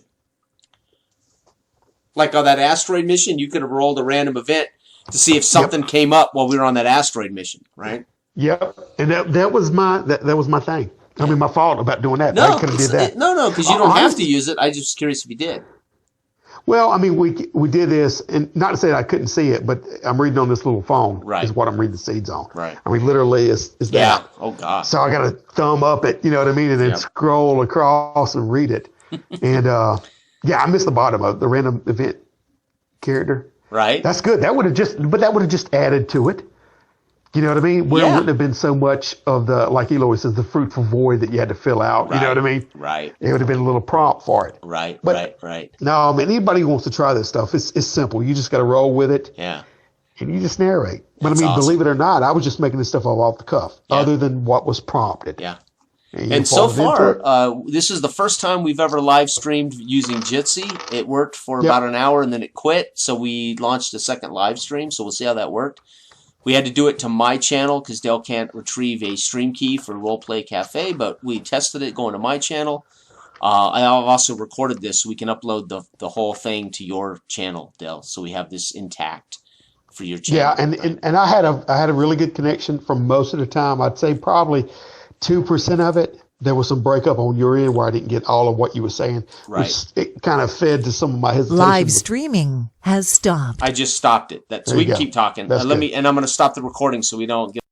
Like on that asteroid mission, you could have rolled a random event to see if something came up while we were on that asteroid mission, right? Yep, and that was my thing. I mean, my fault about doing that. No, I could have did that. No, because you don't have to use it. I was just curious if you did. Well, I mean, we did this, and not to say that I couldn't see it, but I'm reading on this little phone. Right. Is what I'm reading the seeds on. Right. I mean, literally is that. Yeah. Oh God. So I got to thumb up it, you know what I mean, and then scroll across and read it. And I missed the bottom of the random event character. Right. That's good. That would have just added to it. You know what I mean? Where it wouldn't have been so much of the, like Eloy says, the fruitful void that you had to fill out. Right. You know what I mean? Right. It would have been a little prompt for it. Right. But right. No, I mean, anybody who wants to try this stuff, it's simple. You just got to roll with it. Yeah. And you just narrate. But That's I mean, awesome. Believe it or not, I was just making this stuff off the cuff, other than what was prompted. Yeah. And so far, this is the first time we've ever live streamed using Jitsi. It worked for about an hour and then it quit. So we launched a second live stream. So we'll see how that worked. We had to do it to my channel because Dale can't retrieve a stream key for Roleplay Cafe, but we tested it going to my channel. I've also recorded this so we can upload the whole thing to your channel, Dale, so we have this intact for your channel. Yeah, and I had a really good connection for most of the time. I'd say probably 2% of it. There was some breakup on your end where I didn't get all of what you were saying. Right. Which it kind of fed to some of my hesitation. Live streaming has stopped. I just stopped it. So we can keep talking. I'm going to stop the recording so we don't get